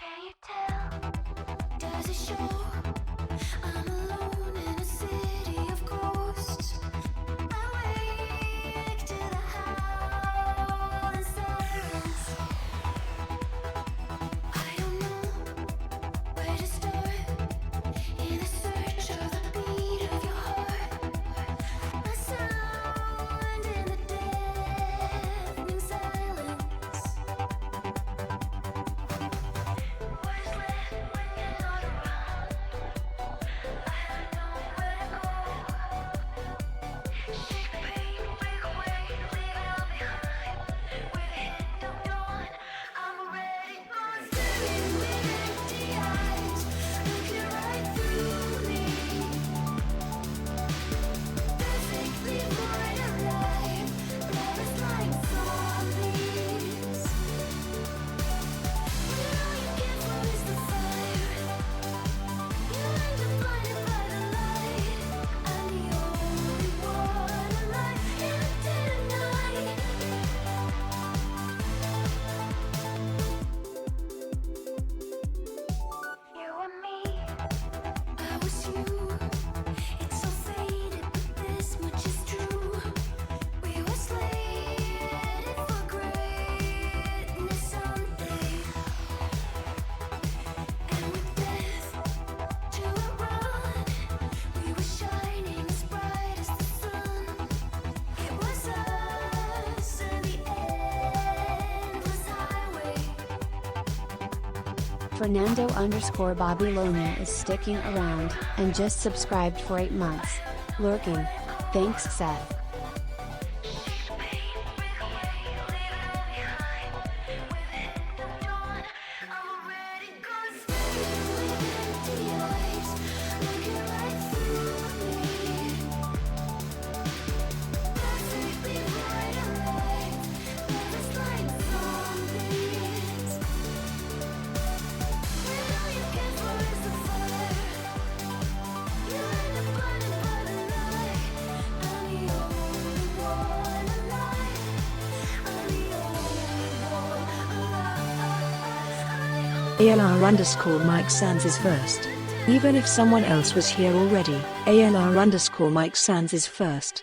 Can you tell? Does it show? I'm alone in a city of ghosts. I wake to the howl and silence. I don't know where to start in the search of the beat of your heart. A sound in the deafening silence. What is left when you're not around? I don't know where to go. Shake the pain, break away, leave it all behind. With the hint of dawn, I'm already gone. Staring with empty eyes, looking right through me. Perfectly void of life, love is like zombies. When all you get for is the fire, you end up blinded by the light. I'm the only one alive in the dead of night. You and me, I was you. It's so faded, but this much is true. We were slated for greatness someday. And with death to outrun, we were shining as bright as the sun. It was us and the endless highway. Fernando_Babylonian is sticking around, and just subscribed for 8 months. Lurking. Thanks, Seth. Shake the pain, break away, leave it all behind. With the hint of dawn, I'm already gone. Staring with empty eyes, looking right through me. Perfectly void of life, love is like zombies. When all you get for is the fire, you end up blinded by the light. I'm the only one alive. I'm the only one alive. ALR_Mike Sands is first. Even if someone else was here already, ALR_Mike Sands is first.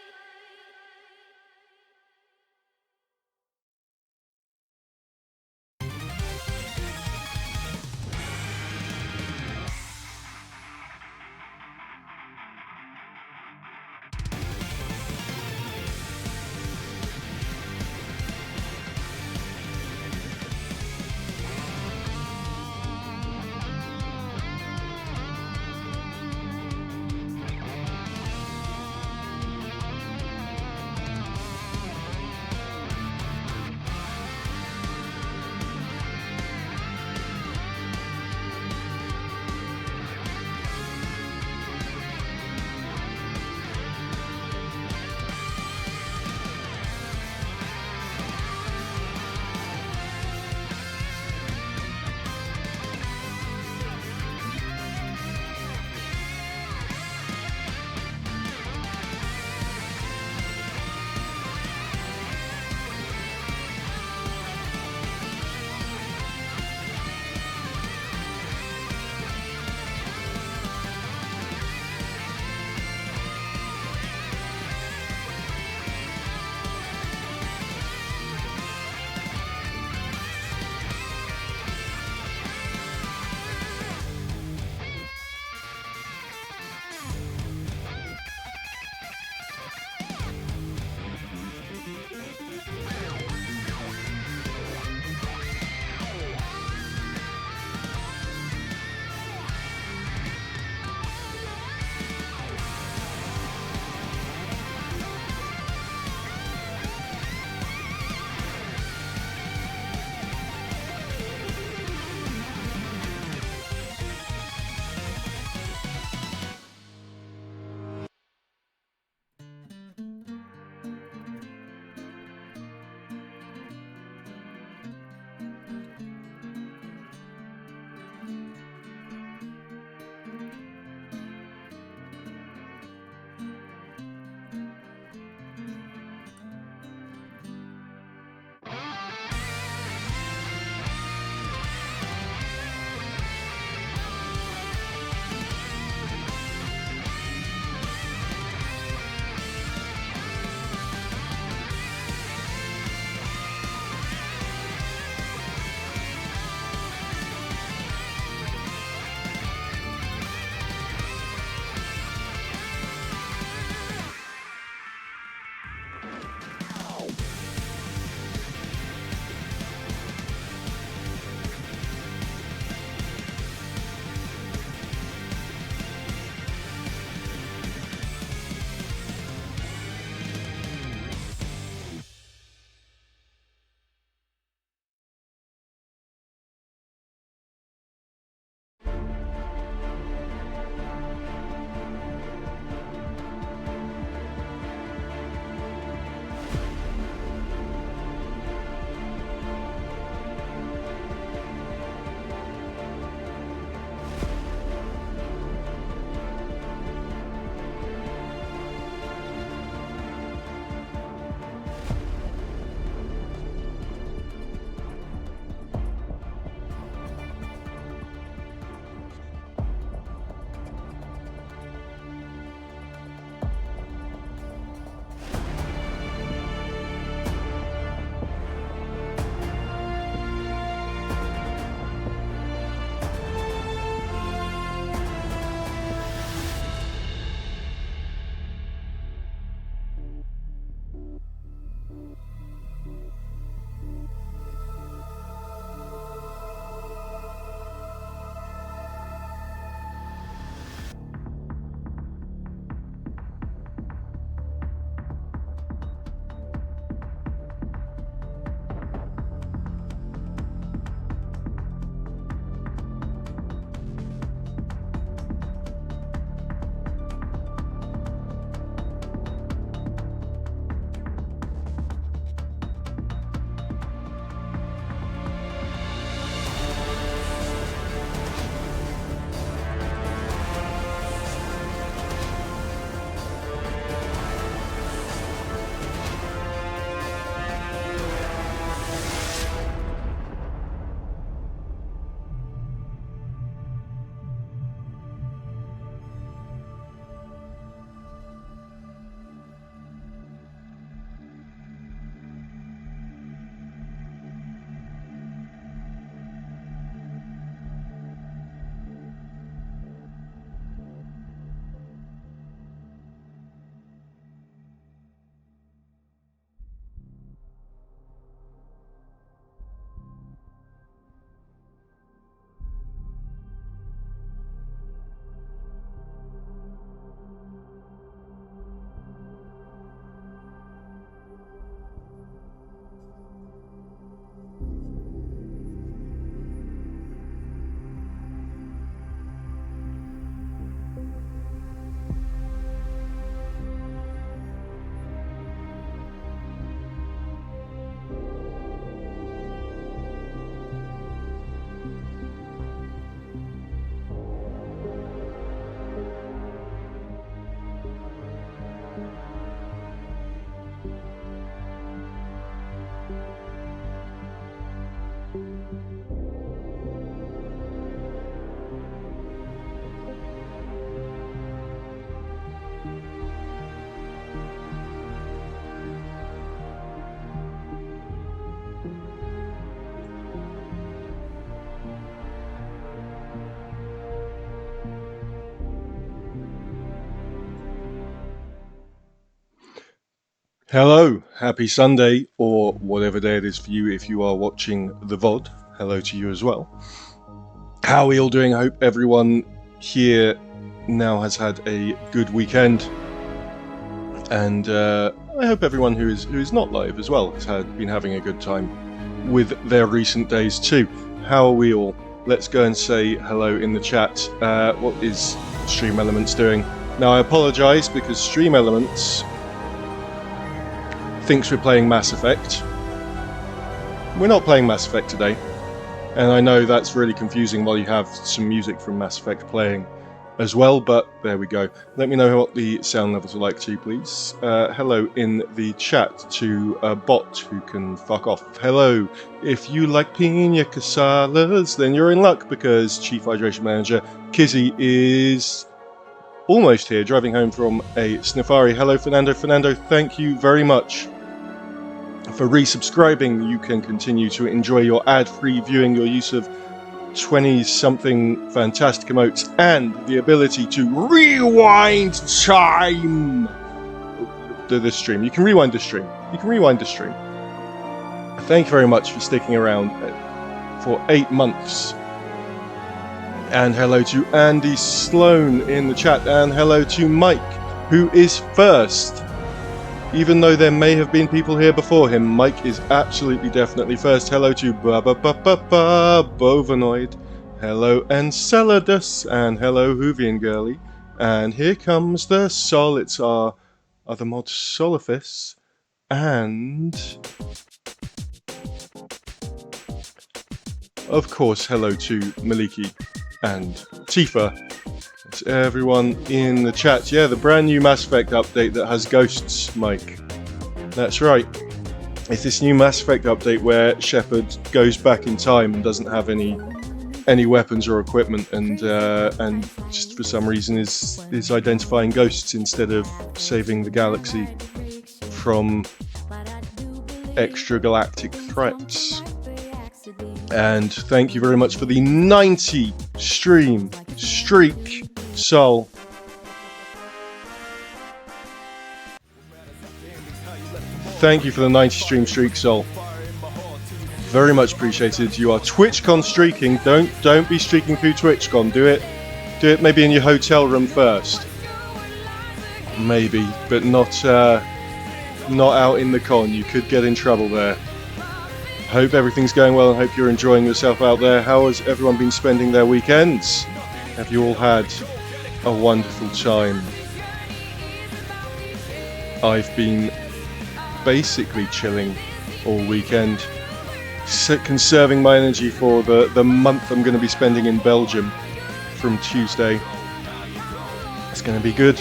Hello, happy Sunday, or whatever day it is for you if you are watching the VOD. Hello to you as well. How are we all doing? I hope everyone here now has had a good weekend. And I hope everyone who is not live as well has been having a good time with their recent days too. How are we all? Let's go and say hello in the chat. What is Stream Elements doing? Now I apologise because Stream Elements thinks we're playing Mass Effect. We're not playing Mass Effect today, and I know that's really confusing while you have some music from Mass Effect playing as well, but there we go. Let me know what the sound levels are like too, please. Hello in the chat to a bot who can fuck off. Hello. If you like pina coladas, then you're in luck because Chief Hydration Manager Kizzy is almost here, driving home from a Snifari. Hello, Fernando. Fernando, thank you very much for resubscribing. You can continue to enjoy your ad-free viewing, your use of 20-something fantastic emotes, and the ability to rewind time. The stream. You can rewind the stream. You can rewind the stream. Thank you very much for sticking around for 8 months. And hello to Andy Sloan in the chat, and hello to Mike, who is first. Even though there may have been people here before him, Mike is absolutely definitely first. Hello to Bovanoid, hello Enceladus, and hello Hoovian Girly. And here comes the Sol, it's our other mod Solifis, and of course hello to Maliki and Tifa. It's everyone in the chat. Yeah, the brand new Mass Effect update that has ghosts, Mike. That's right. It's this new Mass Effect update where Shepard goes back in time and doesn't have any weapons or equipment, and just for some reason is identifying ghosts instead of saving the galaxy from extragalactic threats. And thank you very much for the 90 stream streak, Sol. Thank you for the 90 stream streak, Sol. Very much appreciated. You are TwitchCon streaking. Don't be streaking through TwitchCon. Do it maybe in your hotel room first. Maybe, but not out in the con. You could get in trouble there. Hope everything's going well and hope you're enjoying yourself out there. How has everyone been spending their weekends? Have you all had a wonderful time? I've been basically chilling all weekend, conserving my energy for the month I'm going to be spending in Belgium from Tuesday. It's going to be good.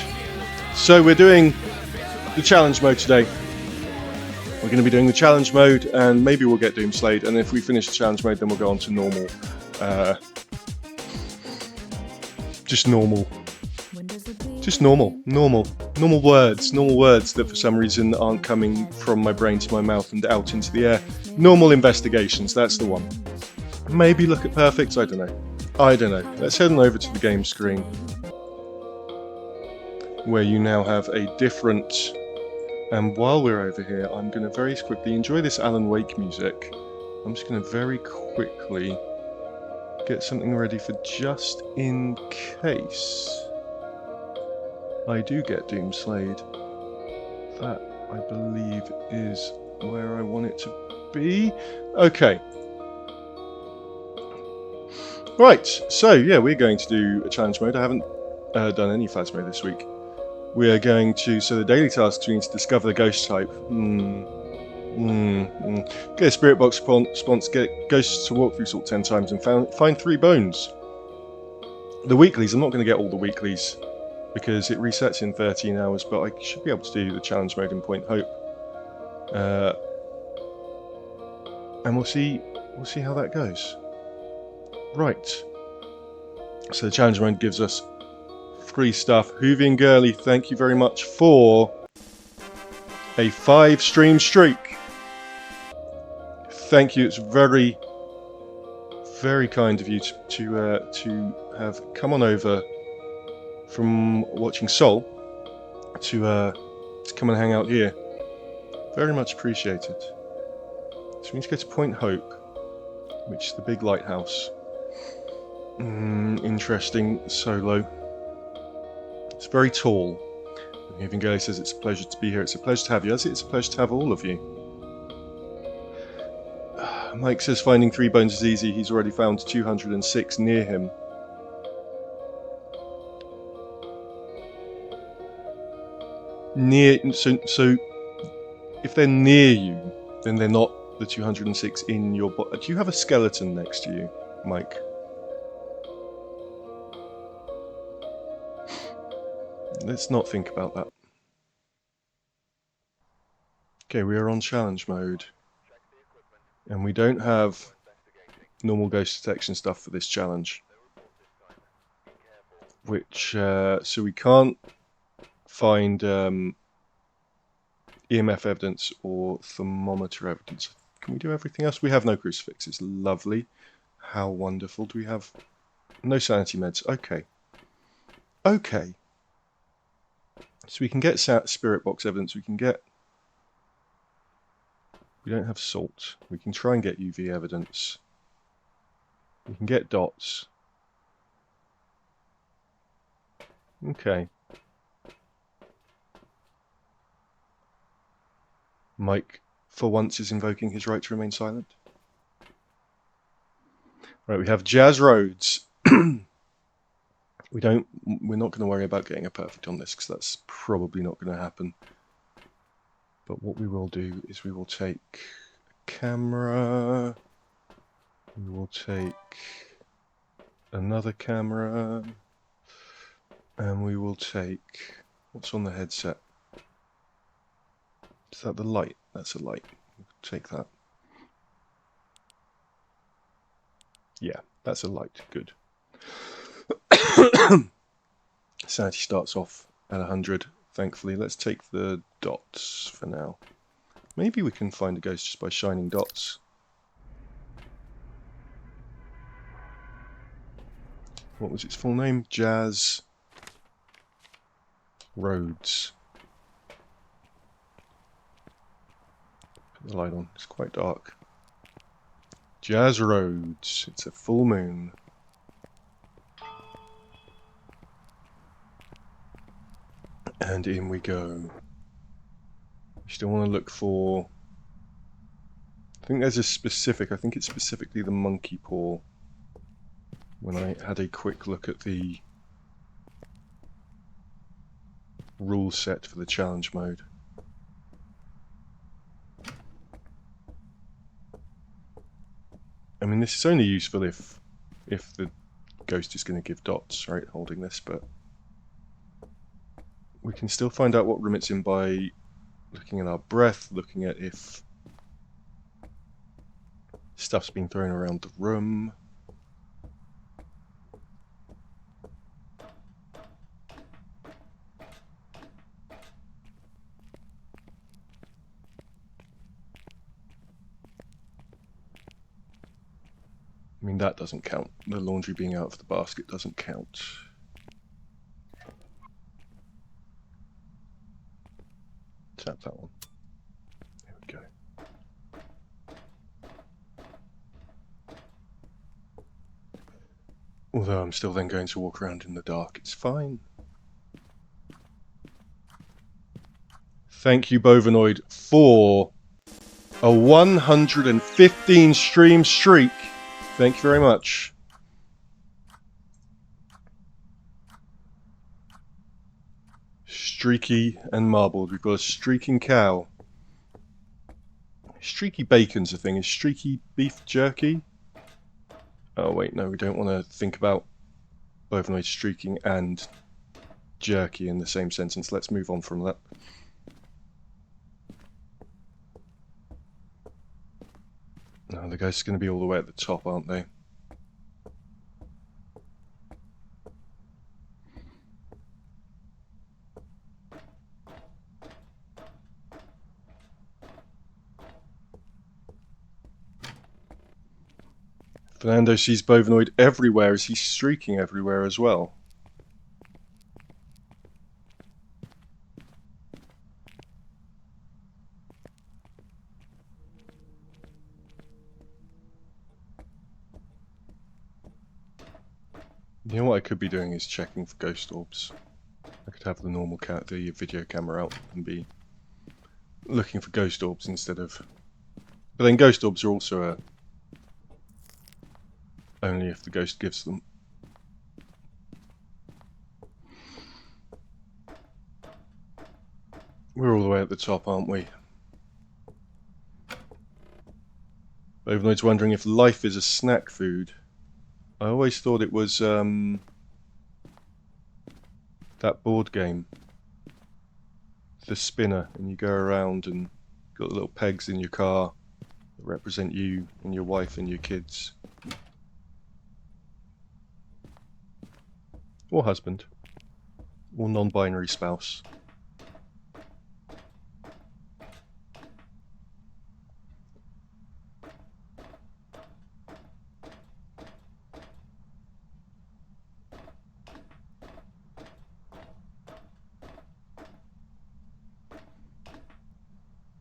So we're doing the challenge mode today. We're going to be doing the challenge mode, and maybe we'll get Doomslayed, and if we finish the challenge mode, then we'll go on to normal. Just normal words that for some reason aren't coming from my brain to my mouth and out into the air. Normal investigations, that's the one. Maybe look at perfects, I don't know. Let's head on over to the game screen, where you now have a different... And while we're over here, I'm going to very quickly enjoy this Alan Wake music. I'm just going to very quickly get something ready for just in case I do get Doomslayed. That, I believe, is where I want it to be. Okay. Right, so yeah, we're going to do a challenge mode. I haven't done any Phasmo this week. We are going to, so the daily tasks, we need to discover the ghost type. Get a spirit box response, get ghosts to walk through salt 10 times and find 3 bones. The weeklies, I'm not going to get all the weeklies because it resets in 13 hours, but I should be able to do the challenge mode in Point Hope. And we'll see how that goes. Right. So the challenge mode gives us free stuff. Hoovian Girly, thank you very much for a 5 stream streak. Thank you. It's very, very kind of you to have come on over from watching Sol to come and hang out here Very much appreciated. So we need to go to Point Hope, which is the big lighthouse. Interesting solo. It's very tall. Evangeli says it's a pleasure to be here. It's a pleasure to have you. It's a pleasure to have all of you. Mike says finding 3 bones is easy. He's already found 206 near him. So if they're near you, then they're not the 206 in your body. Do you have a skeleton next to you, Mike? Let's not think about that. Okay, we are on challenge mode. And we don't have normal ghost detection stuff for this challenge. Which, so we can't find EMF evidence or thermometer evidence. Can we do everything else? We have no crucifixes. Lovely. How wonderful. Do we have no sanity meds? Okay. Okay. So we can get spirit box evidence. We can get... We don't have salt. We can try and get UV evidence. We can get dots. Okay. Mike, for once, is invoking his right to remain silent. Right, we have Jazz Roads. We're not going to worry about getting a perfect on this, because that's probably not going to happen. But what we will do is we will take a camera. We will take another camera. And we will take... What's on the headset? Is that the light? That's a light. We'll take that. Yeah, that's a light. Good. Sanity starts off at 100, thankfully. Let's take the dots for now. Maybe we can find a ghost just by shining dots. What was its full name? Jazz Roads. Put the light on. It's quite dark. Jazz Roads. It's a full moon. And in we go. We still want to look for... I think there's a specific... I think it's specifically the monkey paw. When I had a quick look at the rule set for the challenge mode. I mean, this is only useful if the ghost is going to give dots, right, holding this, but we can still find out what room it's in by looking at our breath, looking at if stuff's been thrown around the room. I mean, that doesn't count. The laundry being out of the basket doesn't count. Tap that one. There we go. Although I'm still then going to walk around in the dark. It's fine. Thank you, Bovinoid, for a 115 stream streak. Thank you very much. Streaky and marbled. We've got a streaking cow. Streaky bacon's a thing. Is streaky beef jerky? Oh wait, no, we don't want to think about bovinoid streaking and jerky in the same sentence. Let's move on from that. No, the ghosts are going to be all the way at the top, aren't they? Fernando sees bovinoid everywhere. Is he streaking everywhere as well? You know what I could be doing is checking for ghost orbs. I could have the the video camera out and be looking for ghost orbs instead of... But then ghost orbs are also only if the ghost gives them. We're all the way at the top, aren't we? Overlord's wondering if life is a snack food. I always thought it was that board game, the spinner, and you go around and got little pegs in your car that represent you and your wife and your kids. Or husband. Or non-binary spouse.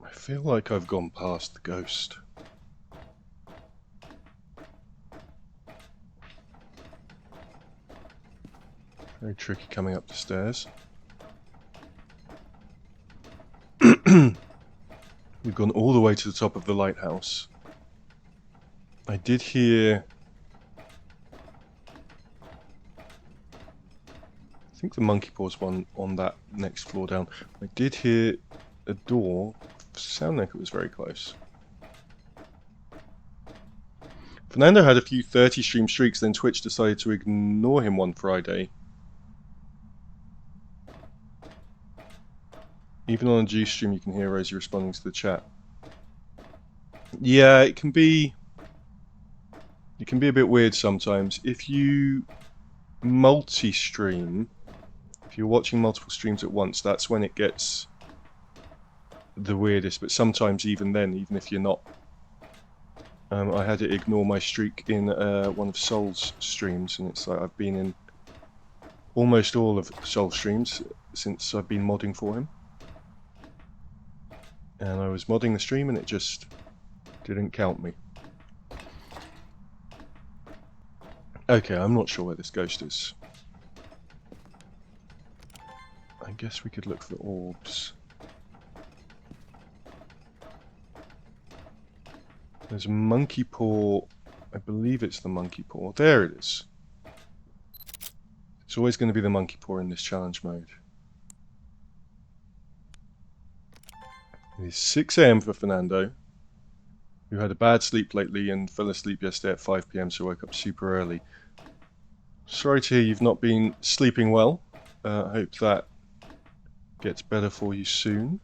I feel like I've gone past the ghost. Very tricky coming up the stairs. We've gone all the way to the top of the lighthouse. I did hear... I think the monkey paws one on that next floor down. I did hear a door. Sound like it was very close. Fernando had a few 30 stream streaks, then Twitch decided to ignore him one Friday. Even on a Juice stream you can hear Rosie responding to the chat. Yeah, it can be a bit weird sometimes. If you multi-stream, if you're watching multiple streams at once, that's when it gets the weirdest. But sometimes even then, even if you're not, I had to ignore my streak in one of Soul's streams, and it's like I've been in almost all of Soul's streams since I've been modding for him. And I was modding the stream and it just didn't count me. Okay, I'm not sure where this ghost is. I guess we could look for the orbs. There's a monkey paw. I believe it's the monkey paw. There it is. It's always going to be the monkey paw in this challenge mode. It is 6 AM for Fernando, who had a bad sleep lately and fell asleep yesterday at 5 PM, so woke up super early. Sorry to hear you've not been sleeping well. I hope that gets better for you soon.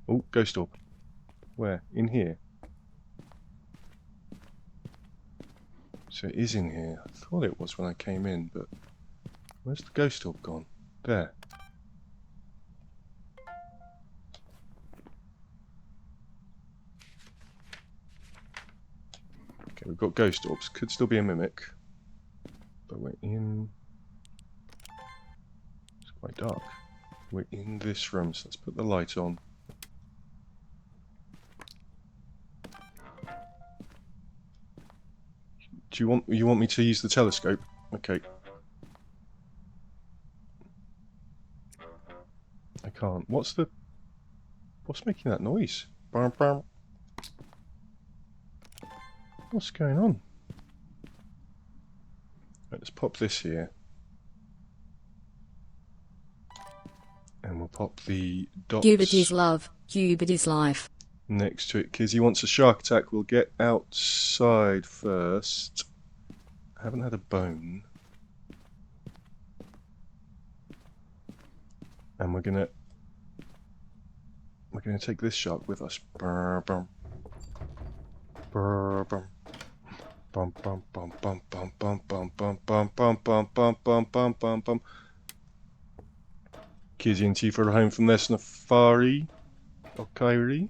Oh, ghost orb. Where? In here? So it is in here. I thought it was when I came in, but where's the ghost orb gone? There. Okay, we've got ghost orbs. Could still be a mimic. But we're in... It's quite dark. We're in this room, so let's put the light on. Do you want me to use the telescope? Okay. I can't. What's making that noise? Bam, bam. What's going on? Right, let's pop this here. And we'll pop the dots Cubit is love, Cubit is life. next to it. Kizzy wants a shark attack. We'll get outside first. I haven't had a bone. And we're gonna take this shark with us. Brr, bum. Brr, bum. Bum bum bum bum bum bum bum bum bum bum bum bum bum bum bum bum. Kizzy and Tifa are home from their safari. Or Kyrie.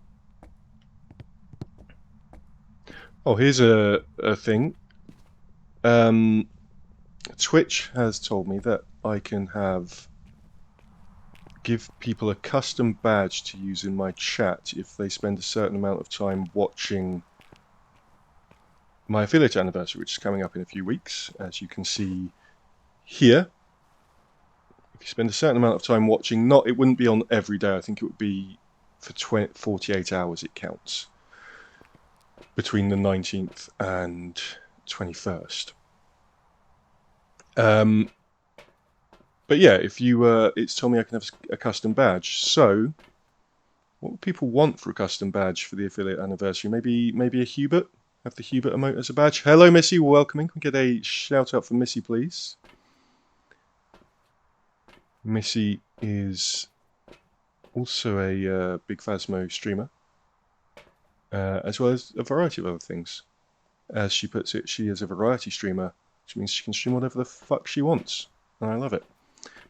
Oh, here's a thing. Twitch has told me that I can give people a custom badge to use in my chat if they spend a certain amount of time watching my affiliate anniversary, which is coming up in a few weeks, as you can see here. If you spend a certain amount of time watching, it wouldn't be on every day, I think it would be for 48 hours it counts, between the 19th and 21st. But yeah, if you, it's told me I can have a custom badge. So, what would people want for a custom badge for the affiliate anniversary? Maybe a Hubert? Have the Hubert emote as a badge. Hello, Missy. Welcoming. Can we get a shout out for Missy, please? Missy is also a big Phasmo streamer, as well as a variety of other things. As she puts it, she is a variety streamer, which means she can stream whatever the fuck she wants, and I love it.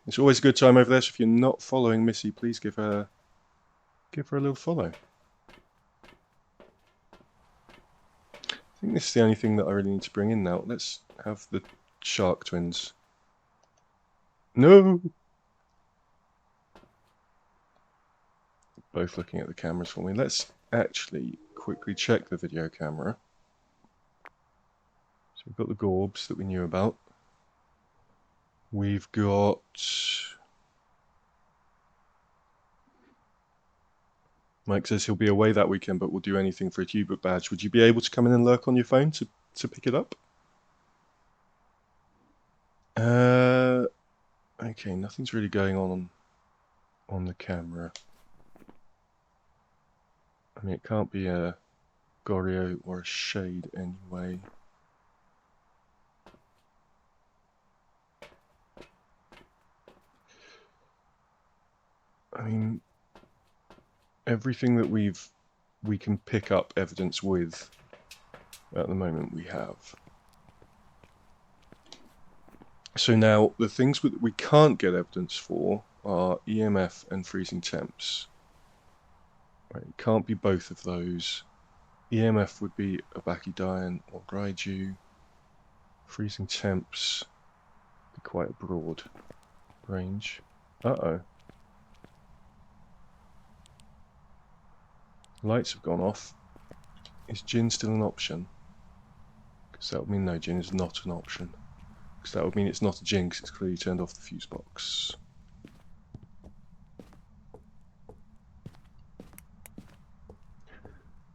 It's always a good time over there, so if you're not following Missy, please give her a little follow. I think this is the only thing that I really need to bring in now. Let's have the Shark Twins. No! Both looking at the cameras for me. Let's actually quickly check the video camera. So we've got the Gorbs that we knew about. We've got... Mike says he'll be away that weekend, but will do anything for a Hubert badge. Would you be able to come in and lurk on your phone to pick it up? Okay, nothing's really going on the camera. I mean, it can't be a Goryo or a Shade anyway. I mean, everything that we can pick up evidence with at the moment we have. So now the things that we can't get evidence for are EMF and freezing temps. Right, it can't be both of those. EMF would be a Bachydian or Raiju. Freezing temps would be quite a broad range. Uh-oh. Lights have gone off. Is Jinn still an option? Because that would mean no, Jinn is not an option. Because that would mean it's not a Jinn, because it's clearly turned off the fuse box.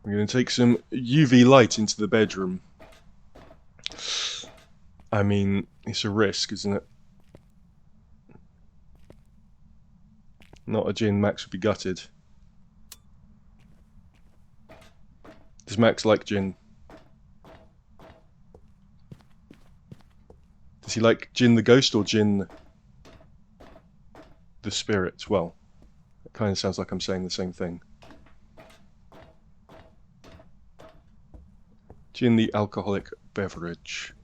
We're going to take some UV light into the bedroom. I mean, it's a risk, isn't it? Not a Jinn, Max would be gutted. Does Max like Jinn? Does he like Jinn the ghost or Jinn the spirit? Well, it kind of sounds like I'm saying the same thing. Jinn the alcoholic beverage.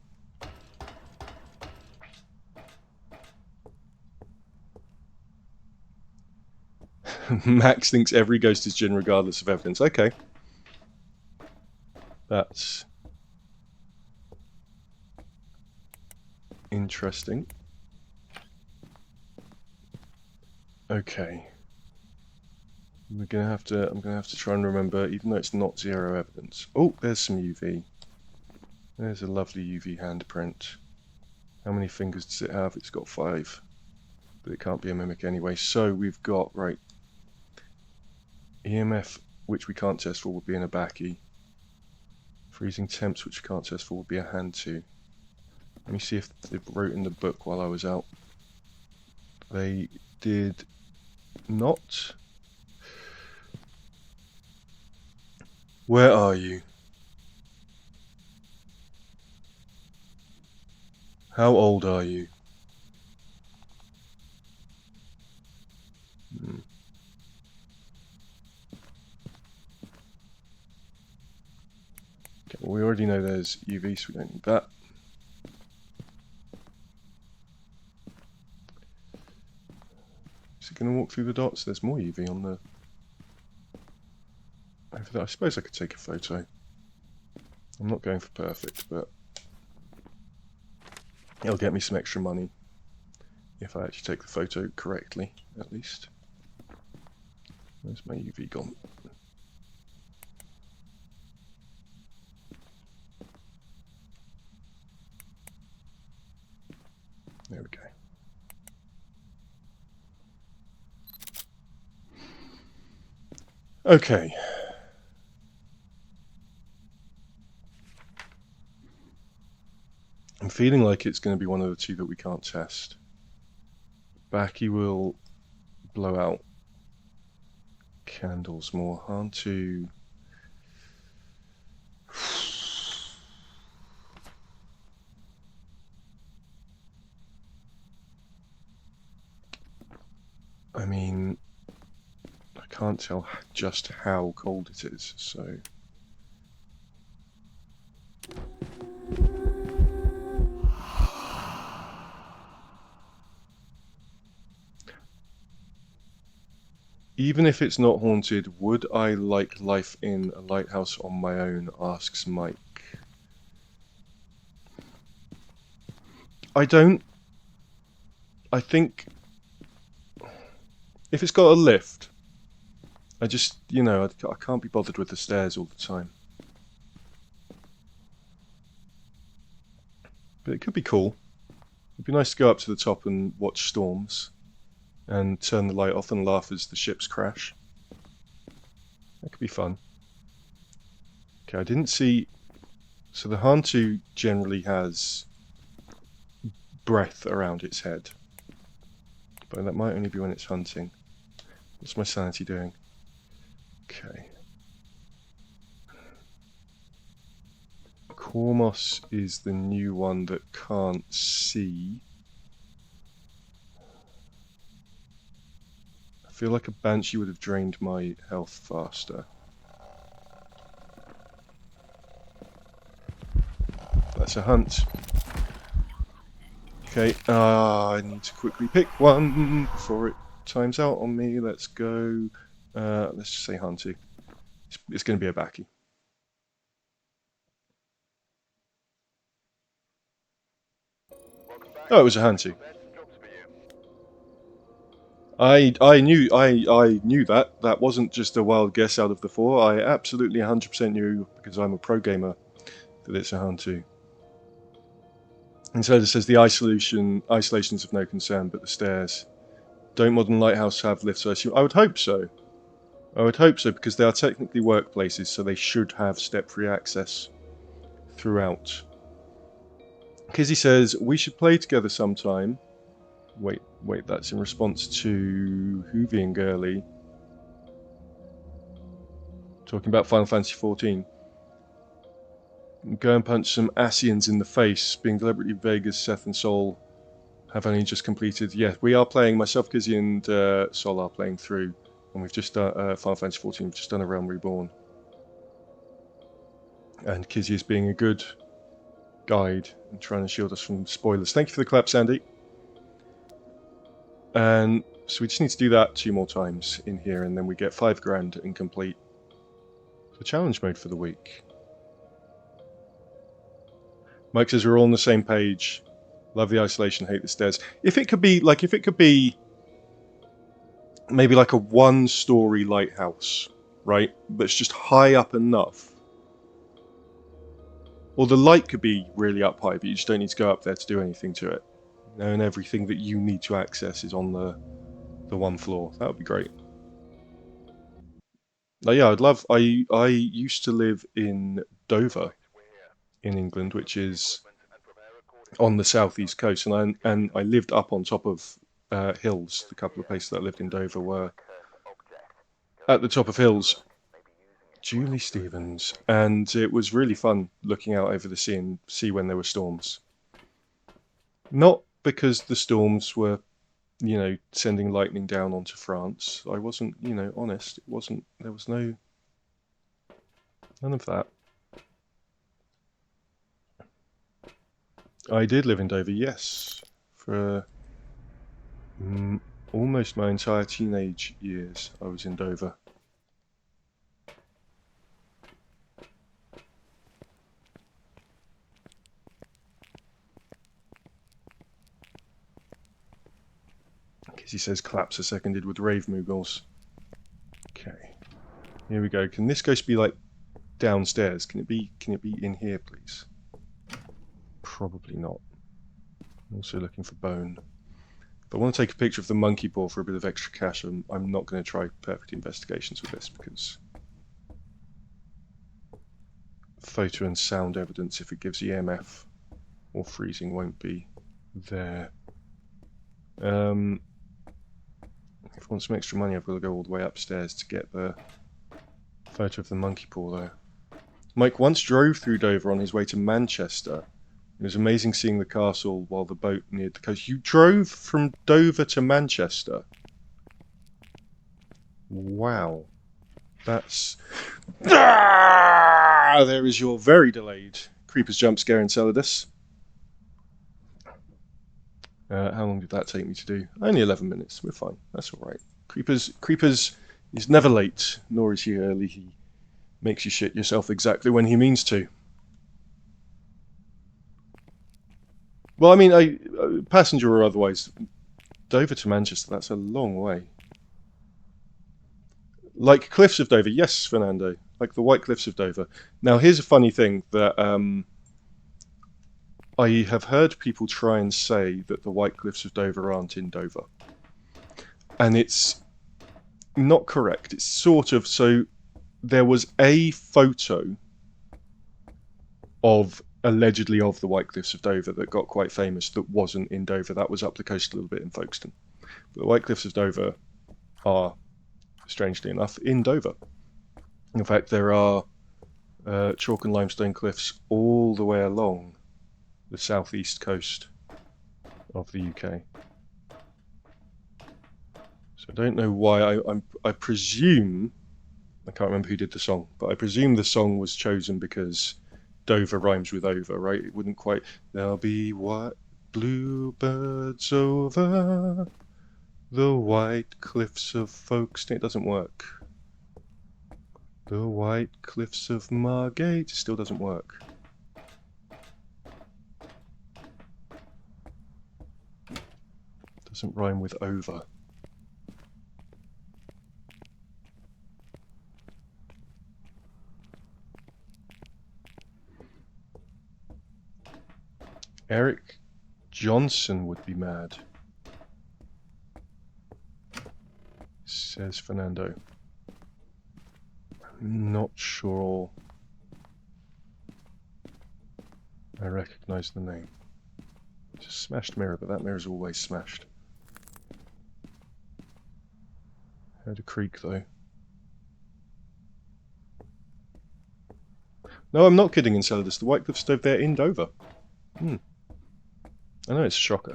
Max thinks every ghost is Jinn regardless of evidence. Okay. That's interesting. Okay. I'm gonna have to try and remember, even though it's not zero evidence. Oh, there's some UV. There's a lovely UV handprint. How many fingers does it have? It's got 5. But it can't be a mimic anyway. So we've got, right, EMF, which we can't test for, would be in a Bachy. Freezing temps, which we can't test for, would be a Hantu. Let me see if they wrote in the book while I was out. They did not. Where are you? How old are you? Okay, well, we already know there's UV, so we don't need that. Is it going to walk through the dots? There's more UV on the... over there. I suppose I could take a photo. I'm not going for perfect, but it'll get me some extra money if I actually take the photo correctly, at least. Where's my UV gone? There we go. Okay. I'm feeling like it's going to be one of the two that we can't test. Baki will blow out candles more. Hantu. I mean, I can't tell just how cold it is, so... Even if it's not haunted, would I like life in a lighthouse on my own, asks Mike. I don't. I think if it's got a lift, I just, you know, I can't be bothered with the stairs all the time. But it could be cool. It'd be nice to go up to the top and watch storms. And turn the light off and laugh as the ships crash. That could be fun. Okay, I didn't see... So the Hantu generally has breath around its head. But that might only be when it's hunting. What's my sanity doing? Okay. Kormos is the new one that can't see. I feel like a Banshee would have drained my health faster. That's a hunt. Okay, I need to quickly pick one before it times out on me. Let's go. Let's just say Hantu. It's going to be a Baki. Oh, it was a Hantu. I knew that wasn't just a wild guess out of the four. I absolutely 100% knew, because I'm a pro gamer, that it's a Hantu. And so it says the isolation's of no concern, but the stairs. Don't modern lighthouse have lifts? I assume. I would hope so. I would hope so, because they are technically workplaces, so they should have step-free access throughout. Kizzy says we should play together sometime. Wait, that's in response to Hoovy and Gurley talking about Final Fantasy XIV. Go and punch some Asians in the face, being deliberately vague as Seth and Sol have only just completed. Yeah, we are playing, myself, Kizzy and Sol are playing through, and we've just done Final Fantasy XIV, we've just done A Realm Reborn. And Kizzy is being a good guide and trying to shield us from spoilers. Thank you for the clap, Sandy. And so we just need to do that 2 more times in here, and then we get 5 grand and complete the challenge mode for the week. Mike says we're all on the same page. Love the isolation, hate the stairs. If it could be maybe like a 1-story lighthouse, right? But it's just high up enough. Or the light could be really up high, but you just don't need to go up there to do anything to it. And everything that you need to access is on the 1 floor. That would be great. Yeah, I'd love. I used to live in Dover, in England, which is on the southeast coast, and I lived up on top of hills. The couple of places that I lived in Dover were at the top of hills. Julie Stevens, and it was really fun looking out over the sea and see when there were storms. Not because the storms were, you know, sending lightning down onto France. I wasn't, you know, honest. It wasn't. There was none of that. I did live in Dover, yes, for almost my entire teenage years. I was in Dover. Because he says claps are seconded with rave moogles. Okay. Here we go. Can this ghost be like downstairs? Can it be in here, please? Probably not. I'm also looking for bone. If I want to take a picture of the monkey paw for a bit of extra cash, I'm not going to try perfect investigations with this, because photo and sound evidence, if it gives EMF or freezing, won't be there. If I want some extra money, I've got to go all the way upstairs to get the photo of the monkey paw, though. Mike once drove through Dover on his way to Manchester. It was amazing seeing the castle while the boat neared the coast. You drove from Dover to Manchester? Wow. That's... Ah! There is your very delayed Creepers jump scare in Enceladus. How long did that take me to do? Only 11 minutes. We're fine. That's alright. Creepers is never late, nor is he early. He makes you shit yourself exactly when he means to. Well, I mean, passenger or otherwise, Dover to Manchester, that's a long way. Like Cliffs of Dover, yes, Fernando, like the White Cliffs of Dover. Now, here's a funny thing that I have heard people try and say that the White Cliffs of Dover aren't in Dover. And it's not correct. It's sort of, so there was a photo allegedly of the White Cliffs of Dover that got quite famous that wasn't in Dover. That was up the coast a little bit in Folkestone. But the White Cliffs of Dover are, strangely enough, in Dover. In fact, there are chalk and limestone cliffs all the way along the southeast coast of the UK. So I don't know why. I presume, I can't remember who did the song, but I presume the song was chosen because Dover rhymes with over, right? It wouldn't quite... There'll be white bluebirds over the white cliffs of Folkestone. It doesn't work. The white cliffs of Margate. It still doesn't work. Doesn't rhyme with over. Eric Johnson would be mad, says Fernando. I'm not sure I recognise the name. It's a smashed mirror, but that mirror's always smashed. Heard a creak though. No, I'm not kidding, Enceladus. The White Cliffs over there in Dover. I know it's a shocker.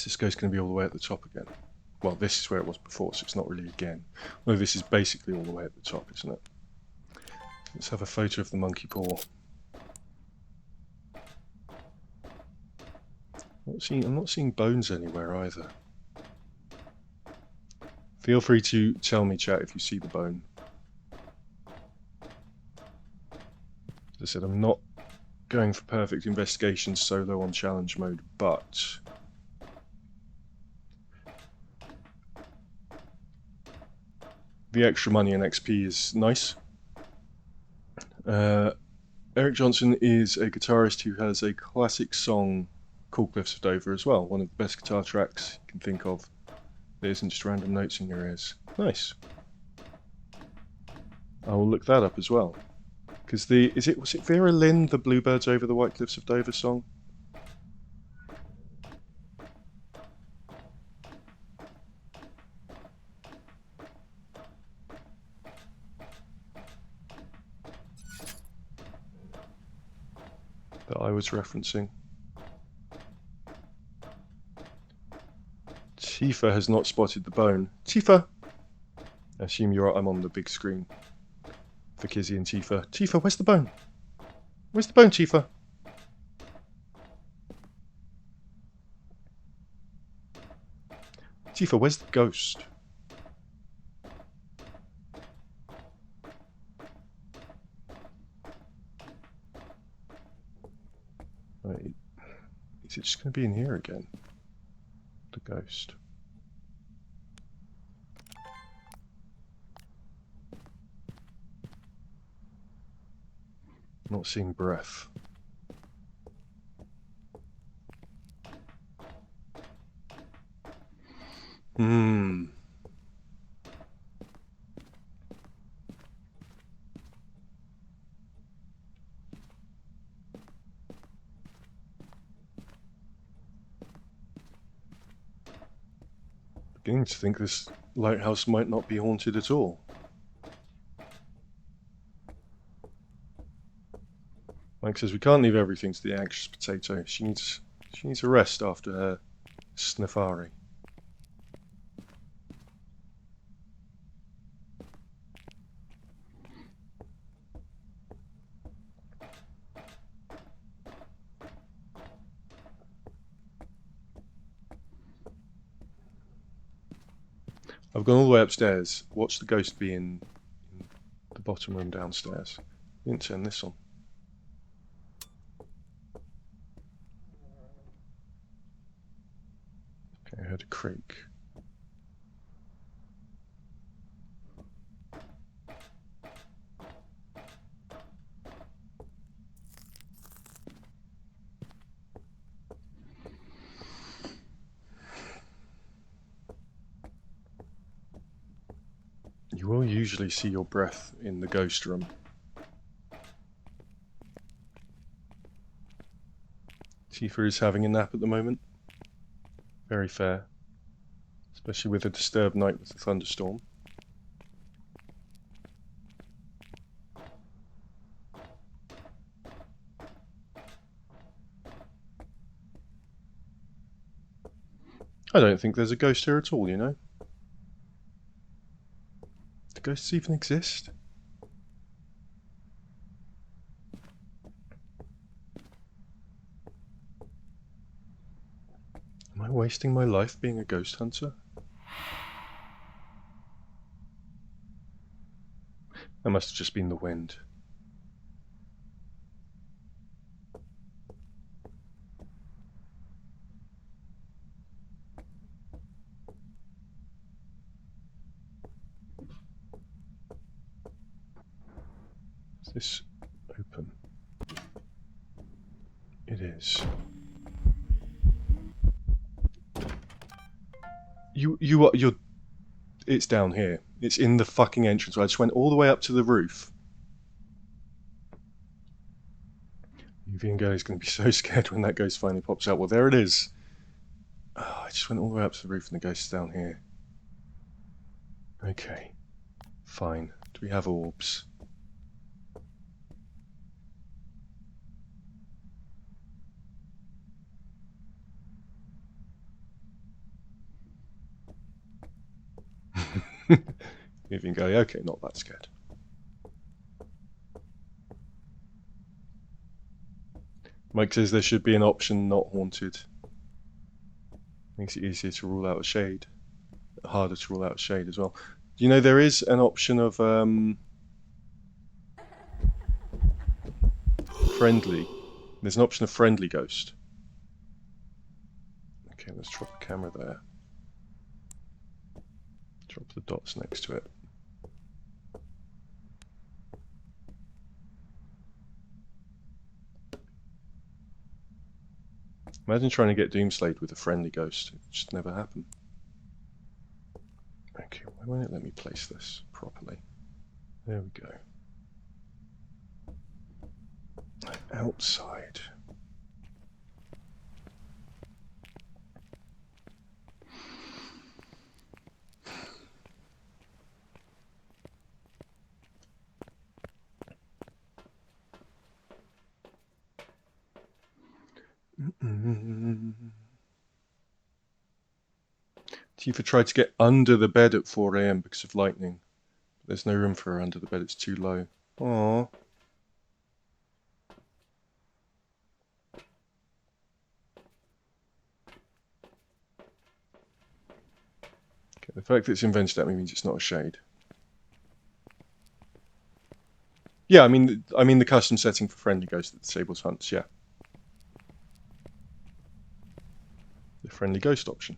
This ghost going to be all the way at the top again. Well, this is where it was before, so it's not really again. No, this is basically all the way at the top, isn't it? Let's have a photo of the monkey paw. I'm not seeing bones anywhere either. Feel free to tell me, chat, if you see the bone. As I said, I'm not going for perfect investigation solo on challenge mode, but the extra money and XP is nice. Eric Johnson is a guitarist who has a classic song called Cliffs of Dover as well. One of the best guitar tracks you can think of. There isn't just random notes in your ears. Nice. I will look that up as well. Because was it Vera Lynn, the Bluebirds Over the White Cliffs of Dover song? That I was referencing. Tifa has not spotted the bone. Tifa! I assume I'm on the big screen for Kizzy and Tifa. Tifa, where's the bone? Where's the bone, Tifa? Tifa, where's the ghost? Wait, is it just going to be in here again? The ghost. Not seeing breath. Hmm. Beginning to think this lighthouse might not be haunted at all. Mike says we can't leave everything to the anxious potato. She needs a rest after her snifari. I've gone all the way upstairs. Watch the ghost be in the bottom room downstairs. Didn't turn this on. Okay, I heard a creak. You will usually see your breath in the ghost room. Tifa is having a nap at the moment. Very fair. Especially with a disturbed night with the thunderstorm. I don't think there's a ghost here at all, you know? Do ghosts even exist? Am I wasting my life being a ghost hunter? That must have just been the wind. Is this open? It is. You're... It's down here. It's in the fucking entrance. I just went all the way up to the roof. Yuvian Girl is going to be so scared when that ghost finally pops out. Well, there it is. Oh, I just went all the way up to the roof and the ghost is down here. Okay. Fine. Do we have orbs? Yuvian Girl, okay, not that scared. Mike says there should be an option not haunted. Makes it easier to rule out a shade. Harder to rule out a shade as well. Do you know there is an option of friendly? There's an option of friendly ghost. Okay, let's drop the camera there. Drop the dots next to it. Imagine trying to get Doomslayed with a friendly ghost. It just never happened. Okay, why won't it let me place this properly? There we go. Outside. Tifa tried to get under the bed at 4 AM because of lightning. There's no room for her under the bed, it's too low. Aww. Okay, the fact that it's invented at me means it's not a shade. Yeah, I mean the custom setting for friendly ghost that disables hunts. Yeah, the friendly ghost option.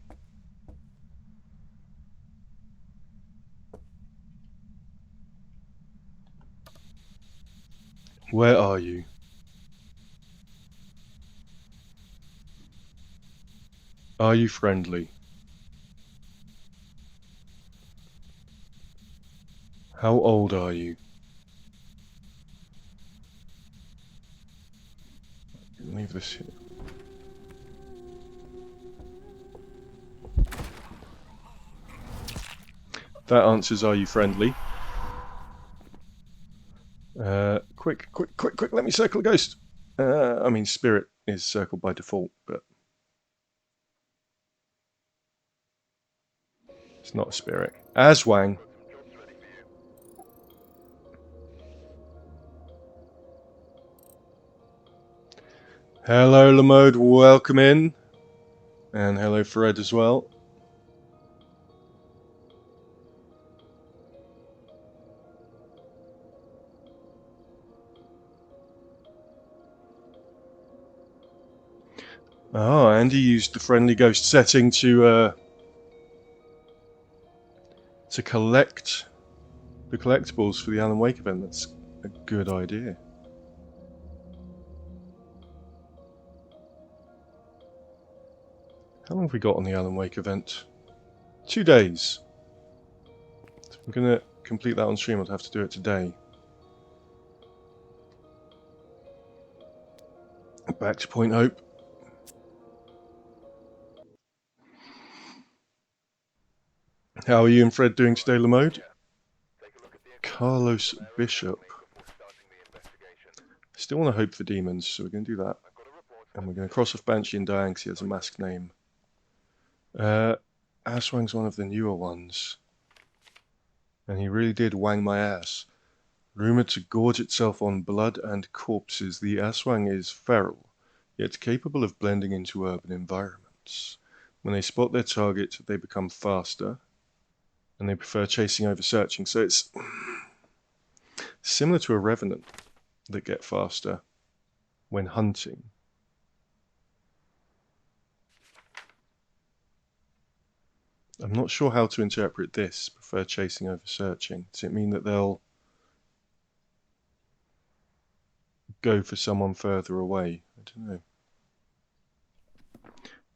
Where are you? Are you friendly? How old are you? Leave this here. That answers are you friendly? Quick, let me circle a ghost. I mean, spirit is circled by default, but it's not a spirit. Aswang. Hello, Lamode, welcome in. And hello, Fred, as well. Oh, Andy used the friendly ghost setting to collect the collectibles for the Alan Wake event. That's a good idea. How long have we got on the Alan Wake event? 2 days. If I'm going to complete that on stream, I'd have to do it today. Back to Point Hope. How are you and Fred doing today, Lamode? Carlos Bishop. Still want to hope for demons, so we're going to do that. And we're going to cross off Banshee and Diane because he has a masked name. Aswang's one of the newer ones. And he really did wang my ass. Rumoured to gorge itself on blood and corpses, the Aswang is feral, yet capable of blending into urban environments. When they spot their target, they become faster, and they prefer chasing over searching. So it's similar to a revenant that get faster when hunting. I'm not sure how to interpret this, prefer chasing over searching. Does it mean that they'll go for someone further away? I don't know.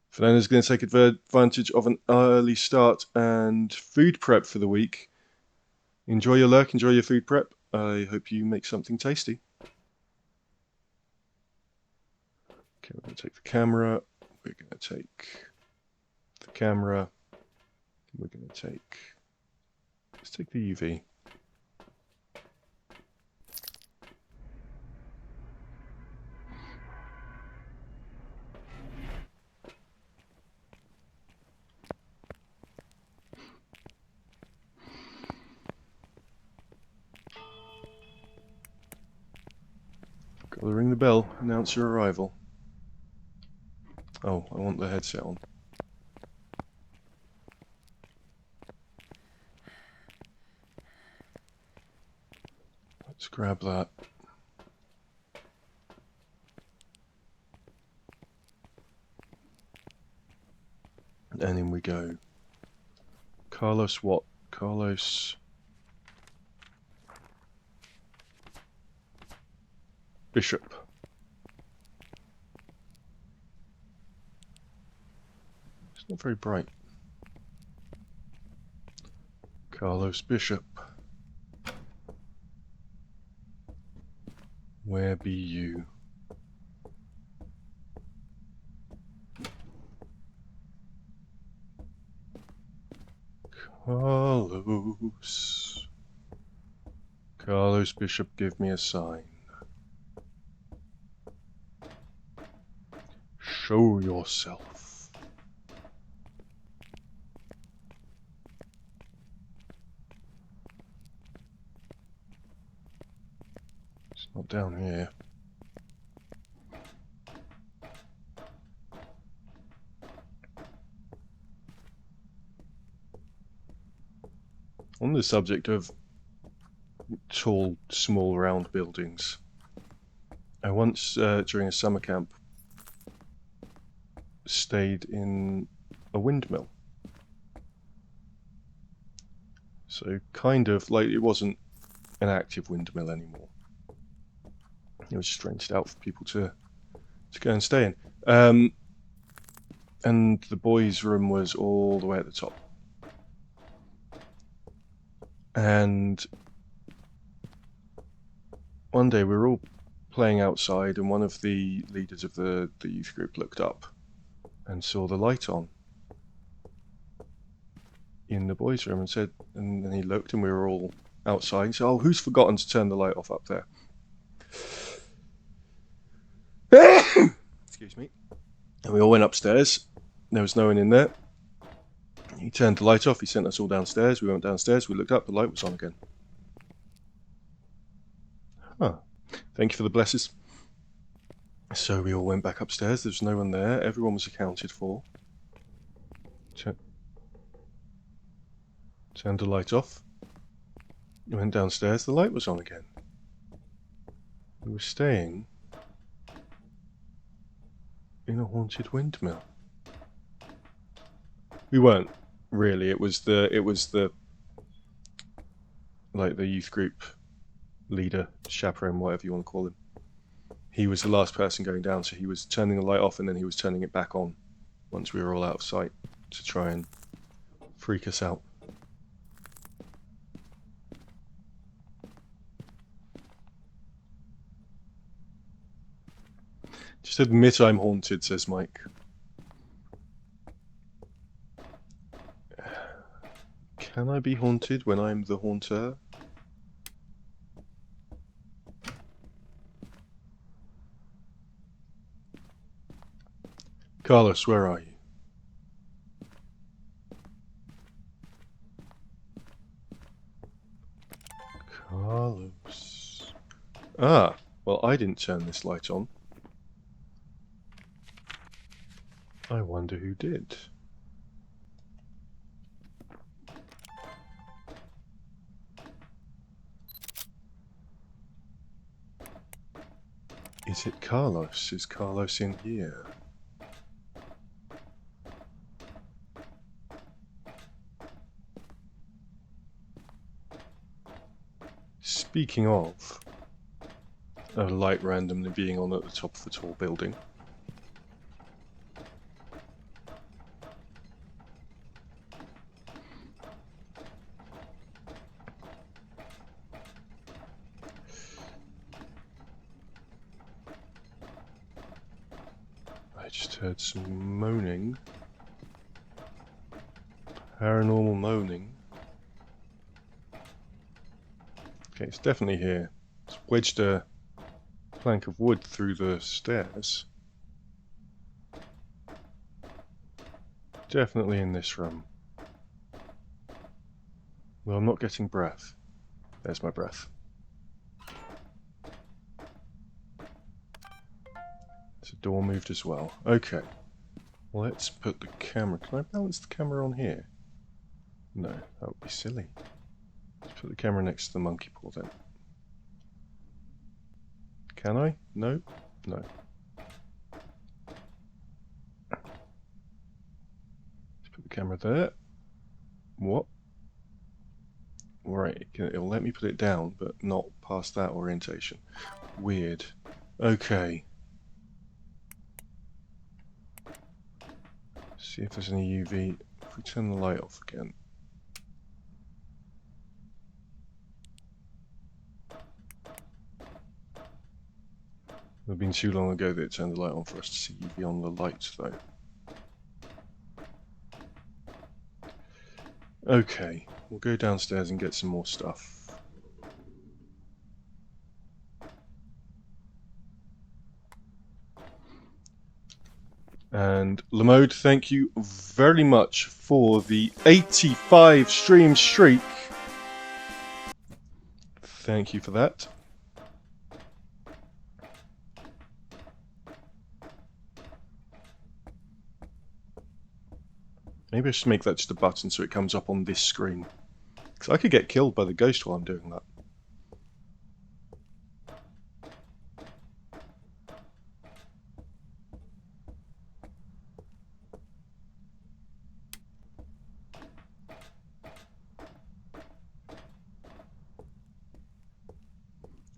Fernando's going to take advantage of an early start and food prep for the week. Enjoy your lurk, enjoy your food prep. I hope you make something tasty. Okay, we're going to take the camera. We're going to take the camera. We're going to take... Let's take the UV. Got to ring the bell, announce your arrival. Oh, I want the headset on. Let's grab that. And in we go. Carlos what? Carlos... Bishop. It's not very bright. Carlos Bishop. Where be you? Carlos. Carlos Bishop, give me a sign. Show yourself. It's not down here. On the subject of tall, small, round buildings, I once, during a summer camp, stayed in a windmill. So kind of like it wasn't an active windmill anymore. It was just rented out for people to go and stay in. And the boys' room was all the way at the top. And one day we were all playing outside, and one of the leaders of the youth group looked up and saw the light on in the boys' room and said, and then he looked and we were all outside and said, "Oh, who's forgotten to turn the light off up there?" Excuse me. And we all went upstairs. There was no one in there. He turned the light off. He sent us all downstairs. We went downstairs. We looked up. The light was on again. Huh. Thank you for the blesses. So we all went back upstairs. There was no one there. Everyone was accounted for. Turned the light off. We went downstairs. The light was on again. We were staying in a haunted windmill. We weren't really. It was the like the youth group leader, chaperone, whatever you want to call him. He was the last person going down, so he was turning the light off and then he was turning it back on once we were all out of sight to try and freak us out. Just admit I'm haunted, says Mike. Can I be haunted when I'm the haunter? Carlos, where are you? Carlos. Ah, well, I didn't turn this light on. I wonder who did. Is it Carlos? Is Carlos in here? Speaking of a light randomly being on at the top of a tall building, I just heard some moaning. Paranormal moaning. Okay, it's definitely here. It's wedged a plank of wood through the stairs. Definitely in this room. Well, I'm not getting breath. There's my breath. There's a door moved as well. Okay. Let's put the camera... Can I balance the camera on here? No, that would be silly. Let's put the camera next to the monkey paw then. Can I? No? No. Let's put the camera there. What? Right, it'll let me put it down, but not past that orientation. Weird. Okay. See if there's any UV. If we turn the light off again. It would have been too long ago that it turned the light on for us to see UV on the lights, though. Okay, we'll go downstairs and get some more stuff. And Lamode, thank you very much for the 85 stream streak. Thank you for that. Maybe I should make that just a button so it comes up on this screen. Because I could get killed by the ghost while I'm doing that.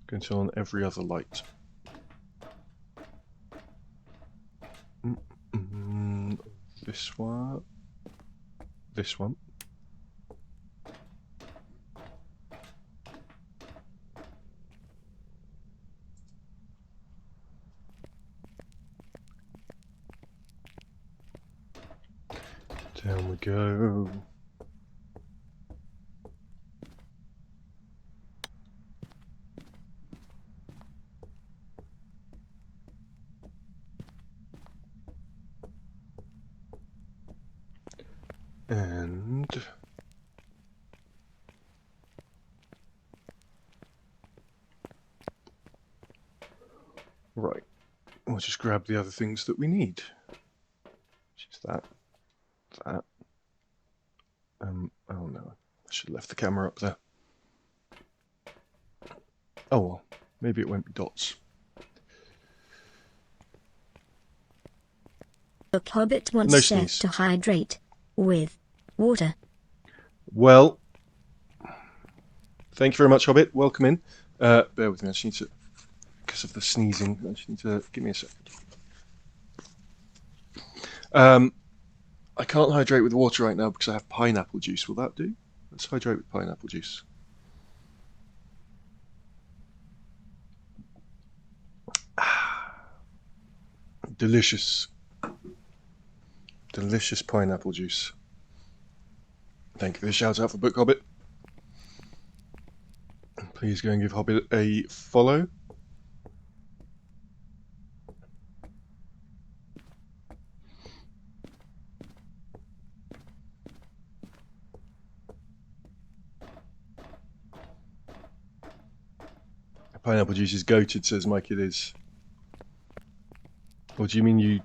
Going to turn on every other light. This one. This one. Down we go. And right, we'll just grab the other things that we need. Just that. Oh no, I should have left the camera up there. Oh well, maybe it won't be dots. The Hobbit wants No Seth sneeze. to hydrate with water. Well, thank you very much, Hobbit. Welcome in. Bear with me, I just need to, because of the sneezing, I just need to, give me a second. I can't hydrate with water right now because I have pineapple juice. Will that do? Let's hydrate with pineapple juice. Delicious. Delicious pineapple juice. Thank you for the shout out for Book Hobbit. Please go and give Hobbit a follow. Pineapple juice is goated, says Mike. It is. Or do you mean you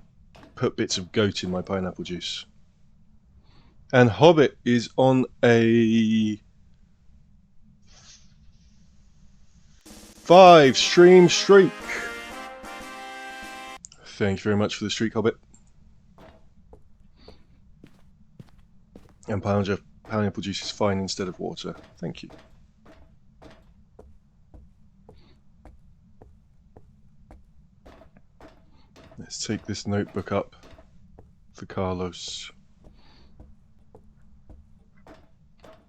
put bits of goat in my pineapple juice? And Hobbit is on a 5-stream streak. Thank you very much for the streak, Hobbit. And pineapple juice is fine instead of water. Thank you. Let's take this notebook up for Carlos.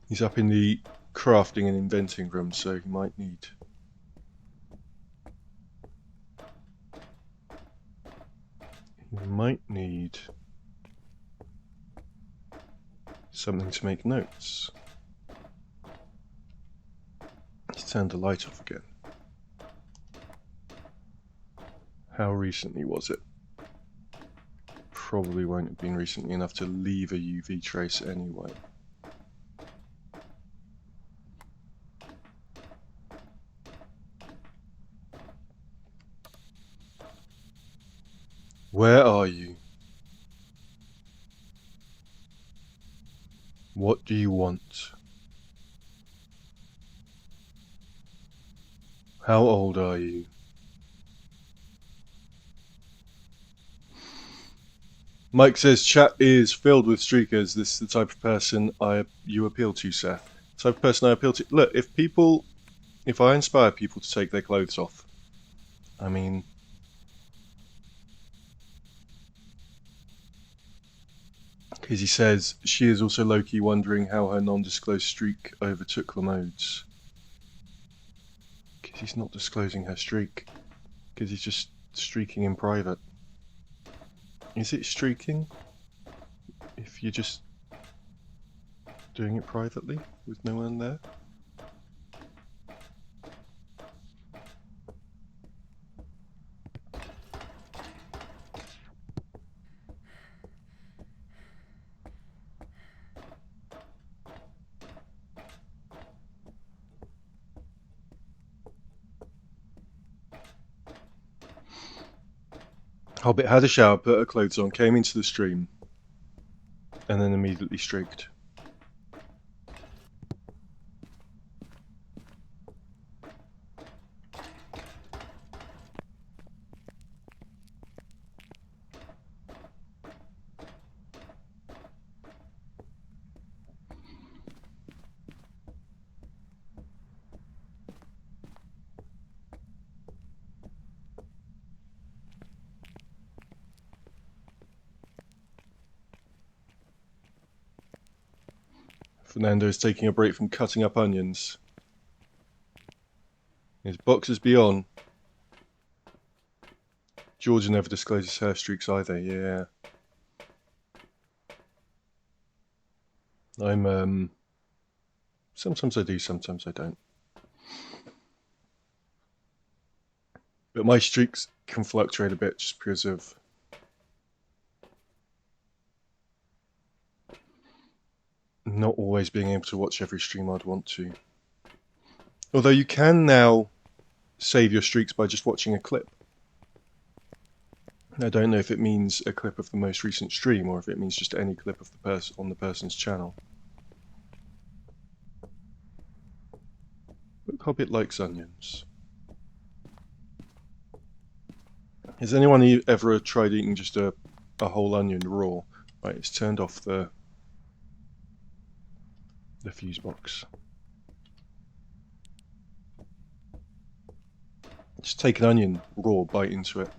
He's up in the crafting and inventing room, so he might need something to make notes. Let's turn the light off again. How recently was it? Probably won't have been recently enough to leave a UV trace anyway. Where are you? What do you want? How old are you? Mike says chat is filled with streakers. This is the type of person you appeal to, Seth. The type of person I appeal to. Look, if I inspire people to take their clothes off, I mean, because he says she is also low-key wondering how her non-disclosed streak overtook Lamode's. Because he's not disclosing her streak. Because he's just streaking in private. Is it streaking if you're just doing it privately with no one there? Hobbit had a shower, put her clothes on, came into the stream, and then immediately streaked. Fernando is taking a break from cutting up onions. His boxers be on. Georgia never discloses hair streaks either, yeah. Sometimes I do, sometimes I don't. But my streaks can fluctuate a bit just because of not always being able to watch every stream I'd want to. Although you can now save your streaks by just watching a clip. I don't know if it means a clip of the most recent stream or if it means just any clip of the on the person's channel. But Hobbit likes onions. Has anyone ever tried eating just a whole onion raw? Right, it's turned off the fuse box. Just take an onion raw, bite into it.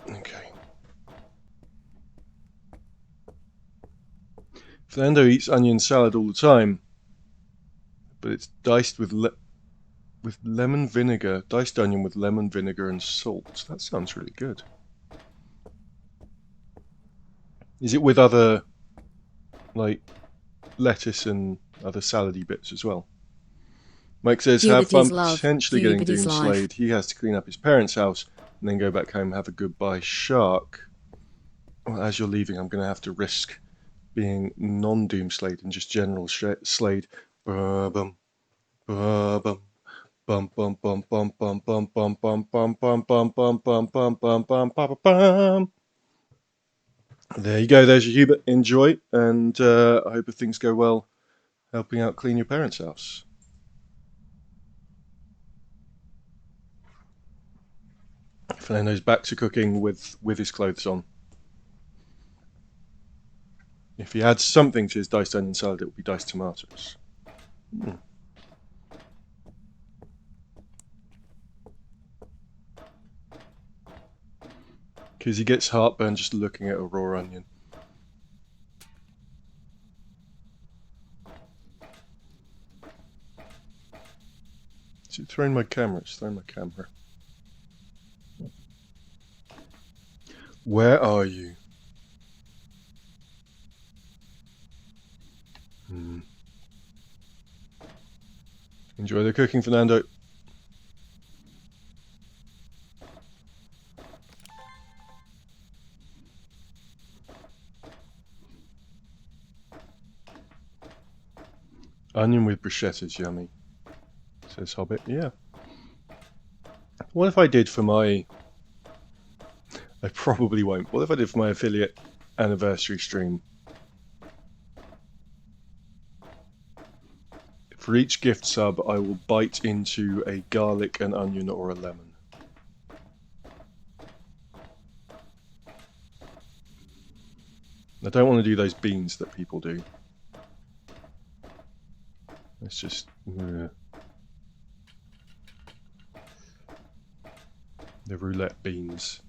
Okay. Fernando eats onion salad all the time, but it's diced with lemon vinegar, diced onion with lemon vinegar and salt. That sounds really good. Is it with other, like, lettuce and other salady bits as well? Mike says, have fun potentially getting doom slayed. He has to clean up his parents' house and then go back home and have a goodbye shark. Well, as you're leaving, I'm going to have to risk being non-doom slayed and just general slayed. Bum bum bum bum bum bum bum bum bum bum bum bum bum bum bum bum bum bum bum bum. There you go. There's your Hubert. Enjoy, and I hope things go well, helping out clean your parents' house. Fernando's back to cooking with his clothes on. If he adds something to his diced onion salad, it would be diced tomatoes. Because he gets heartburn just looking at a raw onion. Is it throwing my camera? It's throwing my camera. Where are you? Enjoy the cooking, Fernando. Onion with bruschetta is yummy, says Hobbit. Yeah. What if I did for my... I probably won't. What if I did for my affiliate anniversary stream? For each gift sub, I will bite into a garlic, an onion, or a lemon. I don't want to do those beans that people do. It's just... the roulette beans.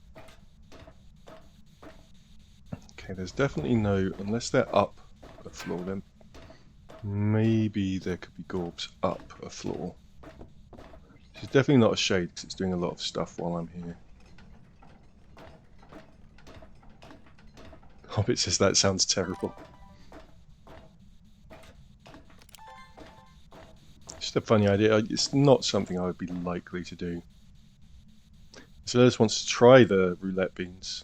Okay, there's definitely no... Unless they're up a floor, then maybe there could be gorbs up a floor. This is definitely not a shade because it's doing a lot of stuff while I'm here. Hobbit says that sounds terrible. Just a funny idea. It's not something I would be likely to do. So Liz wants to try the roulette beans.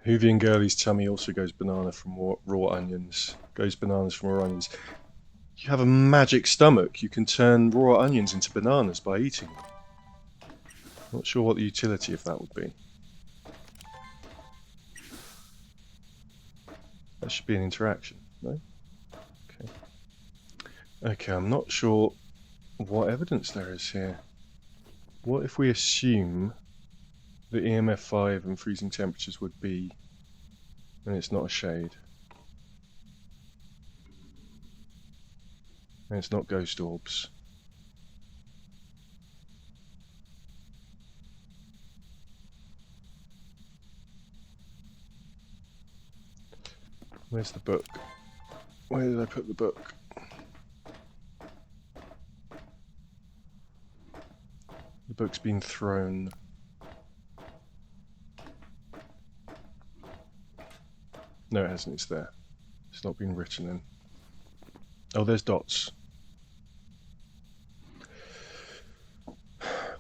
Hoovy and Girly's tummy also goes banana from raw onions. Goes bananas from raw onions. You have a magic stomach. You can turn raw onions into bananas by eating them. Not sure what the utility of that would be. That should be an interaction, no? Okay. Okay, I'm not sure what evidence there is here. What if we assume that EMF 5 and freezing temperatures would be, and it's not a shade, and it's not ghost orbs? Where's the book? Where did I put the book? The book's been thrown. No, it hasn't. It's there. It's not been written in. Oh, there's dots.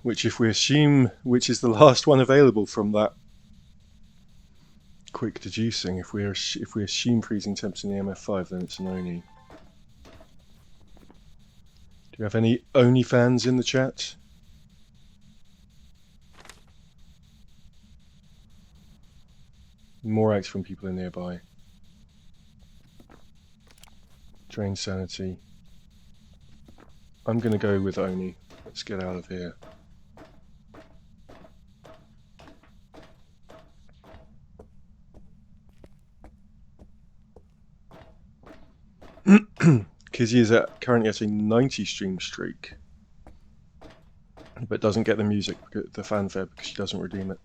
Which, if we assume, which is the last one available from that quick deducing, if we assume freezing temps in the MF5, then it's an Oni. Do you have any Oni fans in the chat? More acts from people in nearby. Drain sanity. I'm going to go with Oni. Let's get out of here. Kizzy is currently at a 90 stream streak, but doesn't get the music, the fanfare, because she doesn't redeem it.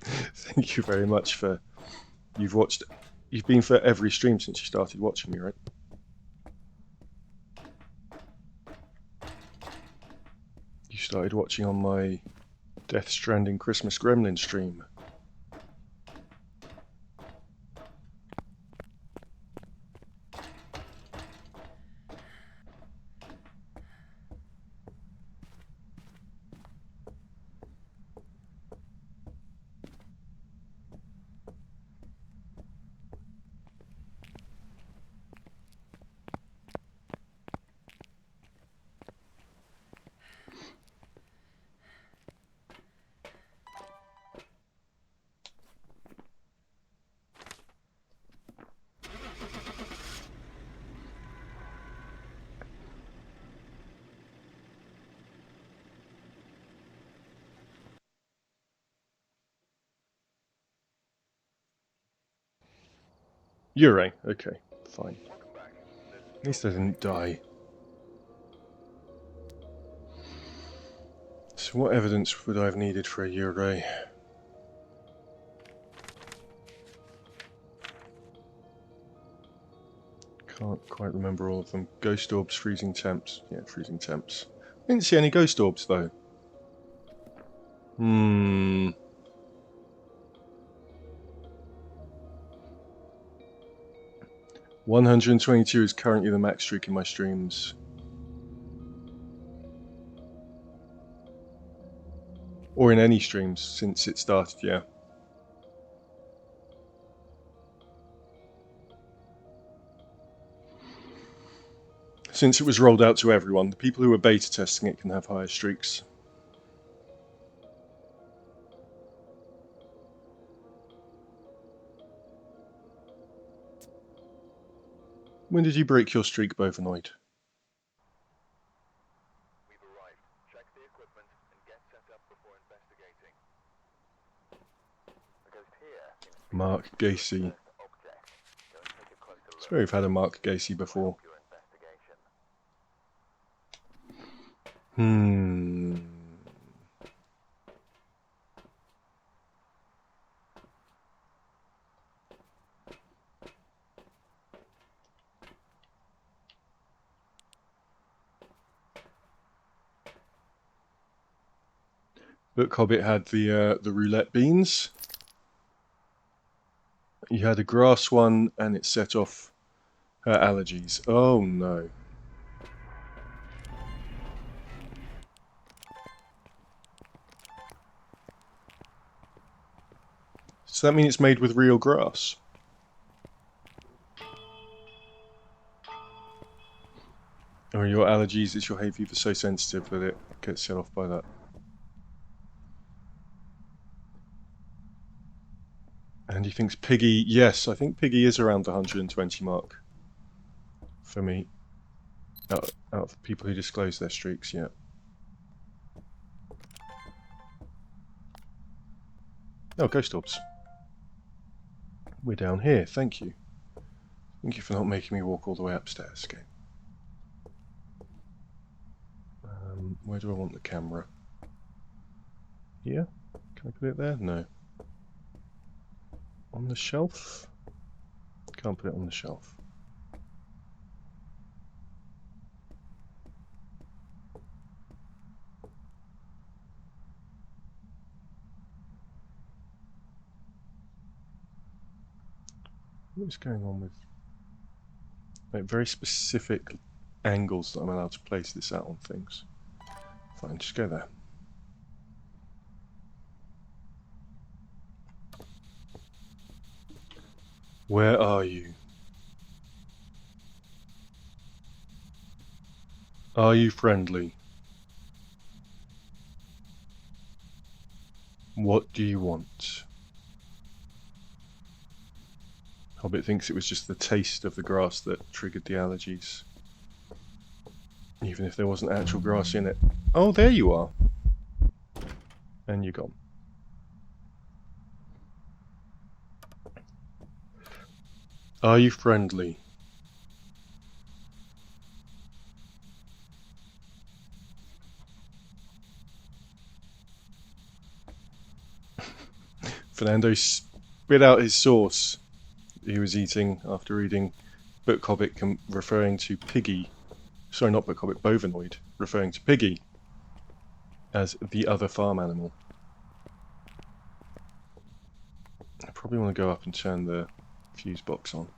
Thank you very much for... You've been for every stream since you started watching me, right? You started watching on my Death Stranding Christmas Gremlin stream. Yurei, okay, fine. At least I didn't die. So what evidence would I have needed for a Yurei? Can't quite remember all of them. Ghost orbs, freezing temps. Yeah, freezing temps. I didn't see any ghost orbs though. 122 is currently the max streak in my streams. Or in any streams since it started, yeah. Since it was rolled out to everyone, the people who are beta testing it can have higher streaks. When did you break your streak, Bovanoid? We've arrived. Check the equipment and get set up before investigating. Because here, Mark Gacy. object. Go and take a closer I look. swear we've had a Mark Gacy before. Your investigation. Book Hobbit had the roulette beans. You had a grass one, and it set off her allergies. Oh no. Does that mean it's made with real grass? Or are your allergies, is your hay fever so sensitive that it gets set off by that? And he thinks Piggy, yes, I think Piggy is around the 120 mark for me. Out of the people who disclose their streaks, yeah. Oh, Ghost Orbs. We're down here, thank you. Thank you for not making me walk all the way upstairs, game. Where do I want the camera? Here? Can I put it there? No. On the shelf? Can't put it on the shelf. What is going on with like very specific angles that I'm allowed to place this out on things? Fine, just go there. Where are you? Are you friendly? What do you want? Hobbit thinks it was just the taste of the grass that triggered the allergies. Even if there wasn't actual grass in it. Oh, there you are. And you're gone. Are you friendly? Fernando spit out his sauce he was eating after reading Book Hobbit referring to Piggy. Sorry, not Book Hobbit, Bovinoid, referring to Piggy as the other farm animal. I probably want to go up and turn the fuse box on.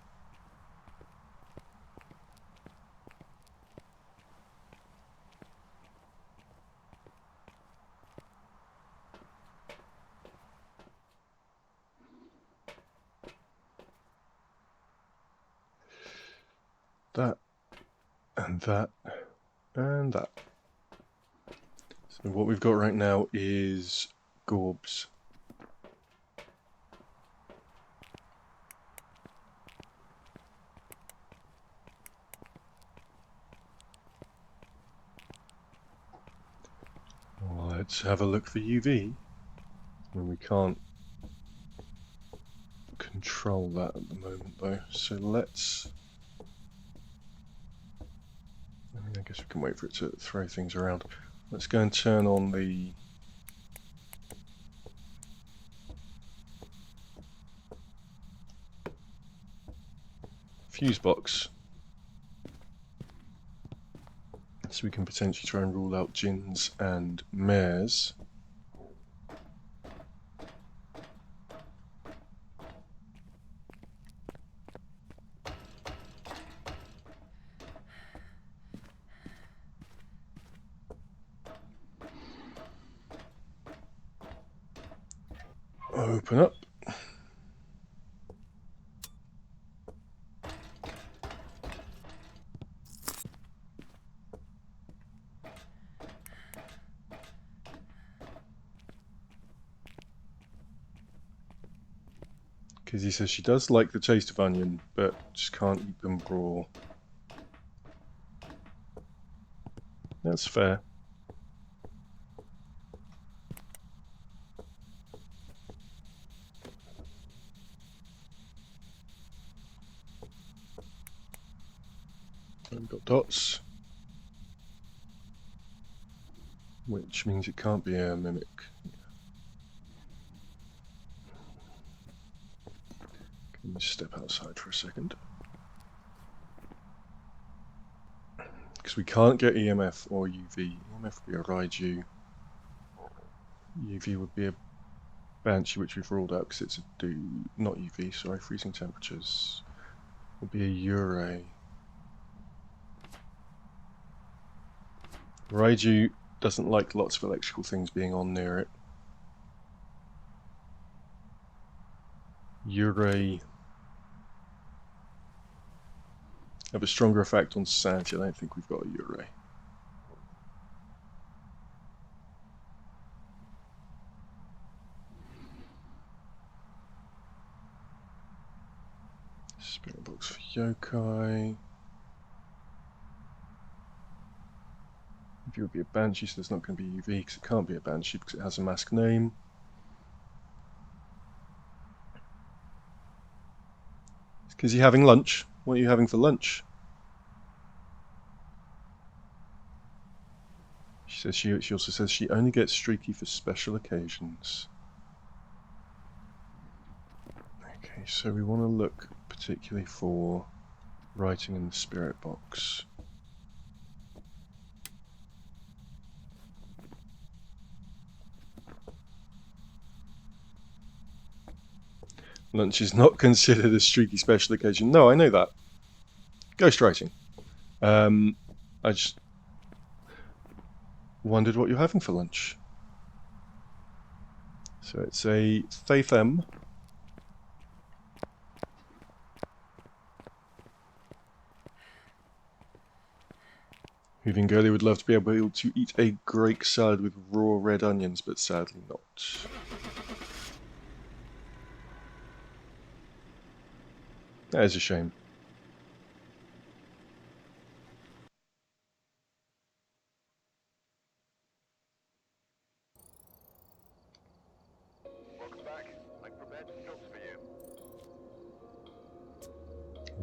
That, and that, and that. So what we've got right now is Gorbs. Let's have a look for UV. And we can't control that at the moment though, so let's... I guess we can wait for it to throw things around. Let's go and turn on the fuse box so we can potentially try and rule out gins and mares. Open up. Because he says she does like the taste of onion, but just can't eat them raw. That's fair. We've got dots, which means it can't be a mimic. Can we step outside for a second? Because we can't get EMF or UV. EMF would be a Raiju. UV would be a Banshee, which we've ruled out because it's a not UV, sorry, freezing temperatures. Would be a Yurei. Raiju doesn't like lots of electrical things being on near it. Yurei have a stronger effect on sanity. I don't think we've got a Yurei. Spirit box for yokai. If you would be a banshee, so there's not going to be UV because it can't be a banshee because it has a mask name. Is he having lunch? What are you having for lunch? She says she also says she only gets streaky for special occasions. Okay, so we want to look particularly for writing in the spirit box. Lunch is not considered a streaky special occasion. No, I know that. Ghostwriting. I just wondered what you're having for lunch. So it's a Faith M. Moving Girlie would love to be able to eat a Greek salad with raw red onions, but sadly not. That is a shame. Welcome back. I've prepared some jobs for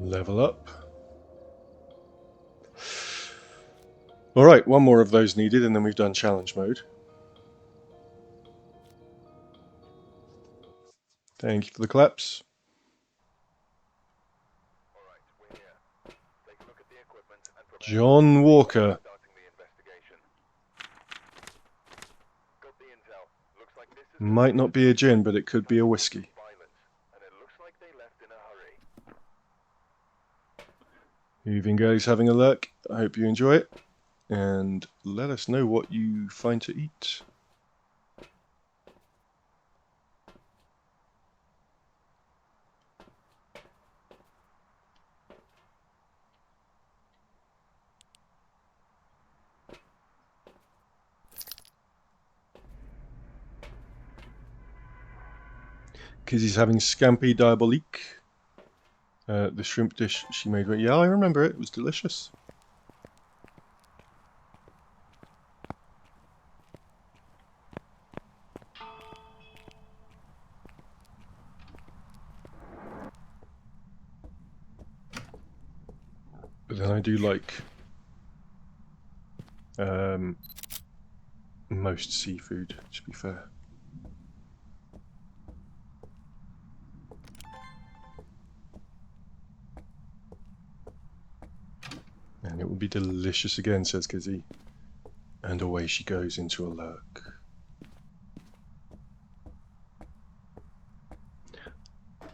you. Level up. Alright, one more of those needed and then we've done challenge mode. Thank you for the claps. Alright, we're here. Take a look at the equipment and prepare John Walker. starting the investigation. Got the intel. Looks like this is Might not be a gin, but it could be a whiskey. violence, and it looks like they left in a hurry. Moving Girlie's having a look. I hope you enjoy it. And let us know what you find to eat. Kizzy's having scampi diabolique. The shrimp dish she made. Yeah, I remember it. It was delicious. But then I do like most seafood, to be fair. And it will be delicious again, says Kizzy. And away she goes into a lurk.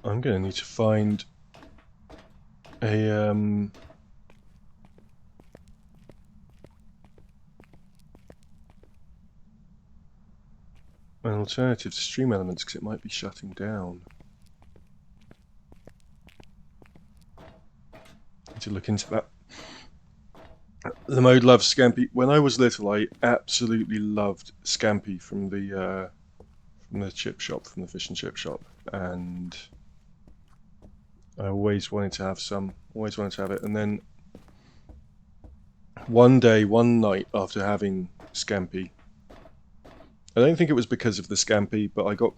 I'm going to need to find a an alternative to Stream Elements because it might be shutting down. Need to look into that. The mode loves Scampi. When I was little, I absolutely loved Scampi from the chip shop, from the fish and chip shop, and I always wanted to have some. Always wanted to have it, and then one night after having Scampi, I don't think it was because of the Scampi, but I got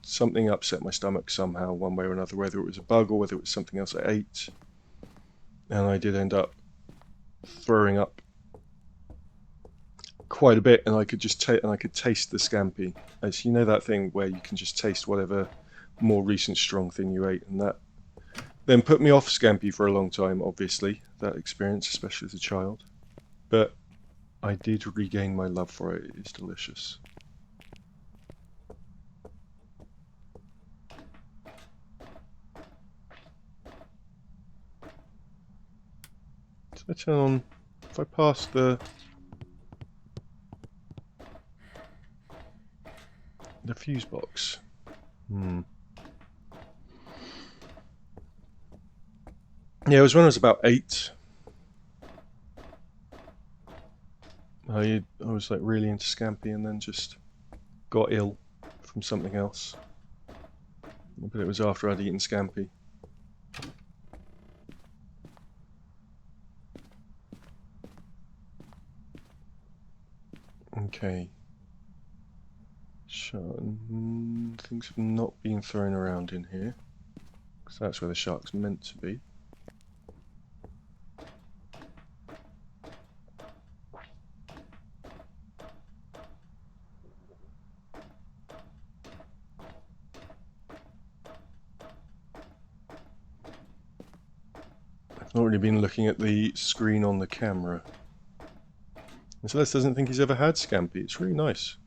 something upset my stomach somehow, one way or another, whether it was a bug or whether it was something else I ate, and I did end up throwing up quite a bit, and I could just taste the Scampi. As you know, that thing where you can just taste whatever more recent strong thing you ate, and that then put me off Scampi for a long time. Obviously, that experience, especially as a child, but I did regain my love for it. It is delicious. So I turn on, if I pass the fuse box. Yeah, it was when I was about 8. I was like really into Scampi and then just got ill from something else. But it was after I'd eaten Scampi. Okay. So, things have not been thrown around in here, because that's where the shark's meant to be. I've not really been looking at the screen on the camera. And Celeste doesn't think he's ever had scampi. It's really nice.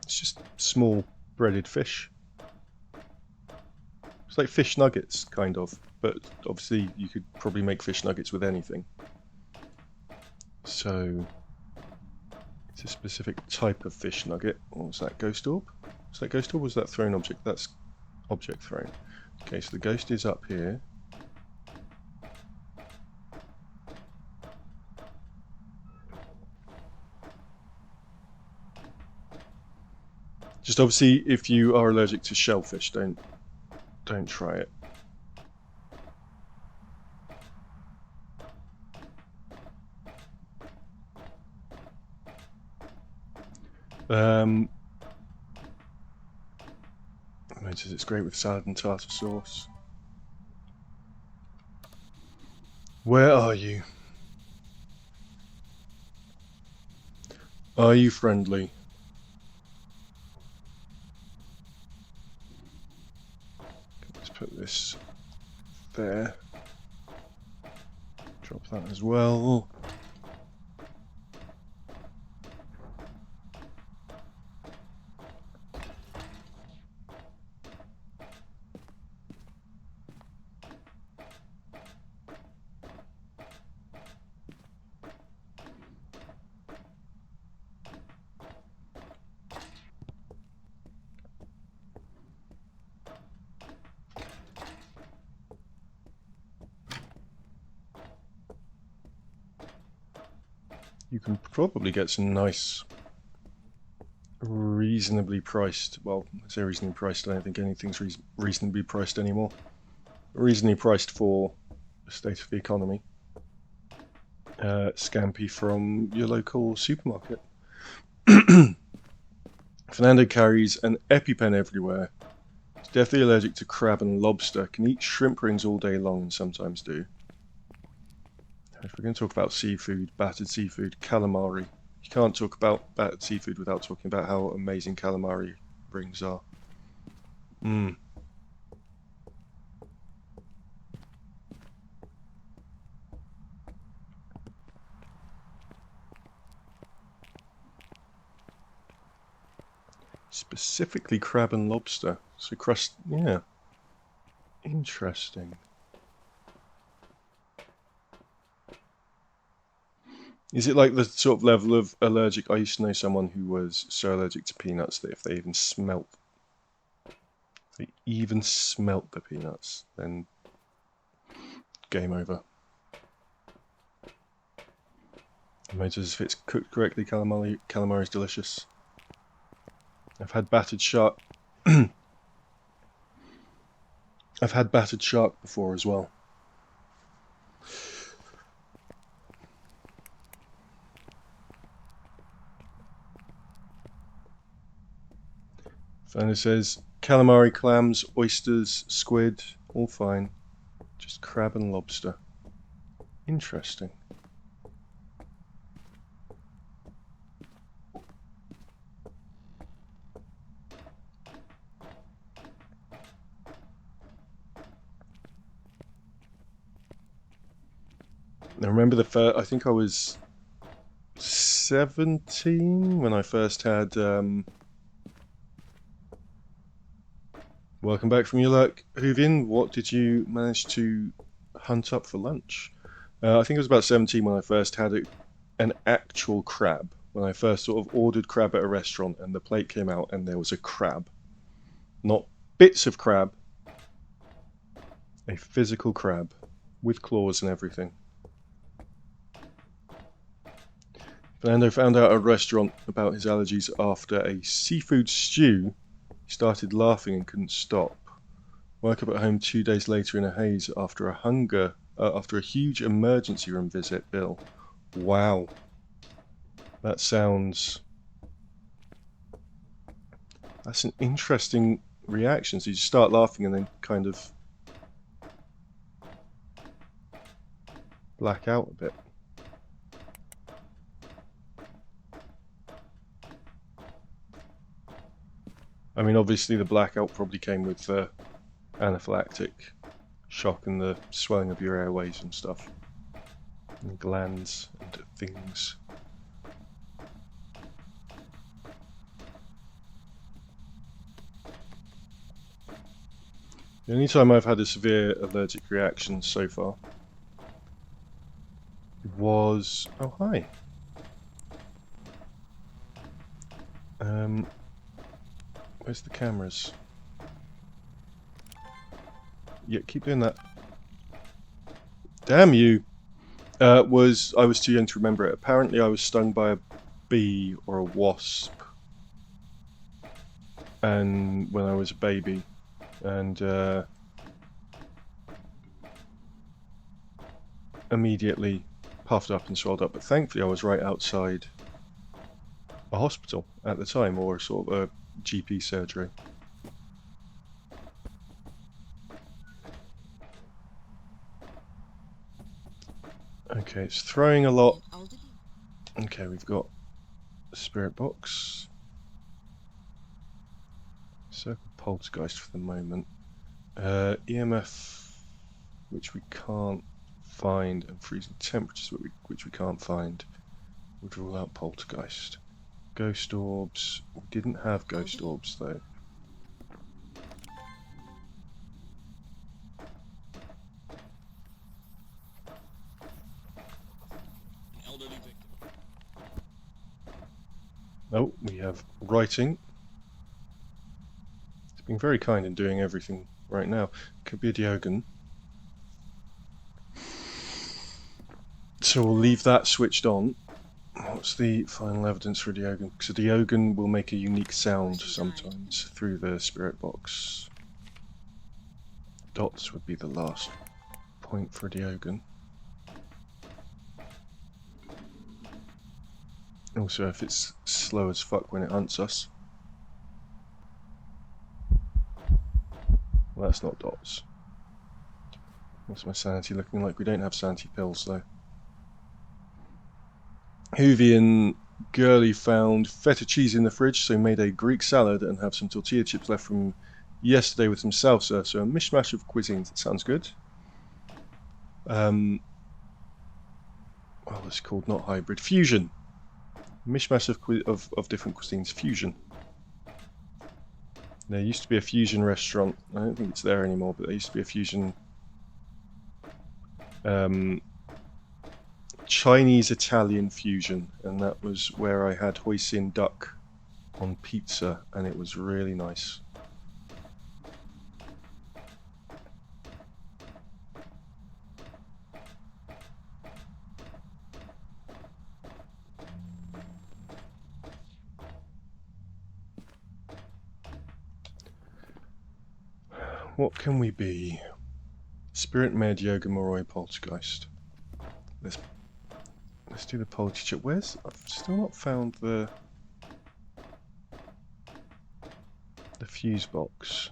It's just small breaded fish. It's like fish nuggets, kind of. But obviously you could probably make fish nuggets with anything. So it's a specific type of fish nugget. What was that, ghost orb? Was that ghost orb or was that thrown object? That's object thrown. Okay, so the ghost is up here. Just obviously, if you are allergic to shellfish, don't try it. It's great with salad and tartar sauce. Where are you? Are you friendly? Let's put this there. Drop that as well. You can probably get some nice, reasonably priced, well, I say reasonably priced, I don't think anything's reasonably priced anymore. Reasonably priced for the state of the economy. Scampi from your local supermarket. Fernando carries an EpiPen everywhere. He's deathly allergic to crab and lobster. Can eat shrimp rings all day long and sometimes do. If we're going to talk about seafood, battered seafood, calamari, you can't talk about battered seafood without talking about how amazing calamari rings are. Specifically crab and lobster. So crust, yeah. Interesting. Is it like the sort of level of allergic? I used to know someone who was so allergic to peanuts that if they even smelt the peanuts, then game over. Imagine if it's cooked correctly, calamari is delicious. I've had battered shark. I've had battered shark before as well. Fernando says, calamari, clams, oysters, squid, all fine. Just crab and lobster. Interesting. I remember the first, I think I was 17 when I first had welcome back from your lurk, Hoovian. What did you manage to hunt up for lunch? I think it was about 17 when I first had an actual crab. When I first sort of ordered crab at a restaurant and the plate came out and there was a crab. Not bits of crab. A physical crab. With claws and everything. Fernando found out at a restaurant about his allergies after a seafood stew. He started laughing and couldn't stop. Woke up at home 2 days later in a haze after a huge emergency room visit. Bill, Wow. That sounds... That's an interesting reaction. So you start laughing and then kind of black out a bit. I mean, obviously the blackout probably came with the anaphylactic shock and the swelling of your airways and stuff. And glands and things. The only time I've had a severe allergic reaction so far was... Oh, hi. Where's the cameras? Yeah, keep doing that. Damn you! I was too young to remember it. Apparently I was stung by a bee or a wasp and when I was a baby. And immediately puffed up and swelled up, but thankfully I was right outside a hospital at the time, or sort of a GP surgery. Okay, it's throwing a lot. Okay, we've got the spirit box. Circle poltergeist for the moment. EMF, which we can't find, and freezing temperatures, which we can't find, would rule out poltergeist. Ghost orbs. We didn't have ghost orbs though. Oh, we have writing. It's being very kind in doing everything right now. Could be a Diogen. So we'll leave that switched on. What's the final evidence for a Diogen? Because a Diogen will make a unique sound sometimes through the spirit box. Dots would be the last point for a Diogen. Also, if it's slow as fuck when it hunts us. Well, that's not dots. What's my sanity looking like? We don't have sanity pills though. Hoovy and Gurley found feta cheese in the fridge, so made a Greek salad and have some tortilla chips left from yesterday with some salsa. So a mishmash of cuisines. That sounds good. Well, it's called not hybrid. Fusion. Mishmash of different cuisines. Fusion. There used to be a fusion restaurant. I don't think it's there anymore, but there used to be a fusion Chinese-Italian fusion, and that was where I had hoisin duck on pizza, and it was really nice. What can we be? Spirit Med, Yoga Moroi, Poltergeist. Let's do the poltergeist. Where's... I've still not found the fuse box.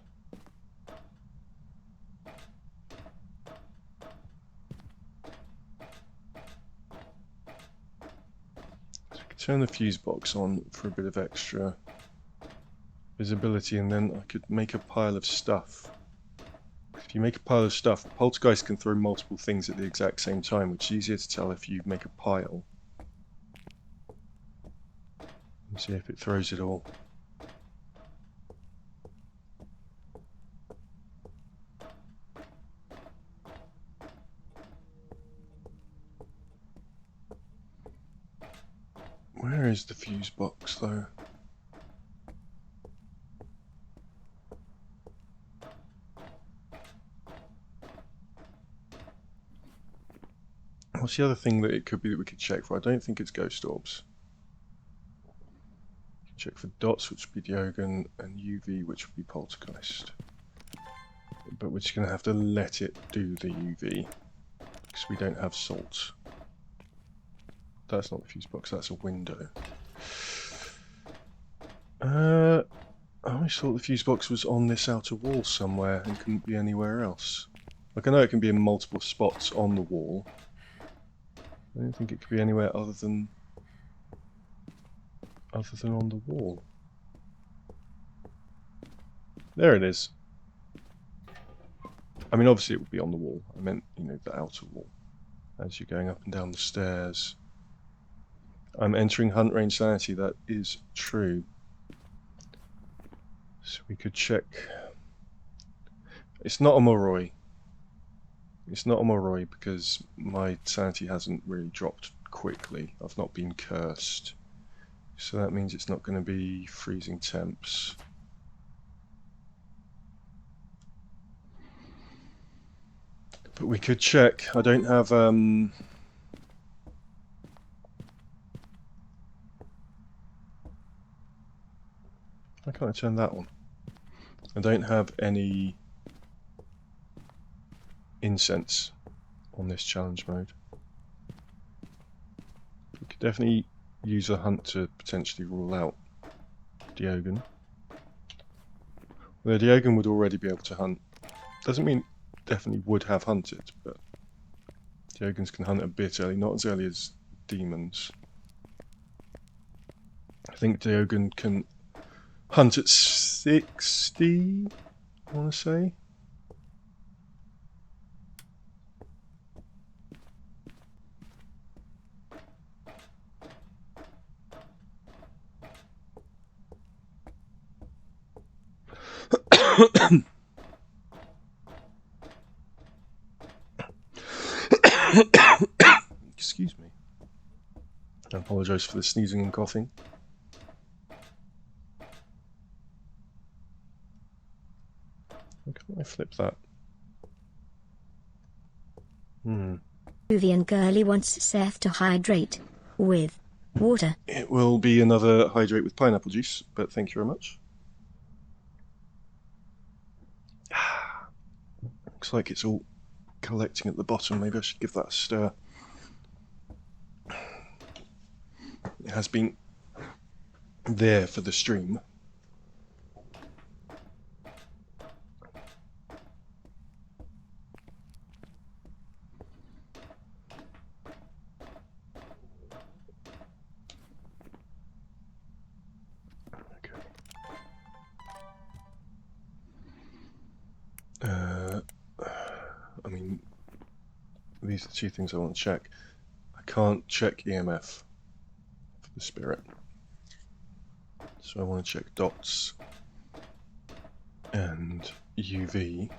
So we could turn the fuse box on for a bit of extra visibility, and then I could make a pile of stuff. If you make a pile of stuff, Poltergeist can throw multiple things at the exact same time, which is easier to tell if you make a pile. And see if it throws it all. Where is the fuse box though? What's the other thing that it could be that we could check for? I don't think it's ghost orbs. Check for dots, which would be Diogen, and UV, which would be poltergeist. But we're just going to have to let it do the UV, because we don't have salt. that's not the fuse box, that's a window. I always thought the fuse box was on this outer wall somewhere and couldn't be anywhere else. Like, I know it can be in multiple spots on the wall. I don't think it could be anywhere other than on the wall. There it is. I mean, obviously it would be on the wall. I meant, you know, the outer wall. As you're going up and down the stairs. I'm entering hunt range sanity, that is true. So we could check. It's not a Moroi. It's not a Moroi because my sanity hasn't really dropped quickly. I've not been cursed. So that means it's not going to be freezing temps. But we could check. I don't have why can't I turn that on? I don't have any incense on this challenge mode. We could definitely use a hunt to potentially rule out Diogen. Although Diogen would already be able to hunt. Doesn't mean definitely would have hunted, but Diogens can hunt a bit early, not as early as demons. I think Diogen can hunt at 60, I want to say. Excuse me. I apologise for the sneezing and coughing. How can I flip that? Vivian Gurley wants Seth to hydrate with water. It will be another hydrate with pineapple juice, but thank you very much. Looks like it's all collecting at the bottom. Maybe I should give that a stir. It has been there for the stream. I mean, these are the two things I want to check. I can't check EMF for the spirit. So I want to check dots and UV.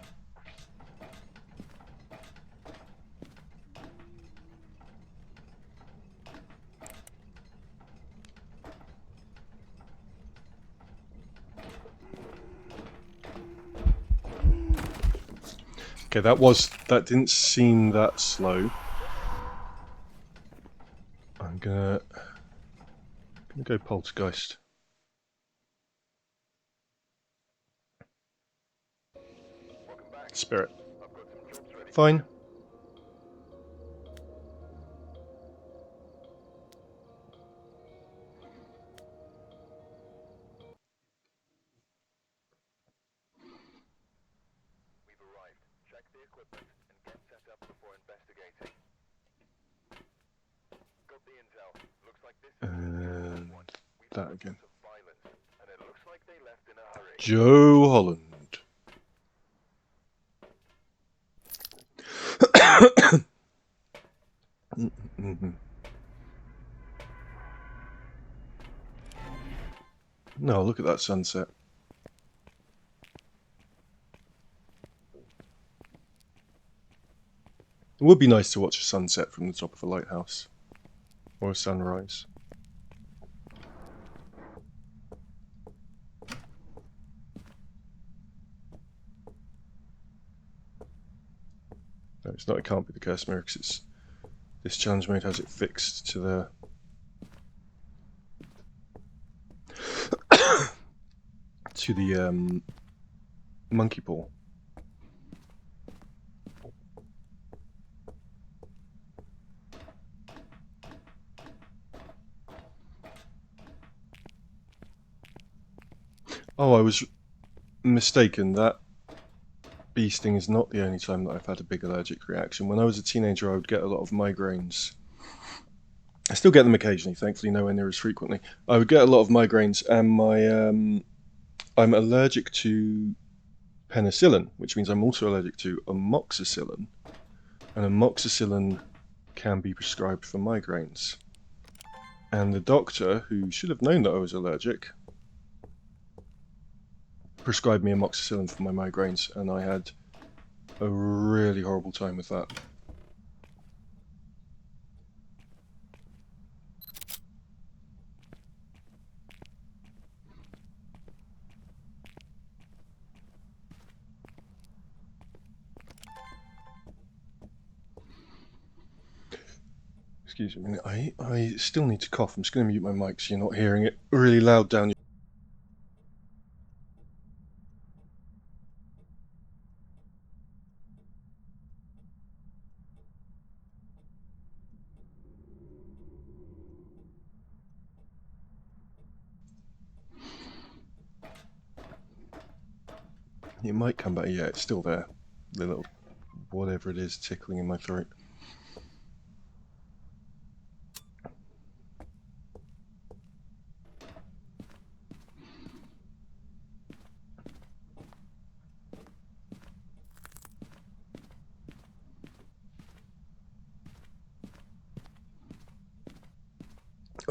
Okay, that didn't seem that slow. I'm gonna go poltergeist. Spirit. Fine. We've arrived. Check the equipment and get set up before investigating. Got the intel. Looks like this is And that again. of violence, and it looks like they left in a hurry. Joe Holland. No, look at that sunset. It would be nice to watch a sunset from the top of a lighthouse. Or a sunrise. No, it's not. It can't be the curse mirror because it's this challenge mode has it fixed to the monkey paw. Oh, I was mistaken. That bee sting is not the only time that I've had a big allergic reaction. When I was a teenager, I would get a lot of migraines. I still get them occasionally, thankfully nowhere near as frequently. I would get a lot of migraines, and I'm allergic to penicillin, which means I'm also allergic to amoxicillin. And amoxicillin can be prescribed for migraines. And the doctor, who should have known that I was allergic, prescribed me amoxicillin for my migraines, and I had a really horrible time with that. Excuse me a minute, I still need to cough. I'm just going to mute my mic so you're not hearing it really loud down your... It might come back. Yeah, it's still there. The little whatever it is tickling in my throat.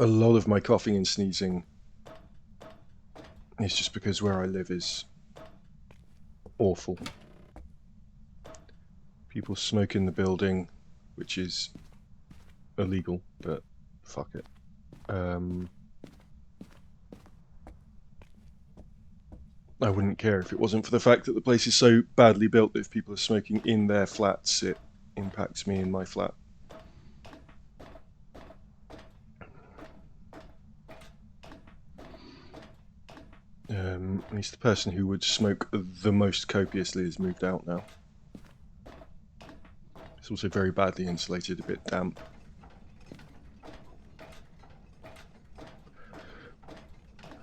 A lot of my coughing and sneezing is just because where I live is awful. People smoke in the building, which is illegal, but fuck it. I wouldn't care if it wasn't for the fact that the place is so badly built that if people are smoking in their flats, it impacts me in my flat. At least the person who would smoke the most copiously has moved out now. It's also very badly insulated, a bit damp.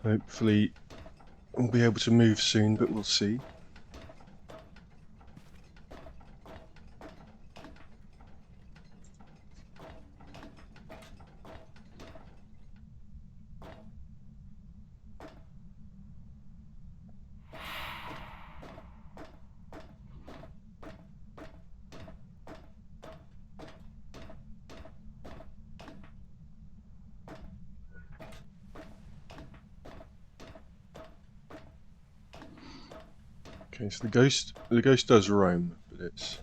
Hopefully we'll be able to move soon, but we'll see. Okay, so the ghost does roam, but it's...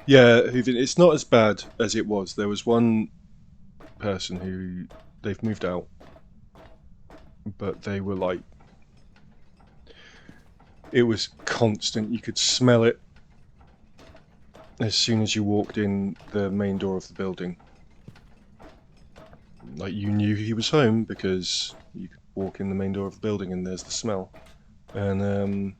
Yeah, it's not as bad as it was. There was one person who, they've moved out, but they were like... It was constant, you could smell it as soon as you walked in the main door of the building. Like, you knew he was home because you could walk in the main door of the building and there's the smell. And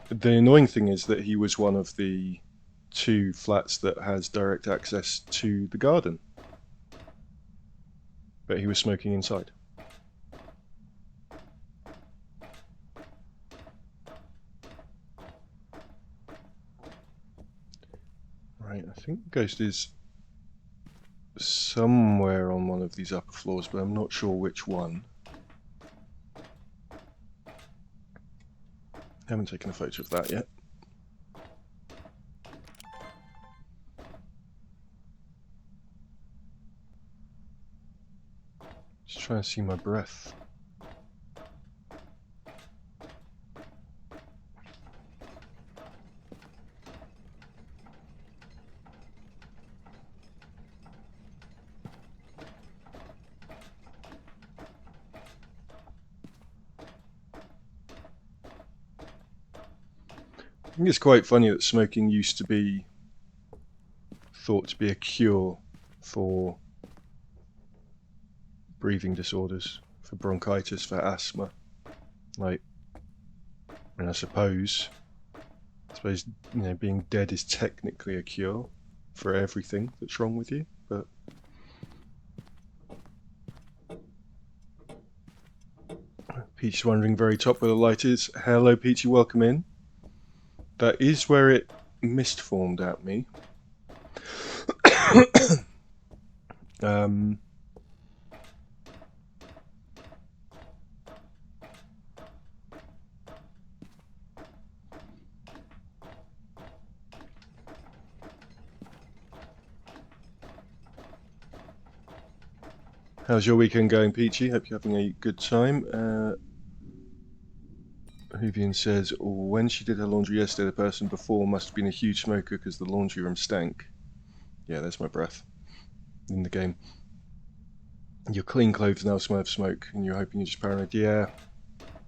the annoying thing is that he was one of the 2 flats that has direct access to the garden. But he was smoking inside. Right, I think the ghost is somewhere on one of these upper floors, but I'm not sure which one. Haven't taken a photo of that yet. Just trying to see my breath. I think it's quite funny that smoking used to be thought to be a cure for breathing disorders, for bronchitis, for asthma. Like, and I suppose being dead is technically a cure for everything that's wrong with you, but Peach wondering very top where the light is. Hello, Peachy, welcome in. That is where it mist formed at me. How's your weekend going, Peachy? Hope you're having a good time. Vivian says, when she did her laundry yesterday, the person before must have been a huge smoker because the laundry room stank. Yeah, there's my breath in the game. Your clean clothes now smell of smoke, and you're hoping you're just paranoid. Yeah,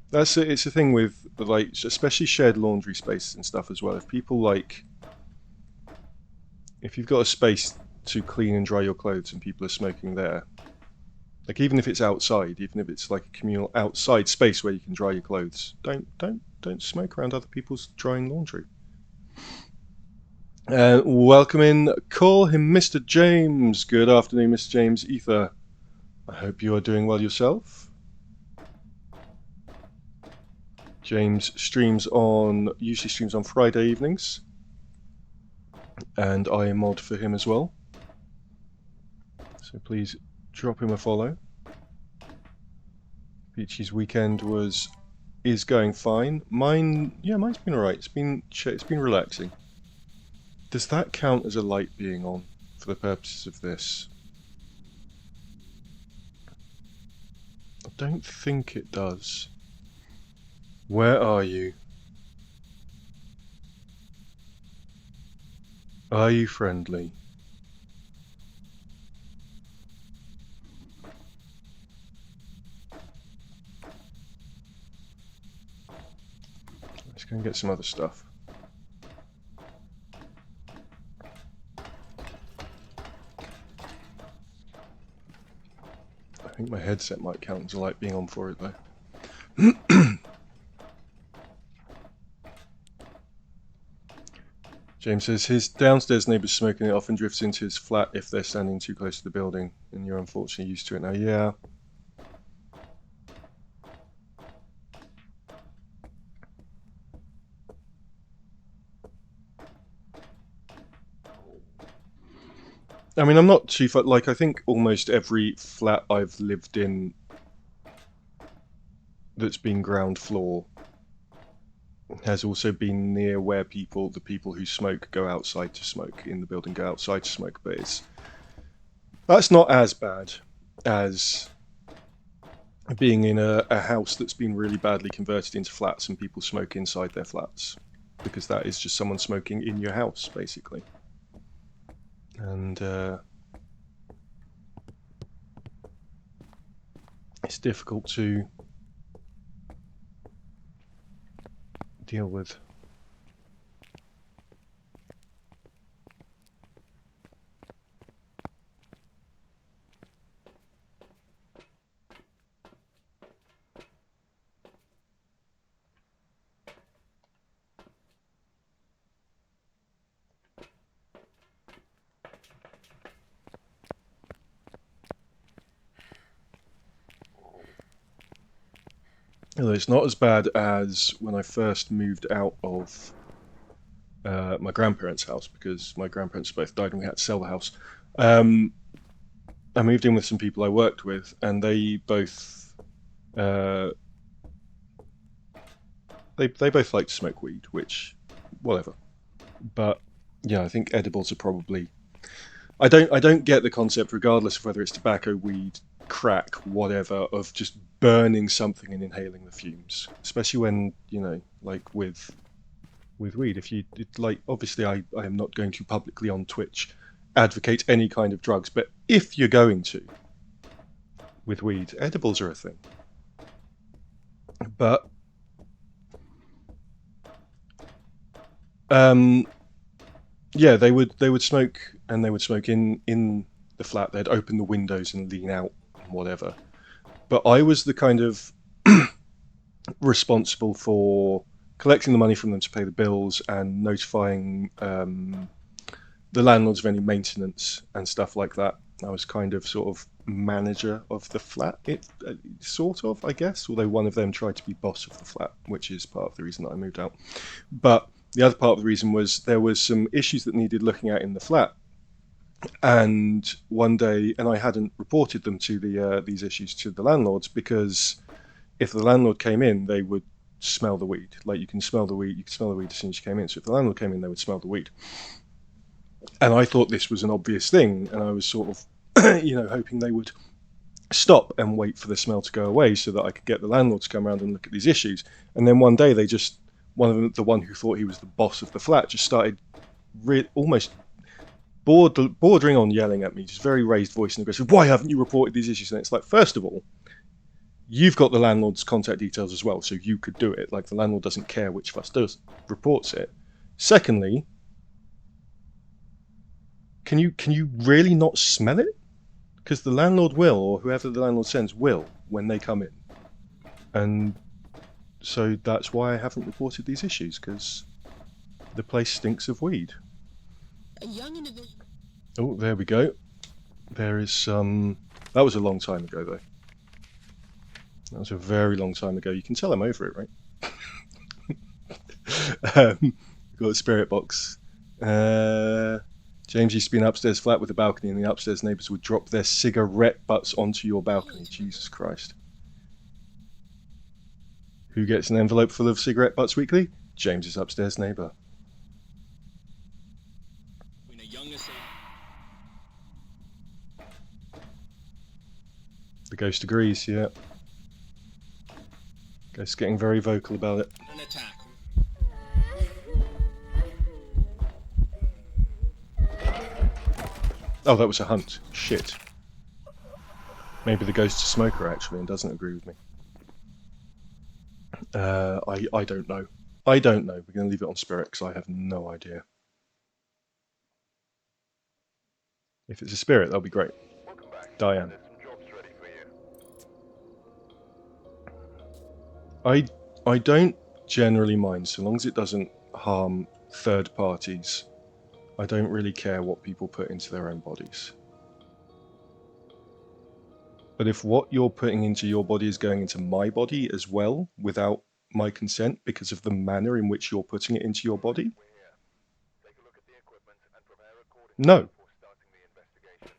that's it. It's a thing with, like, especially shared laundry spaces and stuff as well. If people like, if you've got a space to clean and dry your clothes and people are smoking there, like even if it's outside, even if it's like a communal outside space where you can dry your clothes, don't smoke around other people's drying laundry. Welcome in. Call him Mr. James. Good afternoon, Mr. James Ether. I hope you are doing well yourself. James usually streams on Friday evenings, and I mod for him as well. So please drop him a follow. Peachy's weekend is going fine. Mine's been alright. It's been relaxing. Does that count as a light being on for the purposes of this? I don't think it does. Where are you? Are you friendly? Let's go and get some other stuff. I think my headset might count as a light being on for it though. James says his downstairs neighbour's smoking. It often drifts into his flat if they're standing too close to the building, and you're unfortunately used to it now. Yeah. I mean, I'm not too far. Like, I think almost every flat I've lived in that's been ground floor has also been near where the people who smoke go outside to smoke in the building, go outside to smoke. But that's not as bad as being in a house that's been really badly converted into flats and people smoke inside their flats, because that is just someone smoking in your house, basically. And it's difficult to deal with. Although it's not as bad as when I first moved out of my grandparents' house, because my grandparents both died and we had to sell the house. I moved in with some people I worked with, and they both they both like to smoke weed, which whatever. But yeah, I think edibles are probably. I don't get the concept, regardless of whether it's tobacco, weed, crack, whatever, of just burning something and inhaling the fumes, especially when, you know, like with weed. If you like, obviously I am not going to publicly on Twitch advocate any kind of drugs, but if you're going to with weed, edibles are a thing. But yeah, they would smoke, and they would smoke in the flat. They'd open the windows and lean out and whatever. But I was the kind of responsible for collecting the money from them to pay the bills and notifying the landlords of any maintenance and stuff like that. I was kind of sort of manager of the flat, sort of, I guess, although one of them tried to be boss of the flat, which is part of the reason that I moved out. But the other part of the reason was there was some issues that needed looking at in the flat, and one day, and I hadn't reported them to these issues to the landlords, because if the landlord came in, they would smell the weed. Like, you can smell the weed as soon as you came in. So if the landlord came in, they would smell the weed. And I thought this was an obvious thing, and I was sort of hoping they would stop and wait for the smell to go away so that I could get the landlord to come around and look at these issues. And then one day one of them, the one who thought he was the boss of the flat, just started almost bordering on yelling at me, just very raised voice and aggressive. Why haven't you reported these issues? And it's like, first of all, you've got the landlord's contact details as well, so you could do it. Like, the landlord doesn't care which of us reports it. Secondly, can you really not smell it? Because the landlord will, or whoever the landlord sends will, when they come in. And so that's why I haven't reported these issues, because the place stinks of weed. Oh, there we go. There is some... That was a long time ago, though. That was a very long time ago. You can tell I'm over it, right? We've got a spirit box. James used to be an upstairs flat with a balcony, and the upstairs neighbours would drop their cigarette butts onto your balcony. Jesus Christ. Who gets an envelope full of cigarette butts weekly? James's upstairs neighbour. The ghost agrees, yeah. Ghost's getting very vocal about it. An attack. Oh, that was a hunt. Shit. Maybe the ghost's a smoker, actually, and doesn't agree with me. I don't know. I don't know. We're going to leave it on spirit, because I have no idea. If it's a spirit, that'll be great. Welcome back. Diane. There's some jobs ready for you. I don't generally mind, so long as it doesn't harm third parties. I don't really care what people put into their own bodies. But if what you're putting into your body is going into my body as well, without my consent, because of the manner in which you're putting it into your body, We're here. Take a look at the equipment and prepare accordingly no. before starting the investigation.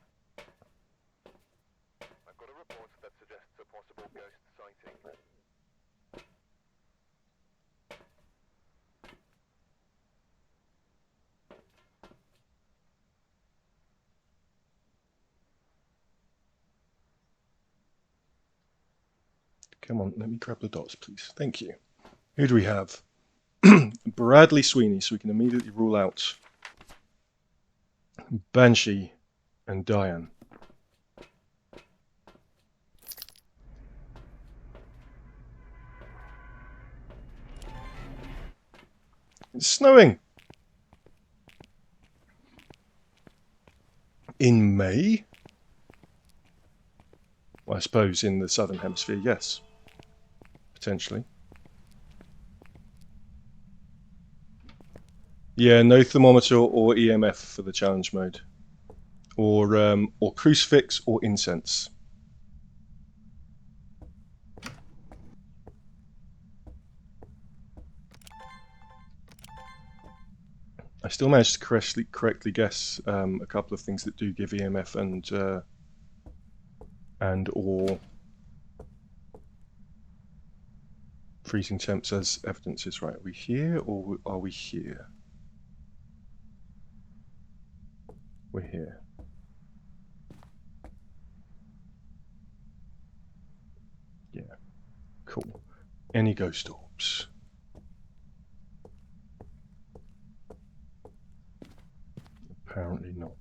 I've got a report that suggests a possible ghost sighting. Come on, let me grab the dots, please. Thank you. Who do we have? Bradley Sweeney, so we can immediately rule out Banshee and Diane. It's snowing! In May? Well, I suppose in the southern hemisphere, yes. Potentially. Yeah, no thermometer or EMF for the challenge mode. Or crucifix or incense. I still managed to correctly guess a couple of things that do give EMF and or freezing temps as evidence is right. Are we here or are we here? We're here. Yeah, cool. Any ghost orbs? Apparently not.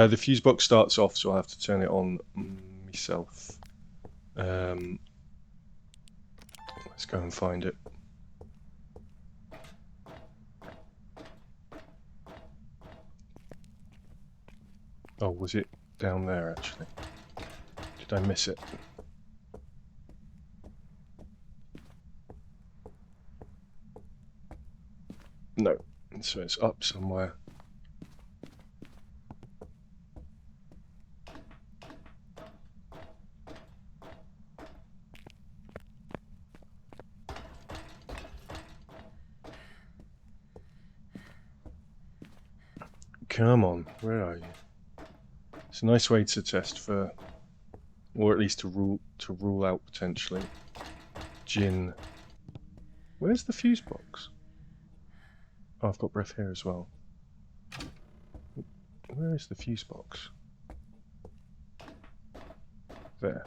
The fuse box starts off, so I'll have to turn it on myself. Let's go and find it. Oh, was it down there actually? Did I miss it? No, so it's up somewhere. Come on, where are you? It's a nice way to test for, or at least to rule out potentially Jinn. Where's the fuse box? Oh, I've got breath here as well. Where is the fuse box? There.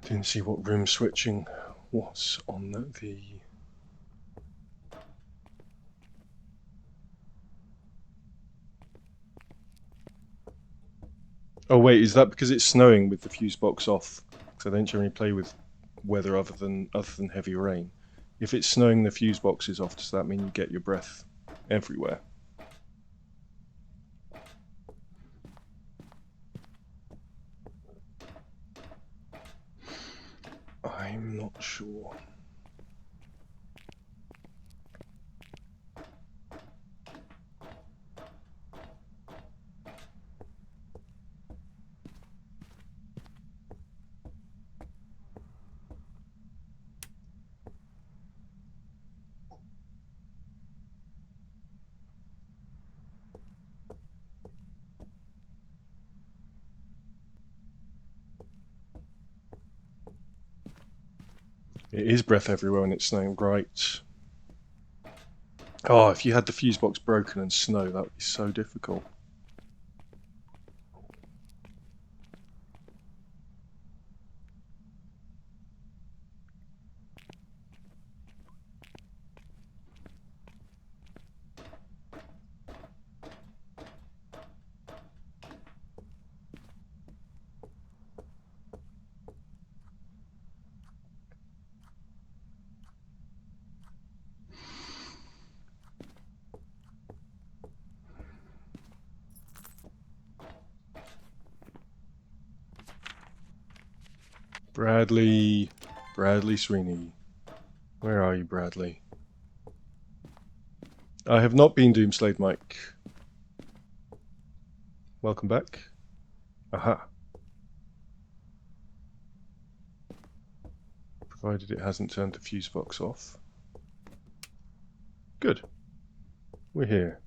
Didn't see what room switching was on the... Oh wait, is that because it's snowing with the fuse box off? Because I don't generally play with weather other than heavy rain. If it's snowing, the fuse box is off. Does that mean you get your breath everywhere? I'm not sure. It is breath everywhere when it's snowing, right? Oh, if you had the fuse box broken and snow, that would be so difficult. Bradley Sweeney. Where are you, Bradley? I have not been Doomslayed, Mike. Welcome back. Aha. Provided it hasn't turned the fuse box off. Good. We're here.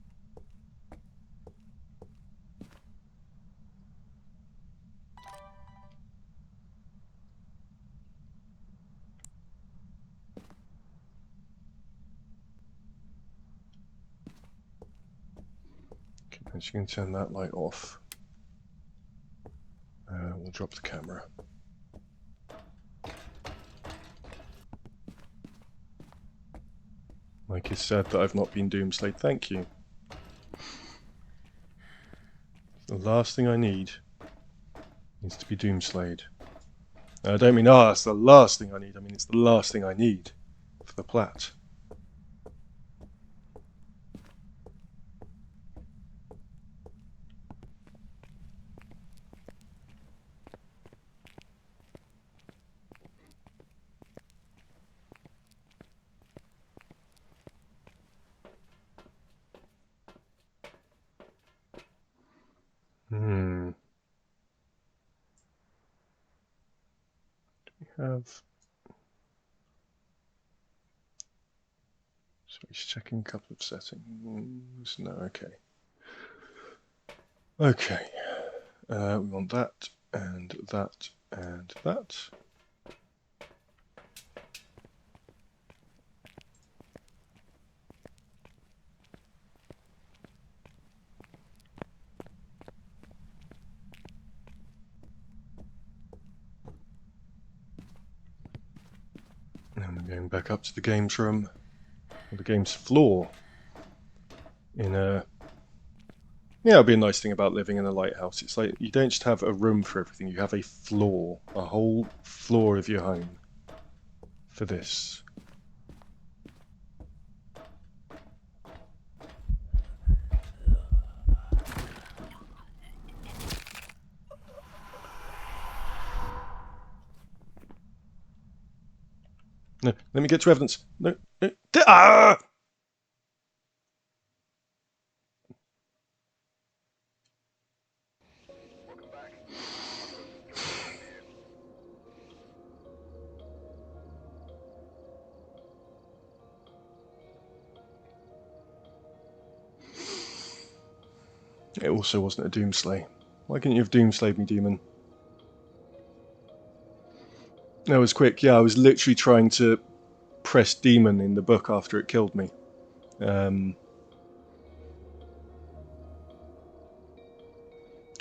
And you can turn that light off. We'll drop the camera. Mike is sad that I've not been Doomslayed. Thank you. The last thing I need is to be Doomslayed. I don't mean, oh, that's the last thing I need. I mean, it's the last thing I need for the plat. Have, so he's checking a couple of settings. No, okay. Okay. We want that and that and that. And we're going back up to the games room, or the games floor. In a, yeah, it'll be a nice thing about living in a lighthouse. It's like you don't just have a room for everything; you have a floor, a whole floor of your home for this. No, let me get to evidence. No, no. Ah! It also wasn't a Doomslay. Why couldn't you have Doomslayed me, demon? That was quick. Yeah, I was literally trying to press demon in the book after it killed me. And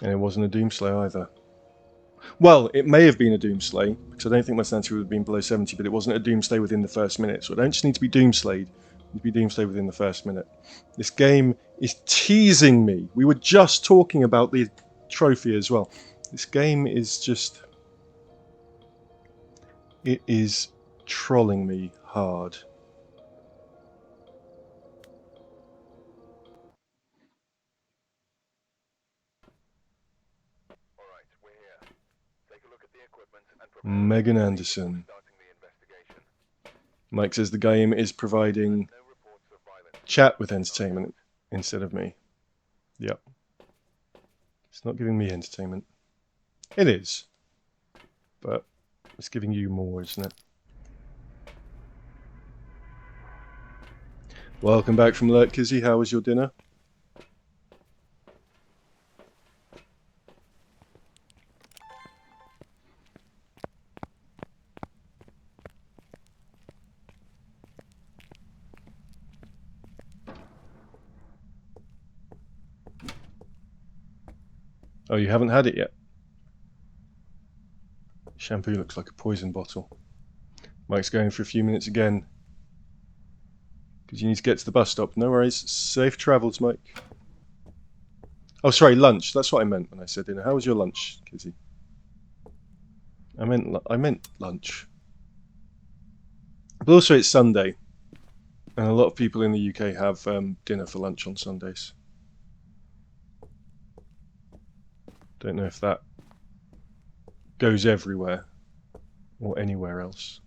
it wasn't a Doomslay either. Well, it may have been a Doomslay, because I don't think my sanity would have been below 70, but it wasn't a Doomslay within the first minute. So I don't just need to be Doomslayed, I need to be Doomslayed within the first minute. This game is teasing me. We were just talking about the trophy as well. This game is just... It is trolling me hard. Alright, we're here. Take a look at the equipment and prepare Megan Anderson. starting the investigation. Mike says the game is providing No reports of violence. chat with entertainment instead of me. Yep. It's not giving me entertainment. It is. But it's giving you more, isn't it? Welcome back from Alert Kizzy. How was your dinner? Oh, you haven't had it yet? Shampoo looks like a poison bottle. Mike's going for a few minutes again. Because you need to get to the bus stop. No worries. Safe travels, Mike. Oh, sorry, lunch. That's what I meant when I said dinner. How was your lunch, Kizzy? I meant lunch. But also it's Sunday. And a lot of people in the UK have dinner for lunch on Sundays. Don't know if that goes everywhere or anywhere else.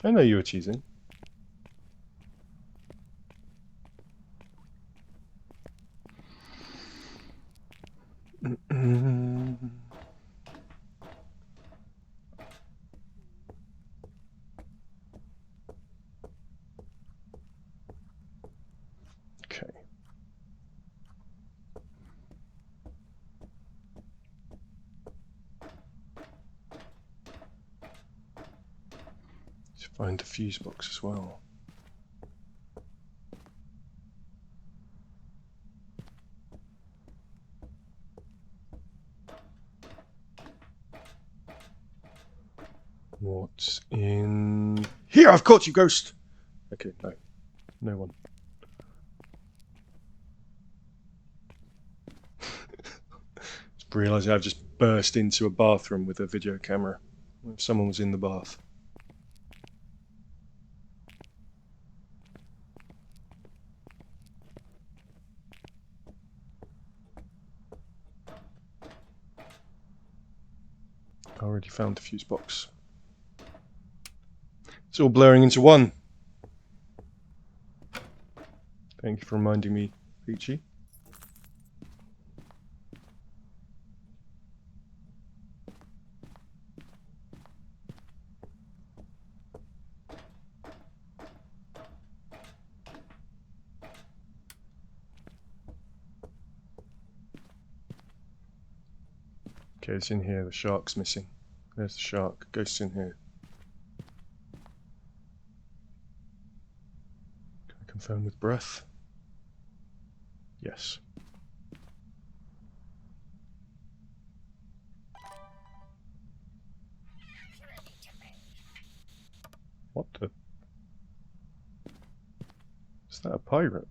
I know you were cheesing. Okay. Let's find the fuse box as well. What's in here? I've caught you, ghost! Okay, no. No one. Just realising I've just burst into a bathroom with a video camera. Someone was in the bath. I already found the fuse box. It's all blurring into one. Thank you for reminding me, Peachy. Okay, it's in here. The shark's missing. There's the shark. Ghost's in here. Can I confirm with breath? Yes. What the? Is that a pirate?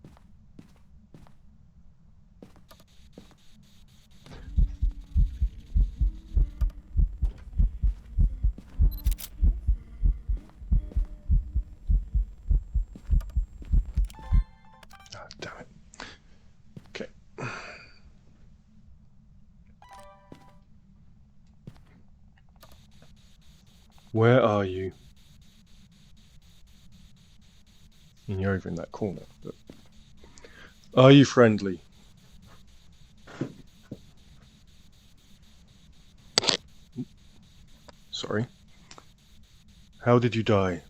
Ah, damn it. Okay. Where are you? And you're over in that corner. But are you friendly? How did you die?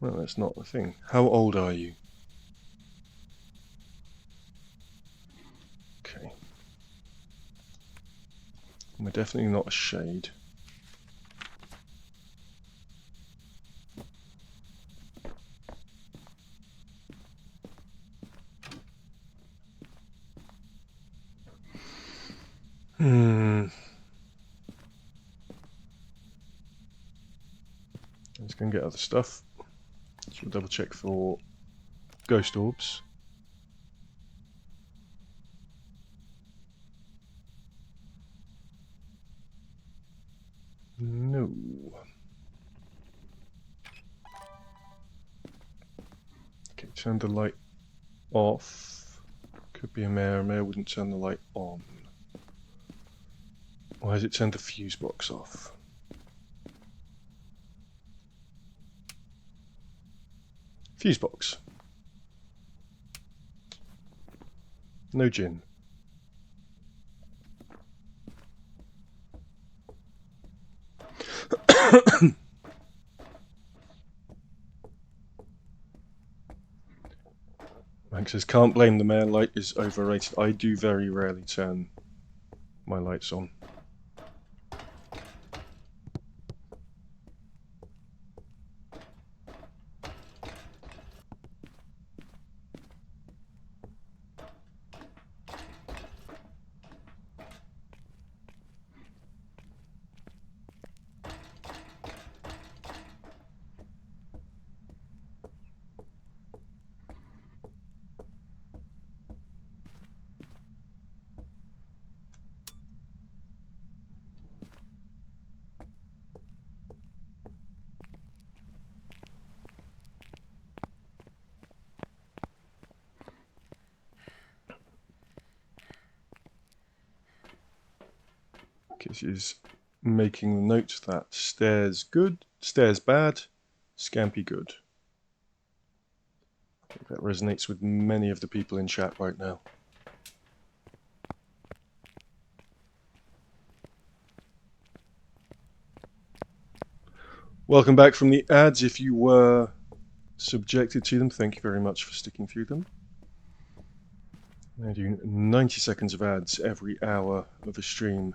Well, that's not the thing. How old are you? Okay. We're definitely not a shade. Let's go and get other stuff. So we'll double check for ghost orbs. No. Okay, turn the light off. Could be a mare. A mare wouldn't turn the light on. Why has it turned the fuse box off? Fuse box. No gin. Max says, can't blame the mare, light is overrated. I do very rarely turn my lights on. Because he's making the note that stairs good, stairs bad, Scampy good. I think that resonates with many of the people in chat right now. Welcome back from the ads. If you were subjected to them, thank you very much for sticking through them. I do 90 seconds of ads every hour of the stream,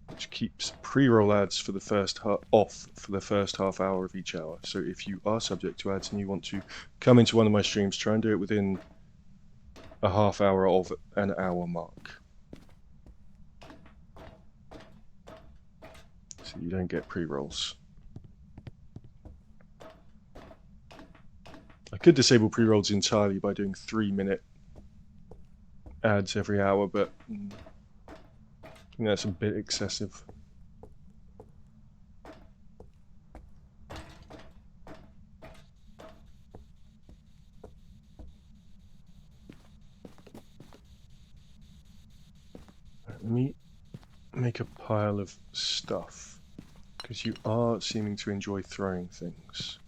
which keeps pre-roll ads for the first off for the first half hour of each hour. So if you are subject to ads and you want to come into one of my streams, try and do it within a half hour of an hour mark, so you don't get pre-rolls. I could disable pre-rolls entirely by doing 3-minute ads every hour, but I think that's a bit excessive. Let me make a pile of stuff, because you are seeming to enjoy throwing things.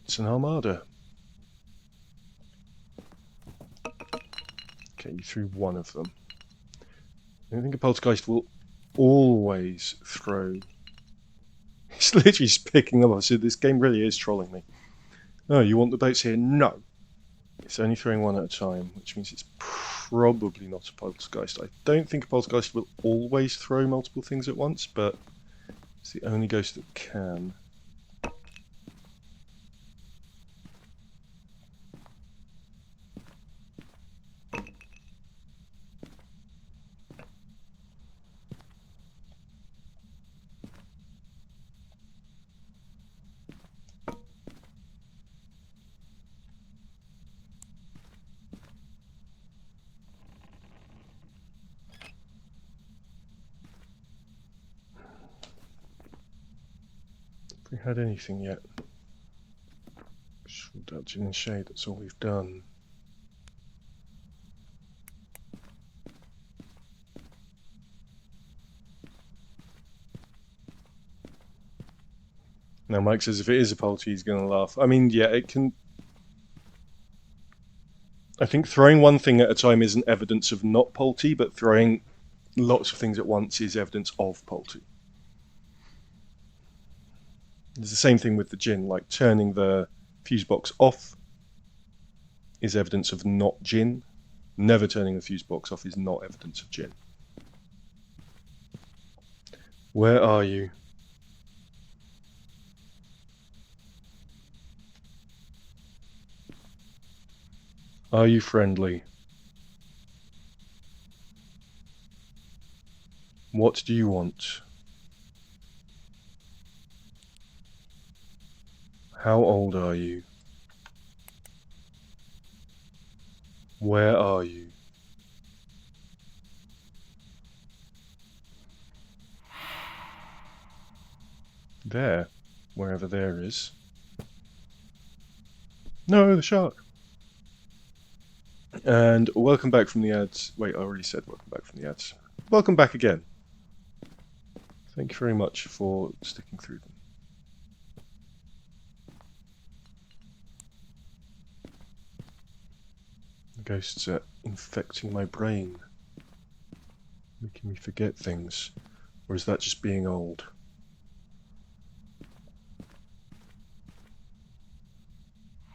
It's an armada. Okay, you threw one of them. I think a poltergeist will always throw. It's literally just picking them up. So this game really is trolling me. Oh, you want the boats here? No. It's only throwing one at a time, which means it's probably not a poltergeist. I don't think a poltergeist will always throw multiple things at once, but it's the only ghost that can. Have we had anything yet? Dungeon and Shade, that's all we've done. Now Mike says if it is a Polty, he's going to laugh. I mean, yeah, it can... I think throwing one thing at a time isn't evidence of not Polty, but throwing lots of things at once is evidence of Polty. It's the same thing with the Djinn, like turning the fuse box off is evidence of not Djinn. Never turning the fuse box off is not evidence of Djinn. Where are you? Are you friendly? What do you want? How old are you? Where are you? There, wherever there is. No, the shark. And welcome back from the ads. Wait, I already said welcome back from the ads. Welcome back again. Thank you very much for sticking through them. The ghosts are infecting my brain, making me forget things. Or is that just being old?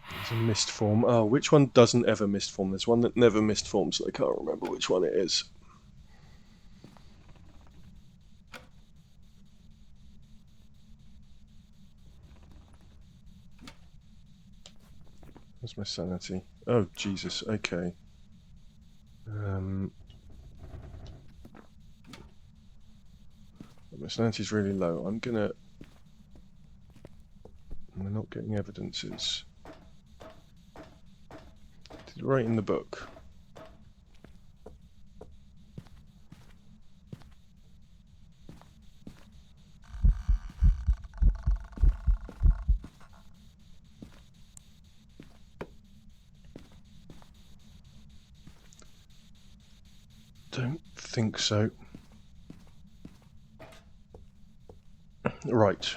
There's a mist form. Oh, which one doesn't ever mist form? There's one that never mist forms, so I can't remember which one it is. Where's my sanity? Oh, Jesus, okay. My sanity's really low. We're not getting evidences. Did it write in the book? Don't think so. Right.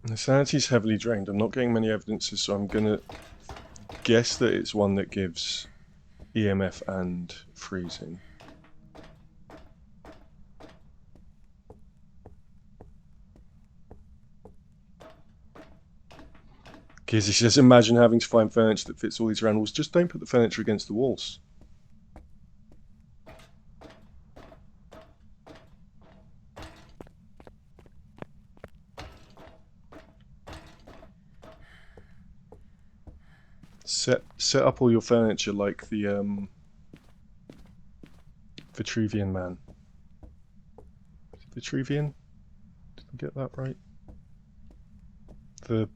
The sanity's heavily drained. I'm not getting many evidences, so I'm gonna guess that it's one that gives EMF and freezing. Kizzy says, imagine having to find furniture that fits all these round walls. Just don't put the furniture against the walls. Set up all your furniture like the Vitruvian man. Vitruvian? Did I get that right? The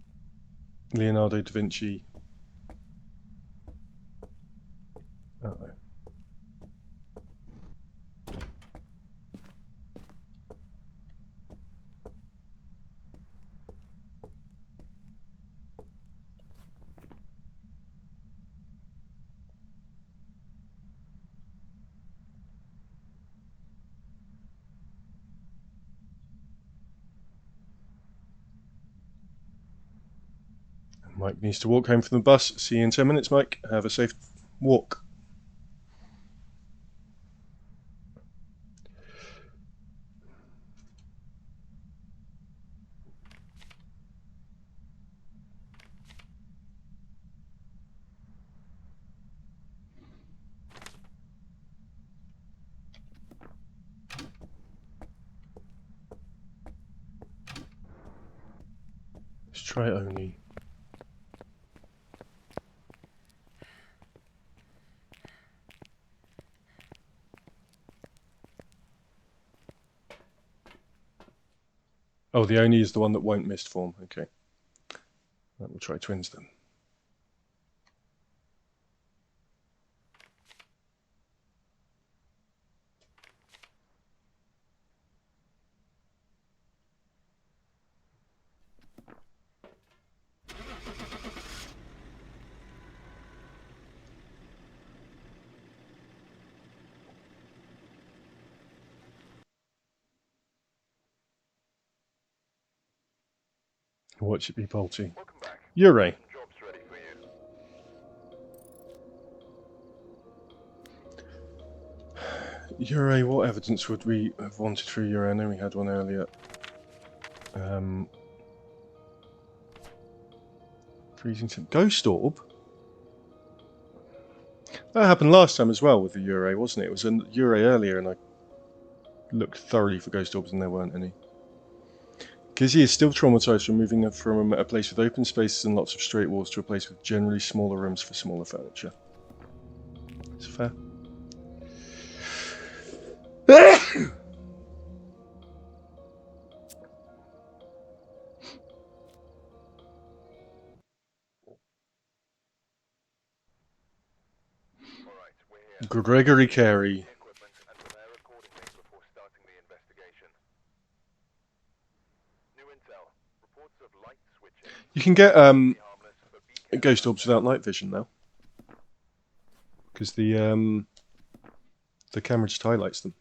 Leonardo da Vinci. Uh-oh. Mike needs to walk home from the bus. See you in 10 minutes, Mike. Have a safe walk. Let's try Oni. Oh, the Oni is the one that won't mist form. Okay. Right, we'll try twins then. Watch it be Polty. Welcome back. Ure. Job's ready for you. Ure, what evidence would we have wanted for Ure? I know we had one earlier. Freezing temp. Ghost Orb? That happened last time as well with the Ure, wasn't it? It was a Ure earlier and I looked thoroughly for Ghost Orbs and there weren't any. Kizzy is still traumatised from moving from a place with open spaces and lots of straight walls to a place with generally smaller rooms for smaller furniture. It's fair. Alright, we're here. Gregory Carey. Equipment and prepare accordingly before starting the investigation. New intel. Reports of light switching. You can get Harmless, but be careful. Ghost Orbs without night vision now. Because the camera just highlights them.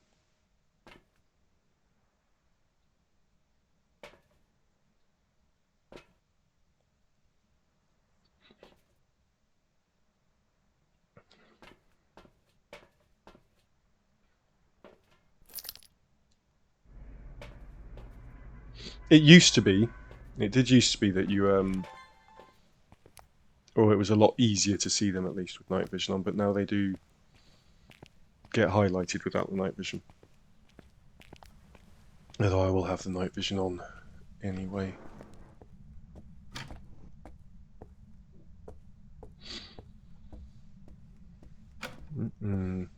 It used to be, it did used to be that you, or it was a lot easier to see them at least with night vision on, but now they do get highlighted without the night vision. Although I will have the night vision on anyway. Mm-mm.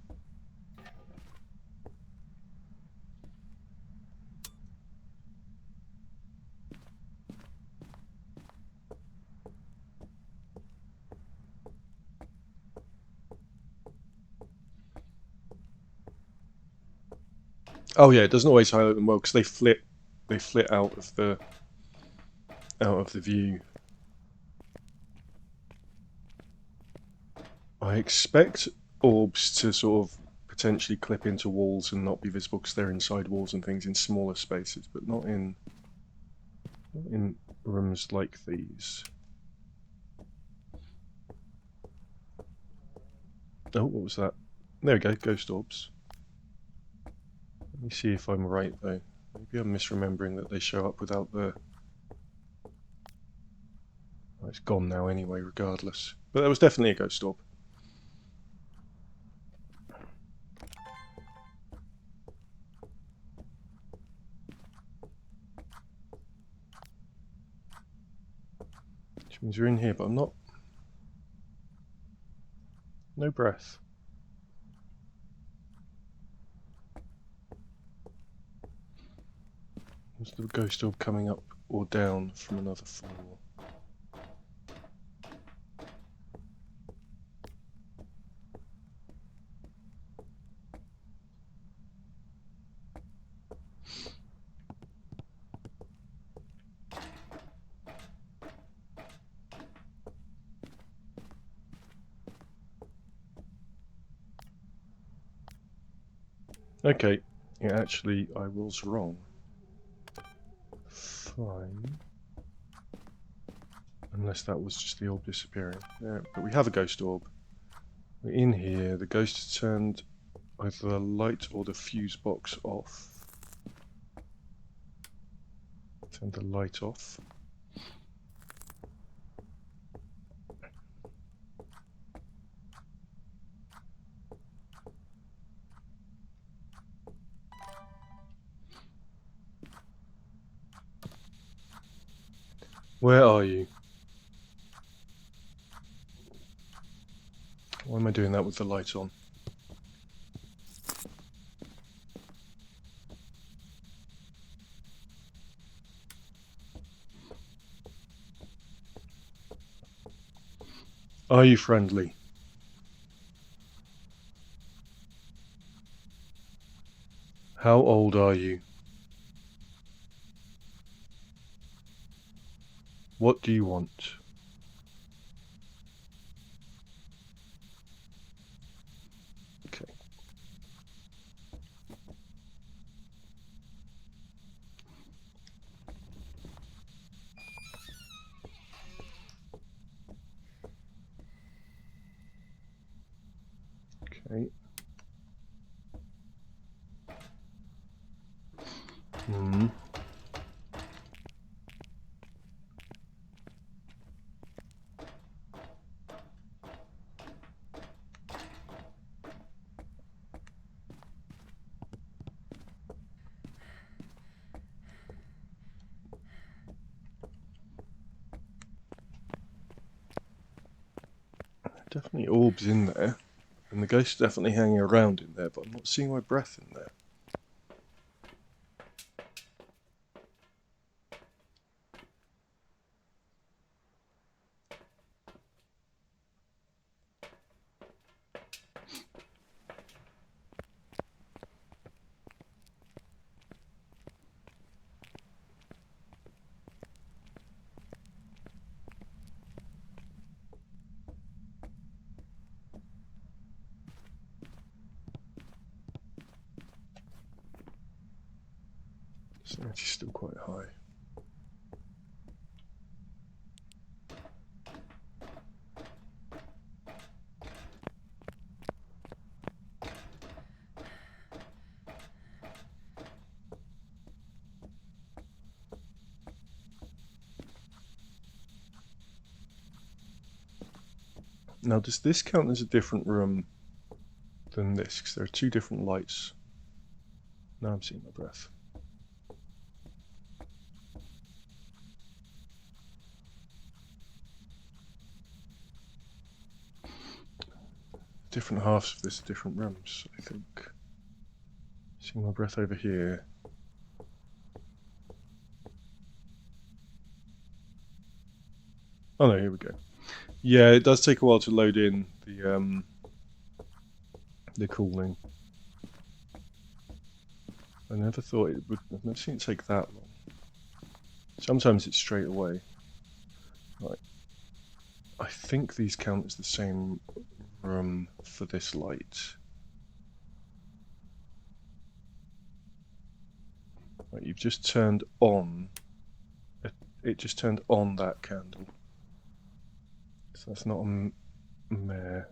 Oh yeah, it doesn't always highlight them well because they flit out of the view. I expect orbs to sort of potentially clip into walls and not be visible because they're inside walls and things in smaller spaces, but not in rooms like these. Oh, what was that? There we go, ghost orbs. Let me see if I'm right though. Maybe I'm misremembering that they show up without the... Oh, it's gone now anyway, regardless. But that was definitely a ghost orb. Which means we're in here, but I'm not... No breath. Was the ghost orb coming up or down from another floor? Okay, yeah, actually I was wrong. Fine. Unless that was just the orb disappearing. Yeah, but we have a ghost orb. We're in here. The ghost has turned either the light or the fuse box off. Turn the light off. Where are you? Why am I doing that with the light on? Are you friendly? How old are you? What do you want? Okay. Okay. Hmm. Definitely orbs in there, and the ghost's definitely hanging around in there, but I'm not seeing my breath in there. It's actually still quite high. Now, does this count as a different room than this? Because there are two different lights. Now I'm seeing my breath. Different halves of this are different rooms, I think. Seeing my breath over here. Oh no, here we go. Yeah, it does take a while to load in the cooling. I never thought it would. I've never seen it take that long. Sometimes it's straight away. Right. I think these count as the same room for this light. Right, you've just turned on. It just turned on that candle. So that's not a mare.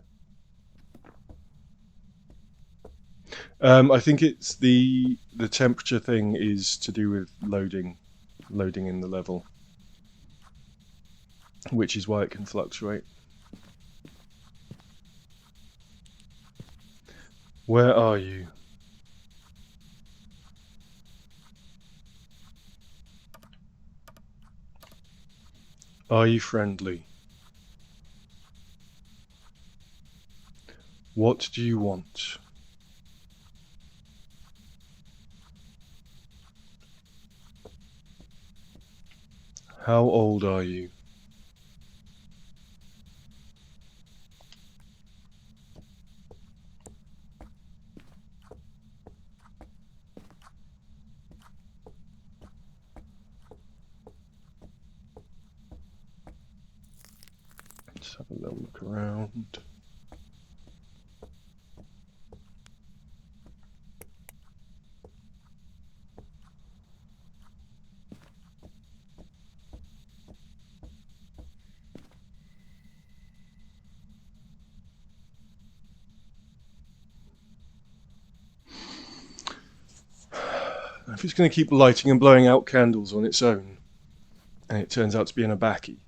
I think it's the temperature thing is to do with loading in the level, which is why it can fluctuate. Where are you? Are you friendly? What do you want? How old are you? Let's have a little look around. If it's going to keep lighting and blowing out candles on its own, and it turns out to be an Abaki,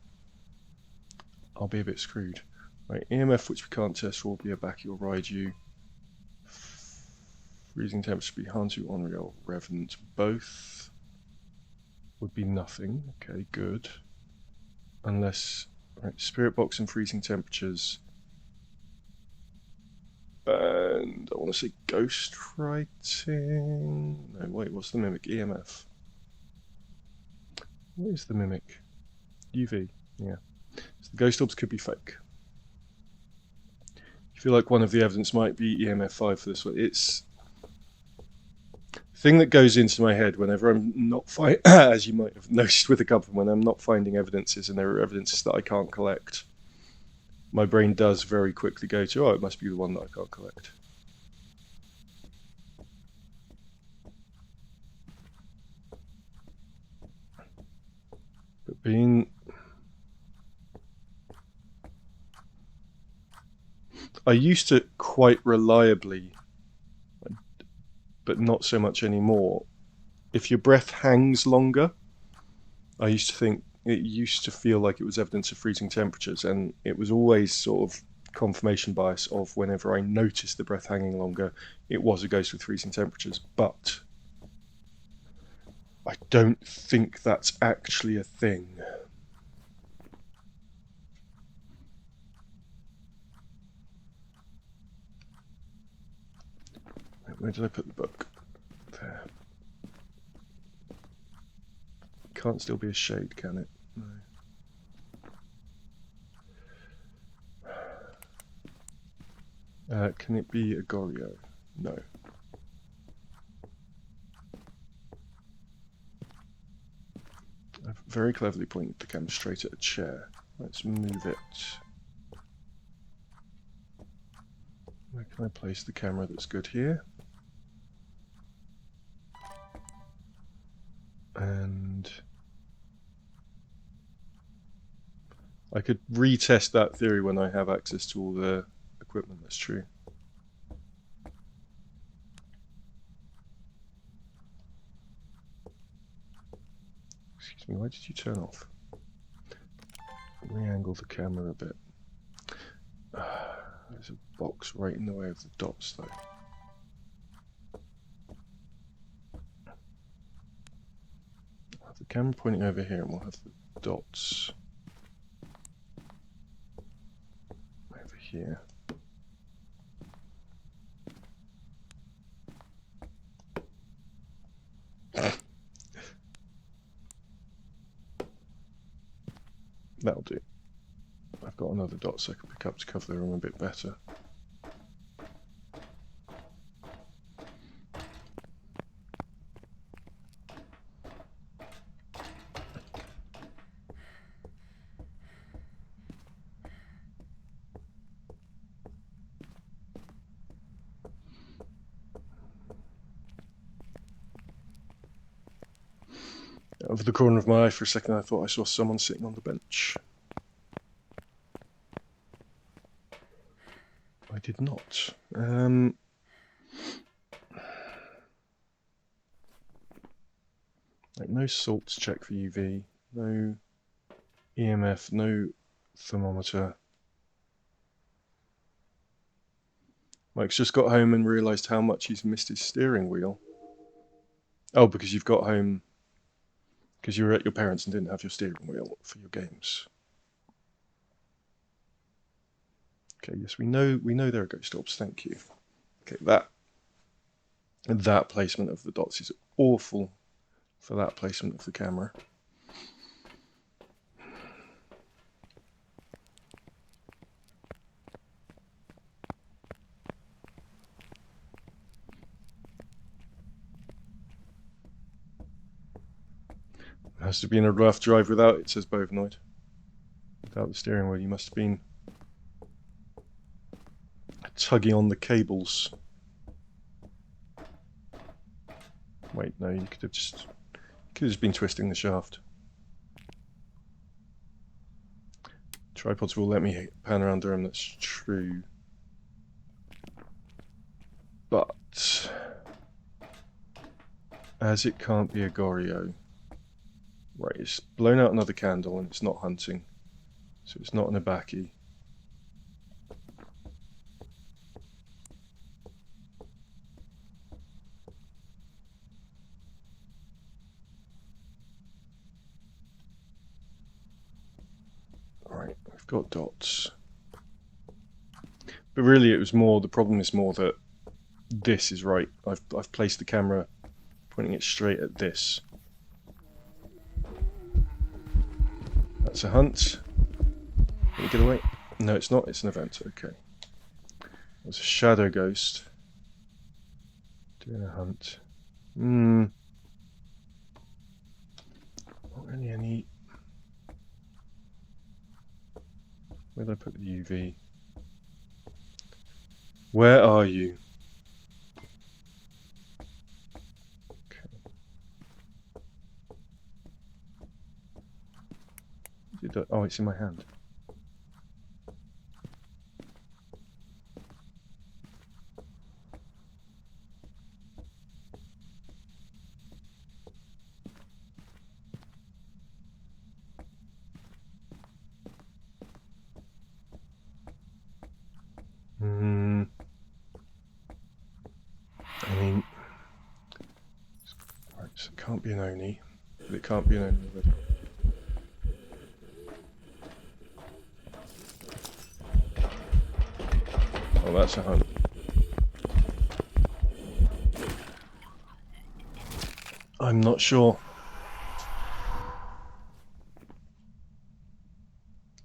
I'll be a bit screwed. Right, EMF, which we can't test, will be Abaki or Raiju. Freezing temperature would be Hantu, Onryo, Revenant. Both would be nothing. Okay, good. Unless, right, Spirit Box and freezing temperatures. And I want to say ghost writing. No, wait, what's the mimic? EMF. What is the mimic? UV, yeah. So the ghost orbs could be fake. I feel like one of the evidence might be EMF 5 for this one. It's the thing that goes into my head whenever I'm not as you might have noticed with a couple, when I'm not finding evidences and there are evidences that I can't collect. My brain does very quickly go to, oh, it must be the one that I can't collect. But being... I used to quite reliably, but not so much anymore. If your breath hangs longer, I used to think it used to feel like it was evidence of freezing temperatures, and it was always sort of confirmation bias of whenever I noticed the breath hanging longer, it was a ghost with freezing temperatures. But I don't think that's actually a thing. Where did I put the book? There. Can't still be a shade, can it? No. Can it be a Goryo? No. I've very cleverly pointed the camera straight at a chair. Let's move it. Where can I place the camera that's good here? And I could retest that theory when I have access to all the equipment, that's true. Excuse me, why did you turn off? Re-angle the camera a bit. There's a box right in the way of the dots though. I'll have the camera pointing over here and we'll have the dots over here. That'll do. I've got another dot so I can pick up to cover the room a bit better. Over the corner of my eye for a second I thought I saw someone sitting on the bench. I did not. Like no salts check for UV, no EMF, no thermometer. Mike's just got home and realised how much he's missed his steering wheel. Oh, because you've got home because you were at your parents and didn't have your steering wheel for your games. Okay, yes, we know there are ghost orbs, thank you. Okay, that placement of the dots is awful for that placement of the camera. It has to be in a rough drive without it, says Bovenoid. Without the steering wheel, you must have been tugging on the cables. Wait, no, you could have just been twisting the shaft. Tripods will let me pan around Durham, that's true. But as it can't be a Goryo. Right, it's blown out another candle and it's not hunting. So it's not an Abaki. Right, we've got dots. But really it was more, the problem is more that this is right. I've placed the camera pointing it straight at this. That's a hunt. Can we get away? No, it's not. It's an event. Okay. There's a shadow ghost doing a hunt. Not really any. Where did I put the UV? Where are you? Oh, it's in my hand. Can't be an Oni. But it can't be an Oni either. Oh, that's a hunt. I'm not sure.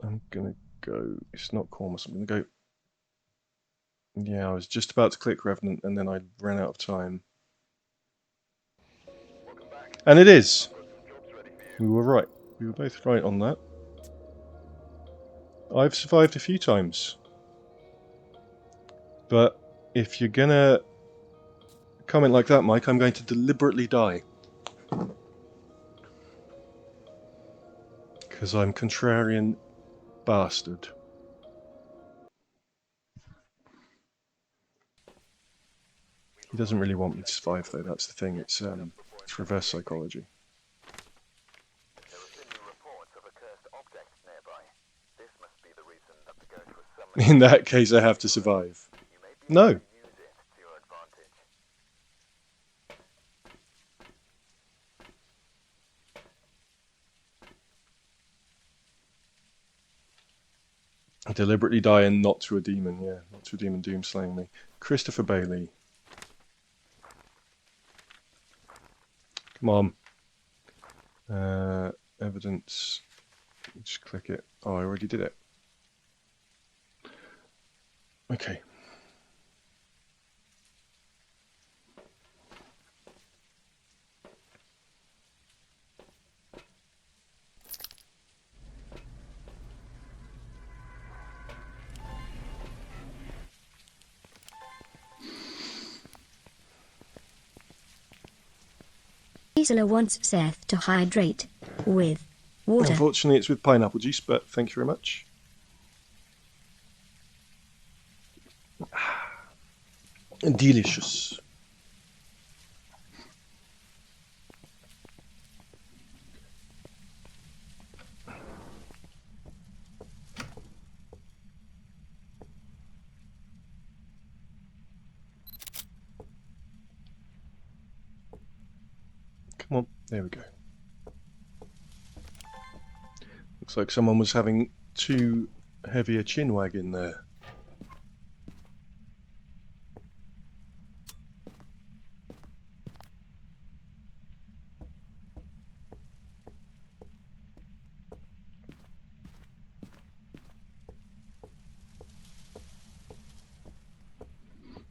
I'm gonna go. It's not Cormus. I'm gonna go. Yeah, I was just about to click Revenant and then I ran out of time. And it is. We were right. We were both right on that. I've survived a few times. But if you're gonna comment like that, Mike, I'm going to deliberately die. Because I'm contrarian bastard. He doesn't really want me to survive though, that's the thing, it's reverse psychology. There have been new reports of a cursed object nearby. This must be the reason that the ghost was summoned. In that case I have to survive. You may be No. able to use it to your advantage. I deliberately die and not to a demon, yeah. Not to a demon doom slaying me. Christopher Bailey. Come on. Evidence. Just click it. Oh, I already did it. Okay. Gisela wants Seth to hydrate with water. Unfortunately, it's with pineapple juice, but thank you very much. Delicious. Come on, there we go. Looks like someone was having too heavy a chin wag in there.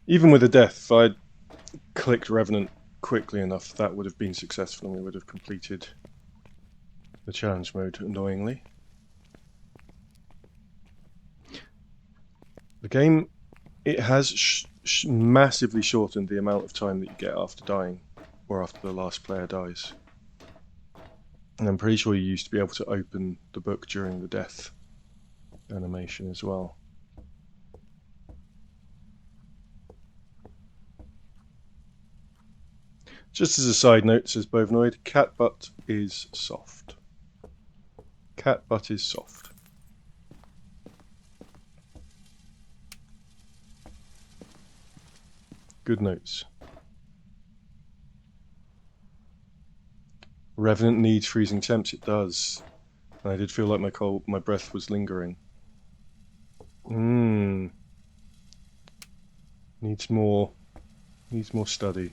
Even with a death, if I'd clicked Revenant quickly enough, that would have been successful and we would have completed the challenge mode, annoyingly. The game, it has massively shortened the amount of time that you get after dying, or after the last player dies. And I'm pretty sure you used to be able to open the book during the death animation as well. Just as a side note, says Bovenoid, cat butt is soft. Cat butt is soft. Good notes. Revenant needs freezing temps, it does. And I did feel like my breath was lingering. Needs more study.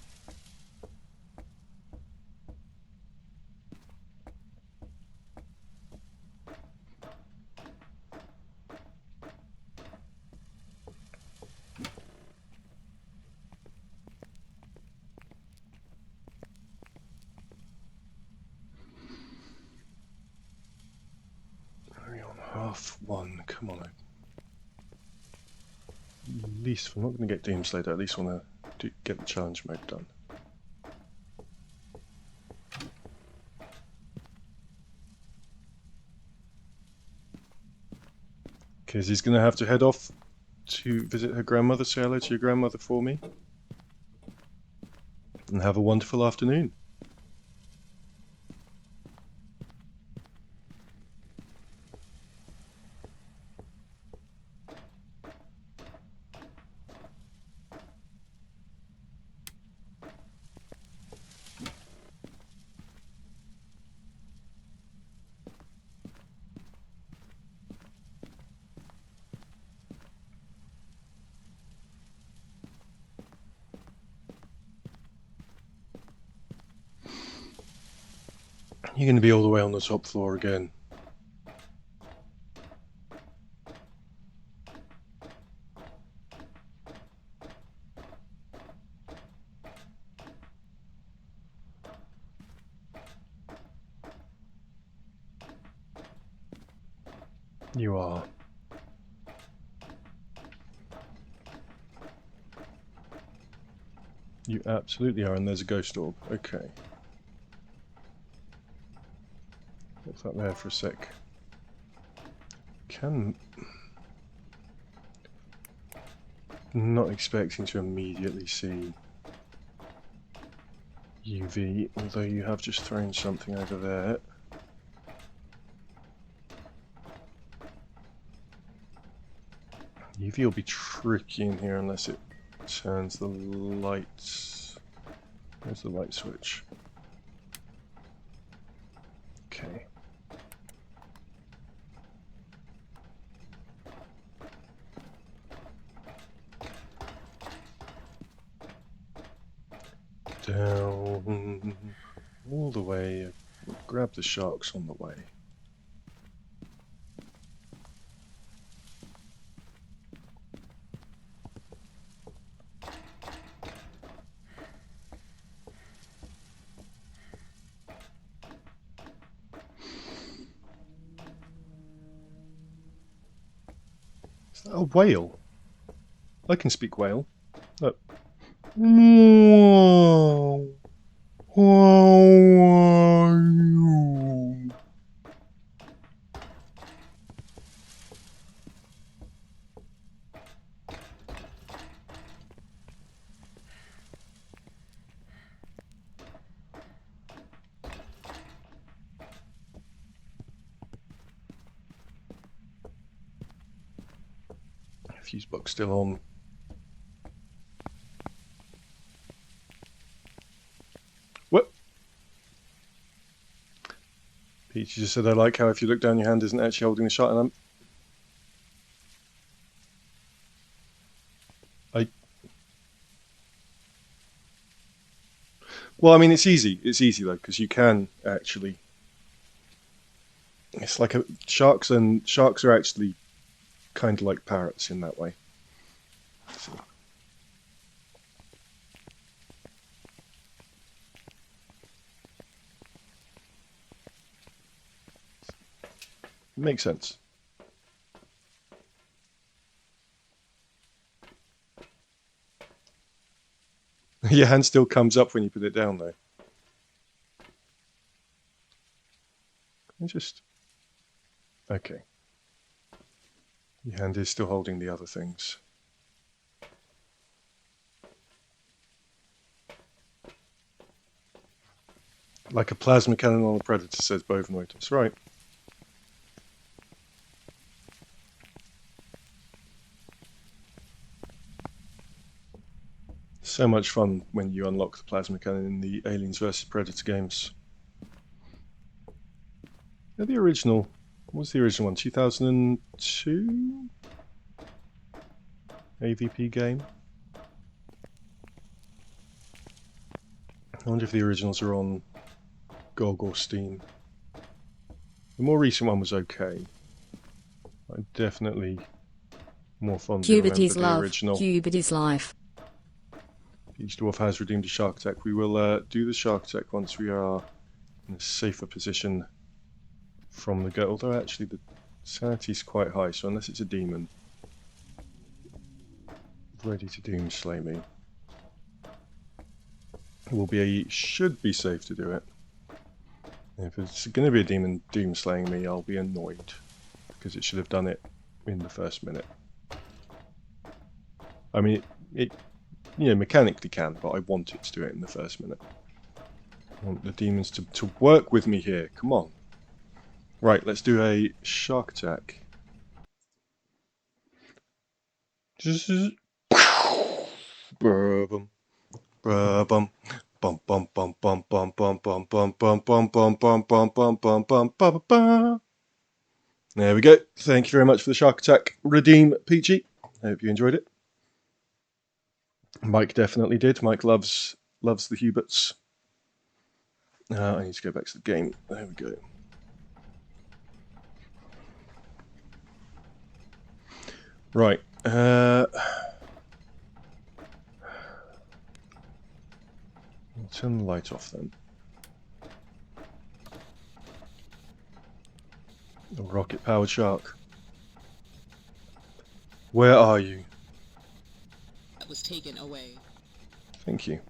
Half one, come on. At least, if I'm not going to get Doomslayer, I at least want to get the challenge mode done. Kizzy's going to have to head off to visit her grandmother, say hello to your grandmother for me. And have a wonderful afternoon. You're going to be all the way on the top floor again. You are. You absolutely are, and there's a ghost orb. Okay. What's that there for a sec? Not expecting to immediately see UV, although you have just thrown something over there. UV will be tricky in here unless it turns the lights. There's the light switch. Okay. Down all the way. Grab the sharks on the way. Is that a whale? I can speak whale. Look. Whoa. How are you? Fuse box still on. What? Peach just said, I like how if you look down your hand isn't actually holding the shotgun. Well, I mean, it's easy. It's easy though, because you can actually. It's like sharks are actually kind of like parrots in that way. So. Makes sense. Your hand still comes up when you put it down, though. Okay. Your hand is still holding the other things. Like a plasma cannon on a predator, says Bovenoid. That's right. So much fun when you unlock the plasma cannon in the Aliens vs Predator games. They're the original. What was the original one? 2002 AVP game. I wonder if the originals are on GOG or Steam. The more recent one was okay. I definitely more fondly remember Cubity's the love, original. Cubity's life. Each dwarf has redeemed a shark attack. We will do the shark attack once we are in a safer position from the go. Although actually the sanity is quite high, so unless it's a demon ready to doom slay me, should be safe to do it. If it's going to be a demon doom slaying me, I'll be annoyed because it should have done it in the first minute. I mean, it mechanically can, but I want it to do it in the first minute. I want the demons to work with me here. Come on. Right, let's do a shark attack. Bum bum bum bum bum bum bum bum bum bum bum bum bum bum bum bum bum bum bum bum. There we go. Thank you very much for the shark attack. Redeem Peachy. I hope you enjoyed it. Mike definitely did. Mike loves the Huberts. I need to go back to the game. There we go. Right. I'll turn the light off then. The rocket-powered shark. Where are you? That was taken away. Thank you.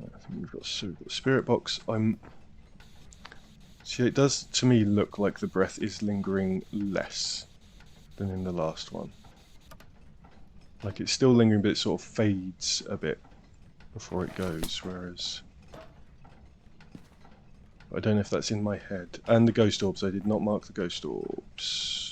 I think we've got a spirit box. See, it does to me look like the breath is lingering less than in the last one. Like it's still lingering, but it sort of fades a bit before it goes, whereas I don't know if that's in my head. And the ghost orbs, I did not mark the ghost orbs.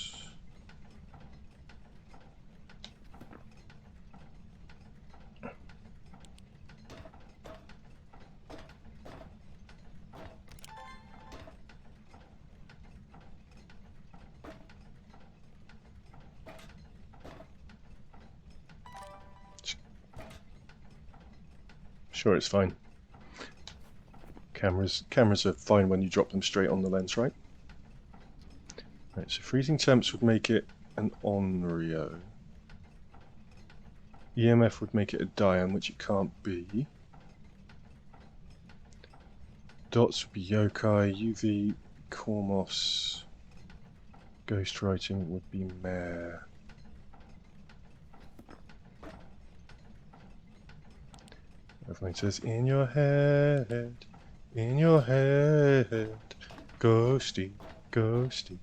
Sure, it's fine. Cameras are fine when you drop them straight on the lens, right? Right, so freezing temps would make it an Onryo. EMF would make it a Dian, which it can't be. Dots would be Yokai, UV, Kormos. Ghostwriting would be Mare. Everyone says, in your head, ghosty, ghosty.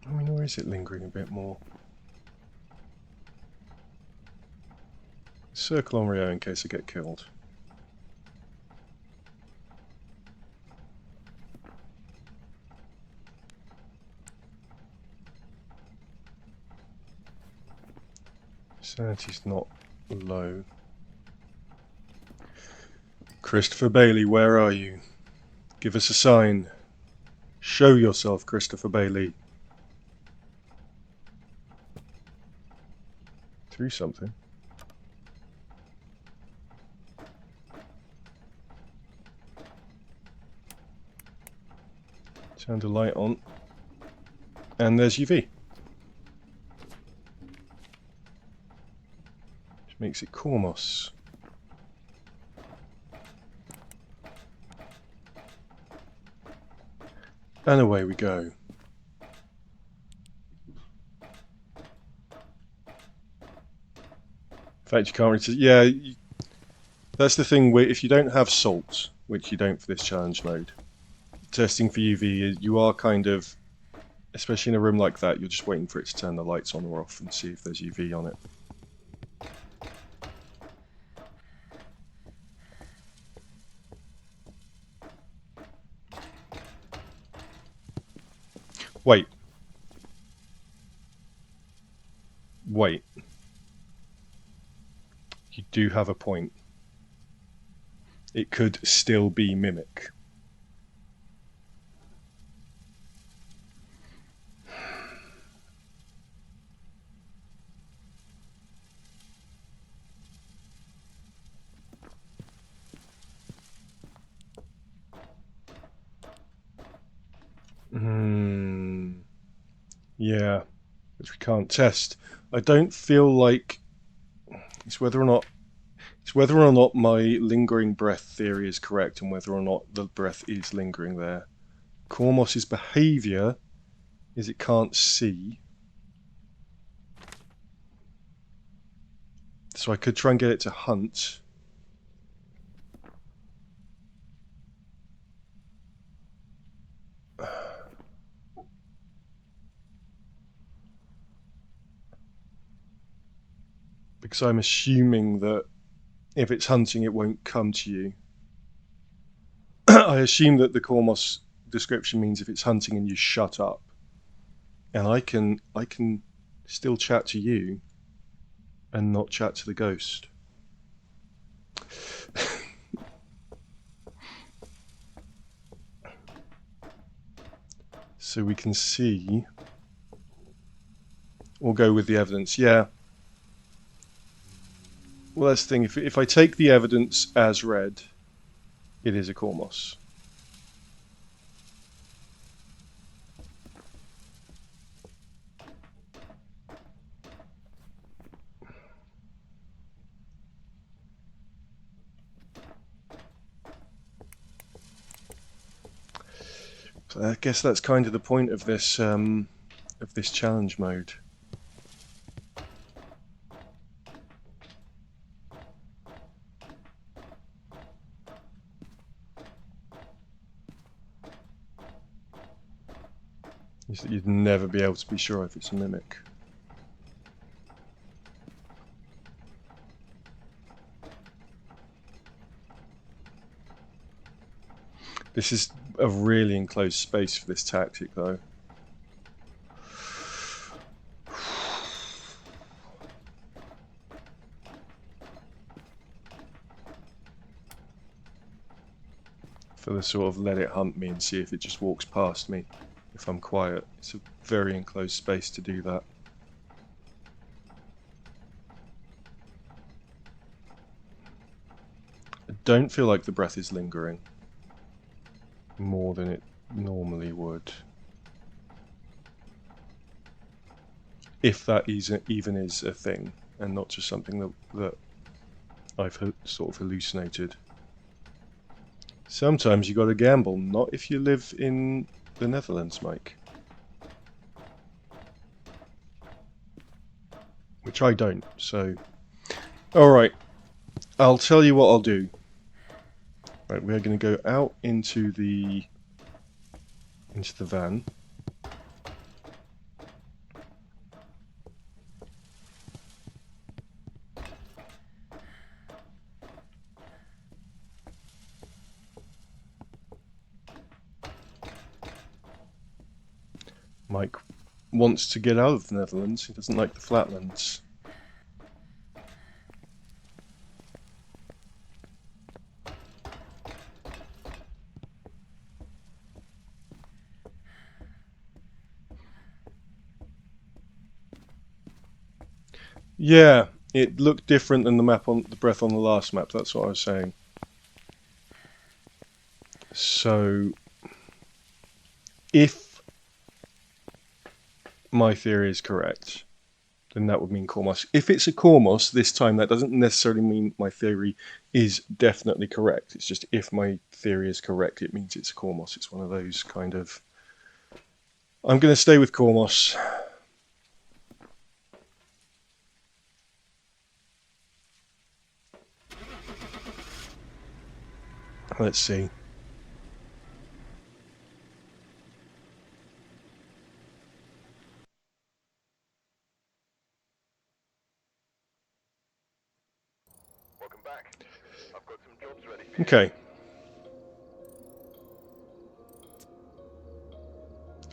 I mean, or is it lingering a bit more? Circle on Rio in case I get killed. Sanity's not low. Christopher Bailey, where are you? Give us a sign. Show yourself, Christopher Bailey. Through something. Turn the light on. And there's UV. Makes it Kormos. And away we go. In fact, you can't really... Yeah, that's the thing where if you don't have salt, which you don't for this challenge mode, testing for UV, you are kind of, especially in a room like that, you're just waiting for it to turn the lights on or off and see if there's UV on it. Wait. Wait. You do have a point. It could still be Mimic. Yeah, which we can't test. I don't feel like it's whether or not my lingering breath theory is correct and whether or not the breath is lingering there. Kormos's behaviour is it can't see. So I could try and get it to hunt. Because I'm assuming that if it's hunting, it won't come to you. I assume that the Kormos description means if it's hunting and you shut up. And I can still chat to you and not chat to the ghost. So we can see. We'll go with the evidence. Yeah. Well, that's the thing. If I take the evidence as read, it is a Cormos. So I guess that's kind of the point of this challenge mode. Is that you'd never be able to be sure if it's a mimic. This is a really enclosed space for this tactic, though. For the sort of let it hunt me and see if it just walks past me if I'm quiet. It's a very enclosed space to do that. I don't feel like the breath is lingering more than it normally would. If that even is a thing, and not just something that I've sort of hallucinated. Sometimes you gotta gamble, not if you live in the Netherlands, Mike. Which I don't, so... Alright, I'll tell you what I'll do. Right, we're going to go out into the van. Mike wants to get out of the Netherlands. He doesn't like the flatlands. Yeah, it looked different than the map on the breath on the last map. That's what I was saying. So, if my theory is correct, then that would mean Cormos. If it's a Cormos this time, that doesn't necessarily mean my theory is definitely correct. It's just if my theory is correct, it means it's a Cormos. It's one of those kind of... I'm going to stay with Cormos. Let's see. Welcome back. I've got some jobs ready for you. Okay.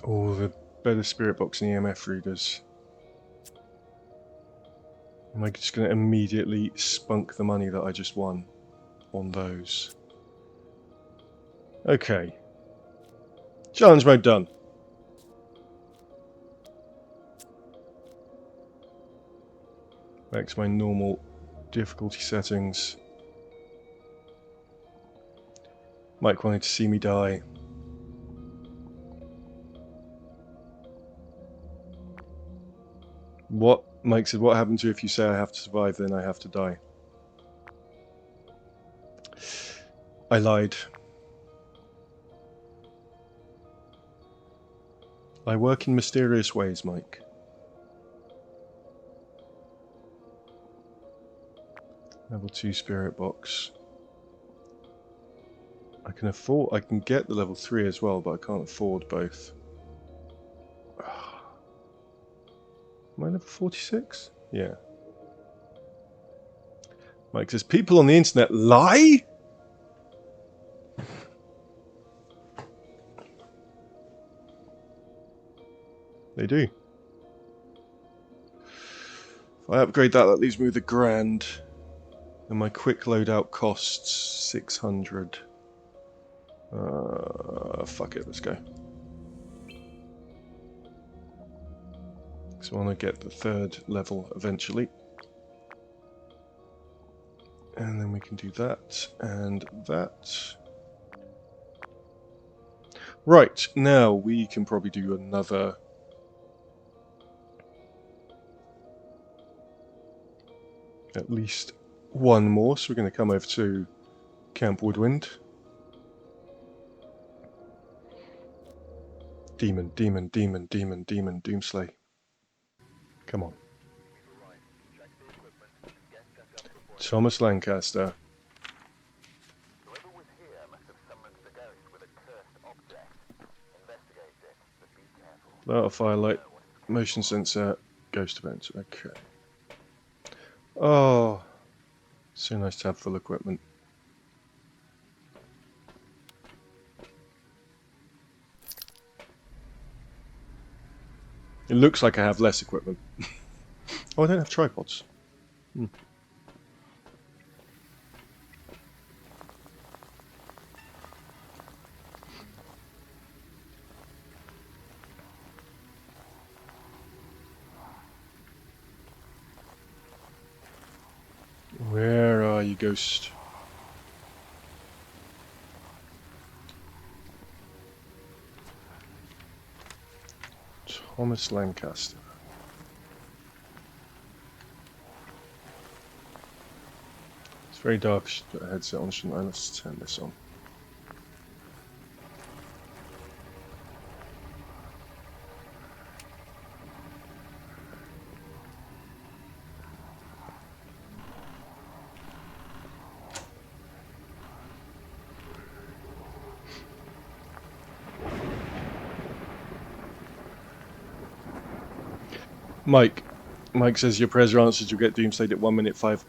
Oh, the better spirit box and EMF readers. Am I just going to immediately spunk the money that I just won on those? Okay. Challenge mode done. Back to my normal difficulty settings. Mike wanted to see me die. What? Mike said, what happens if you say I have to survive, then I have to die? I lied. I work in mysterious ways, Mike. Level 2 spirit box. I can get the level 3 as well, but I can't afford both. Am I level 46? Yeah. Mike says, people on the internet lie? They do. If I upgrade that, that leaves me with £1,000. And my quick loadout costs 600. Fuck it, let's go. So I want to get the 3rd level eventually. And then we can do that and that. Right, now we can probably do another at least one more. So we're going to come over to Camp Woodwind. Demon, demon, demon, demon, demon, Doomslay. Come on. Thomas Lancaster. Whoever was here must have summoned the ghost with a cursed object. Investigate it, but be careful. Auto firelight, motion sensor, ghost event. Okay. Oh, so nice to have full equipment. It looks like I have less equipment. Oh, I don't have tripods. Where are you, ghost? Thomas Lancaster. It's very dark. I should put a headset on, shouldn't I? Let's turn this on. Mike says your prayers are answered, you'll get Doomslayed at 1 minute 5.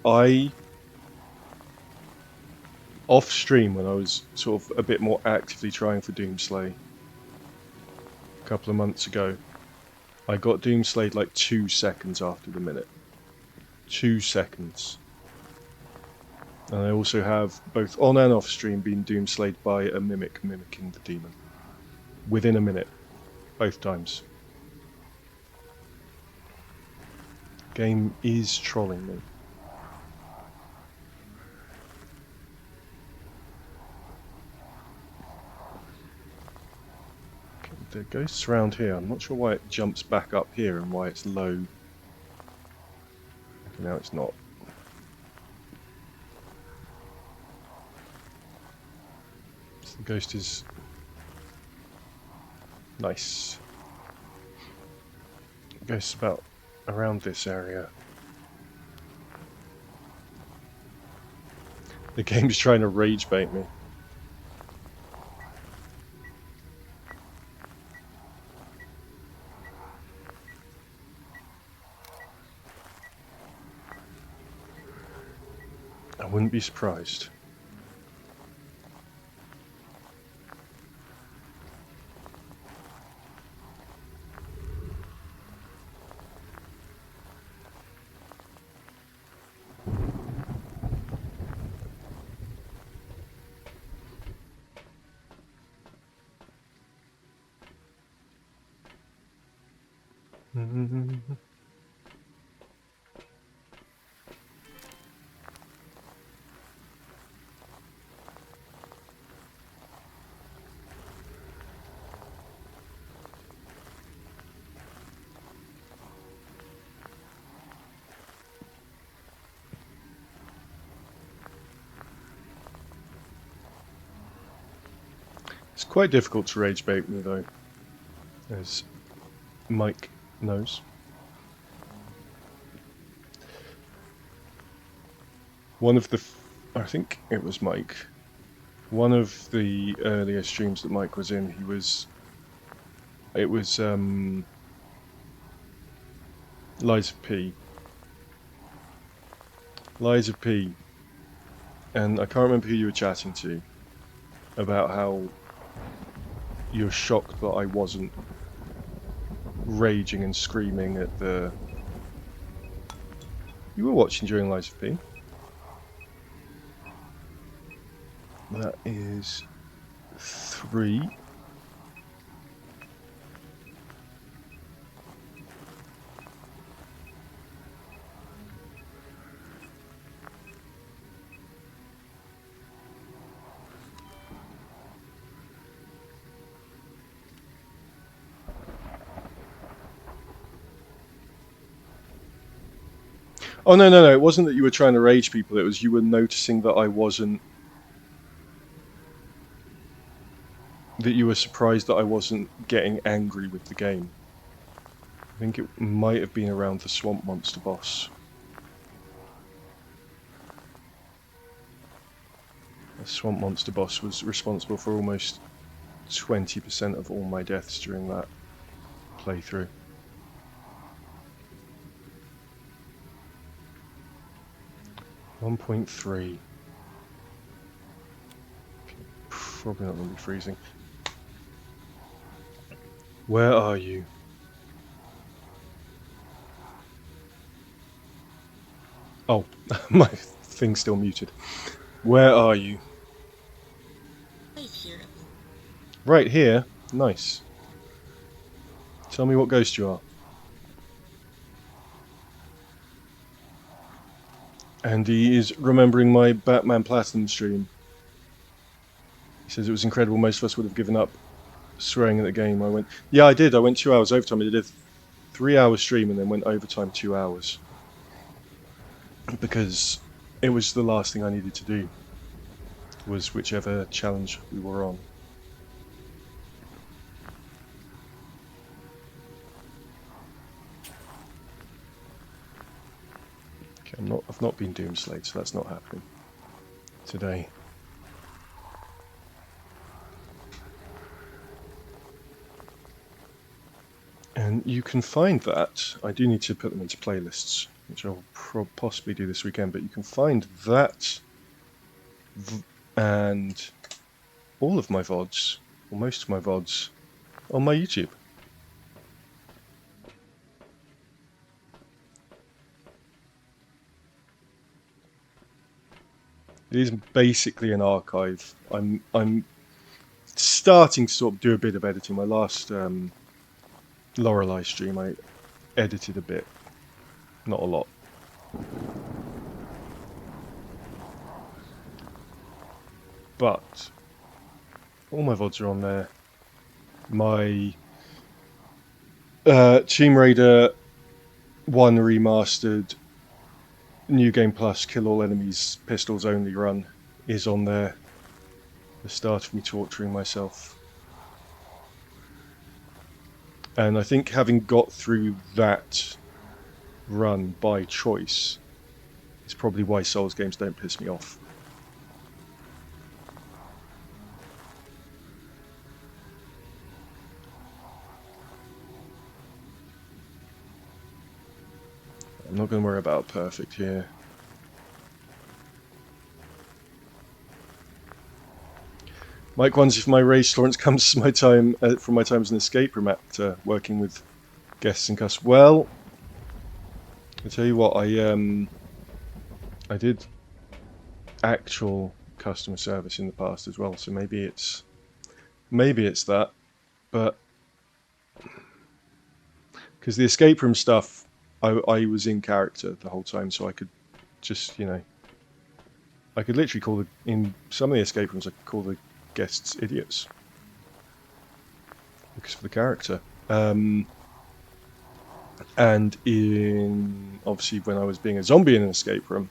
Off stream, when I was sort of a bit more actively trying for Doomslay a couple of months ago, I got Doomslayed like 2 seconds after the minute. 2 seconds. And I also have, both on and off stream, been Doomslayed by a mimic mimicking the demon. Within a minute. Both times. Game is trolling me. Okay, the ghost's around here. I'm not sure why it jumps back up here and why it's low. Okay, now it's not. So the ghost is nice. The ghost's about around this area. The game's trying to rage bait me. I wouldn't be surprised. It's quite difficult to rage bait me though, as Mike knows. One of the, I think it was Mike, one of the earlier streams that Mike was in, it was Liza P. Liza P. And I can't remember who you were chatting to, about how you're shocked that I wasn't raging and screaming at the... You were watching during Liza P. That is 3. Oh, no, no, no. It wasn't that you were trying to rage people. It was you were noticing that I wasn't... that you were surprised that I wasn't getting angry with the game. I think it might have been around the Swamp Monster boss. The Swamp Monster boss was responsible for almost 20% of all my deaths during that playthrough. .3. Probably not going to be freezing. Where are you? Oh, my thing's still muted. Where are you? Right here. Right here? Nice. Tell me what ghost you are. And he is remembering my Batman Platinum stream. He says it was incredible, most of us would have given up swearing at the game. I went, yeah, I did. I went 2 hours overtime. I did a 3-hour stream and then went overtime 2 hours. Because it was the last thing I needed to do. Was whichever challenge we were on. Okay, I've not been Doomslayed, so that's not happening today. And you can find that. I do need to put them into playlists, which I'll possibly do this weekend, but you can find that and all of my VODs, or most of my VODs, on my YouTube. It is basically an archive. I'm starting to sort of do a bit of editing. My last Lorelei stream, I edited a bit, not a lot. But all my VODs are on there. My Tomb Raider 1 Remastered, New Game Plus, Kill All Enemies, Pistols Only run is on there. The start of me torturing myself. And I think having got through that run by choice is probably why Souls games don't piss me off. I'm not going to worry about perfect here. Mike wonders if my rage tolerance comes from my time as an escape room actor, working with guests and customers. Well, I tell you what, I did actual customer service in the past as well, so maybe it's that, but because the escape room stuff, I was in character the whole time, so I could just, I could literally call in some of the escape rooms, I could call the guests idiots because of the character. And in, obviously, when I was being a zombie in an escape room,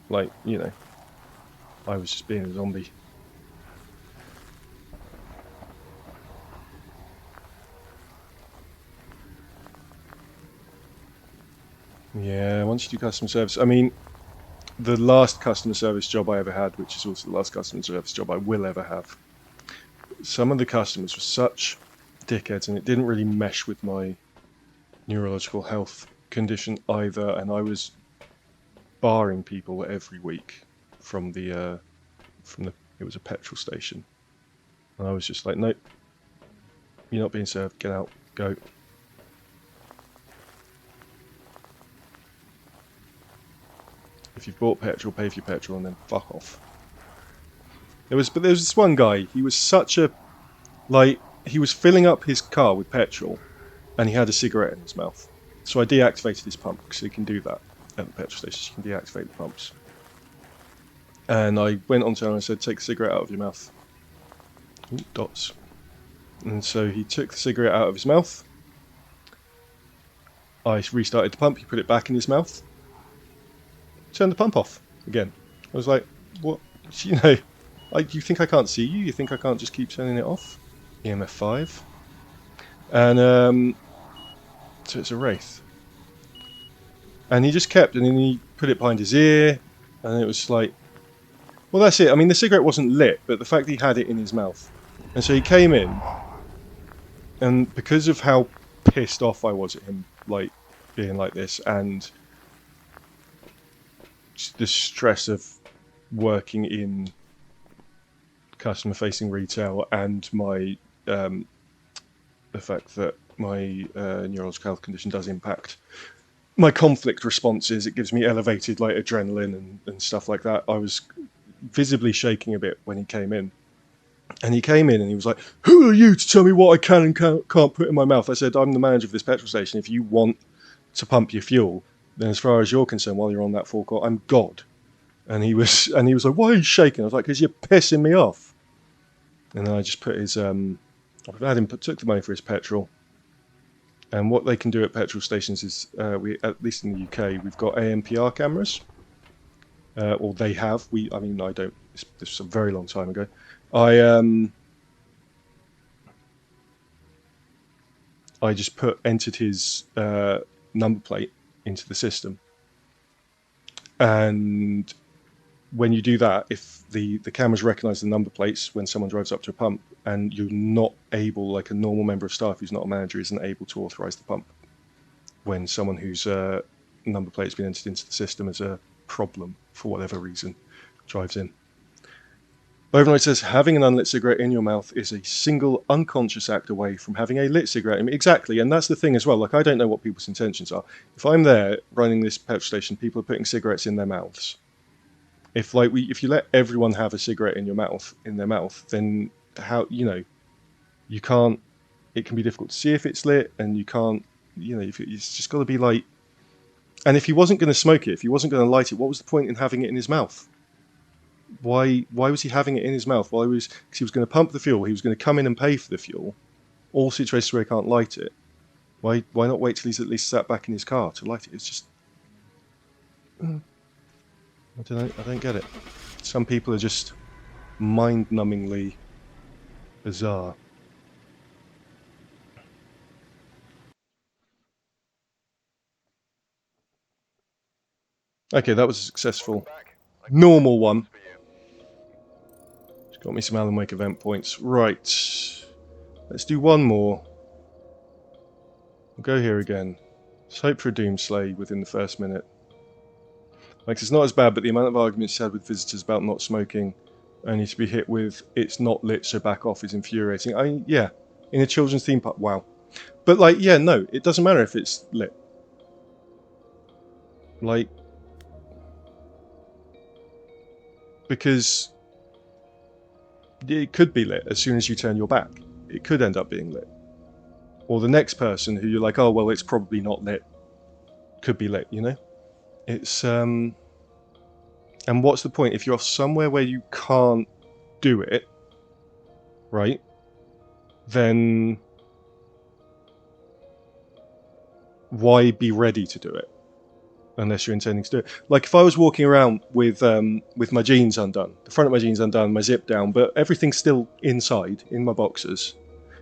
like, I was just being a zombie. Yeah, once you do customer service, I mean, the last customer service job I ever had, which is also the last customer service job I will ever have, some of the customers were such dickheads, and it didn't really mesh with my neurological health condition either, and I was barring people every week from the it was a petrol station, and I was just like, nope, you're not being served, get out, go. If you've bought petrol, pay for your petrol, and then fuck off. There was this one guy. He was such a, he was filling up his car with petrol, and he had a cigarette in his mouth. So I deactivated his pump, because you can do that at the petrol stations. You can deactivate the pumps. And I went on to him and I said, "Take the cigarette out of your mouth." Ooh, dots. And so he took the cigarette out of his mouth. I restarted the pump. He put it back in his mouth. turned the pump off again. I was like, what? You know, you think I can't see you? You think I can't just keep turning it off? EMF 5. And so it's a wraith. And he just kept, and then he put it behind his ear, and it was like, well, that's it. I mean, the cigarette wasn't lit, but the fact that he had it in his mouth. And so he came in, and because of how pissed off I was at him, like, being like this, and the stress of working in customer-facing retail, and my the fact that my neurological health condition does impact my conflict responses, it gives me elevated like adrenaline and stuff like that. I was visibly shaking a bit when he came in. And he came in and he was like, who are you to tell me what I can and can't put in my mouth? I said, I'm the manager of this petrol station. If you want to pump your fuel, then as far as you're concerned, while you're on that forecourt, I'm God. And he was like, why are you shaking? I was like, because you're pissing me off. And then I just put his, I had him took the money for his petrol. And what they can do at petrol stations is, we, at least in the UK, we've got ANPR cameras. Or they have. I mean, I don't. This was a very long time ago. I just entered his number plate into the system, and when you do that, if the cameras recognise the number plates when someone drives up to a pump, and you're not able, like a normal member of staff who's not a manager, isn't able to authorise the pump when someone whose number plate has been entered into the system as a problem for whatever reason drives in. Overnight says having an unlit cigarette in your mouth is a single unconscious act away from having a lit cigarette. Exactly, and that's the thing as well. Like, I don't know what people's intentions are. If I'm there running this petrol station, people are putting cigarettes in their mouths. If you let everyone have a cigarette in their mouth, then how, you can't. It can be difficult to see if it's lit, and you can't. It's just got to be like. And if he wasn't going to smoke it, if he wasn't going to light it, what was the point in having it in his mouth? Why was he having it in his mouth? Because he was going to pump the fuel. He was going to come in and pay for the fuel. All situations where he can't light it. Why not wait till he's at least sat back in his car to light it? It's just, I don't know. I don't get it. Some people are just mind-numbingly bizarre. Okay, that was a successful normal one. Got me some Alan Wake event points. Right. Let's do one more. We'll go here again. Let's hope for a Doomslay within the first minute. Like, it's not as bad, but the amount of arguments you had with visitors about not smoking, only to be hit with, it's not lit, so back off, is infuriating. I mean, yeah. In a children's theme park, wow. But, like, yeah, no. It doesn't matter if it's lit. Like, because it could be lit as soon as you turn your back. It could end up being lit. Or the next person who you're like, oh, well, it's probably not lit, could be lit, It's, and what's the point? If you're somewhere where you can't do it, right, then why be ready to do it? Unless you're intending to do it. Like, if I was walking around with my jeans undone, the front of my jeans undone, my zip down, but everything's still inside in my boxers.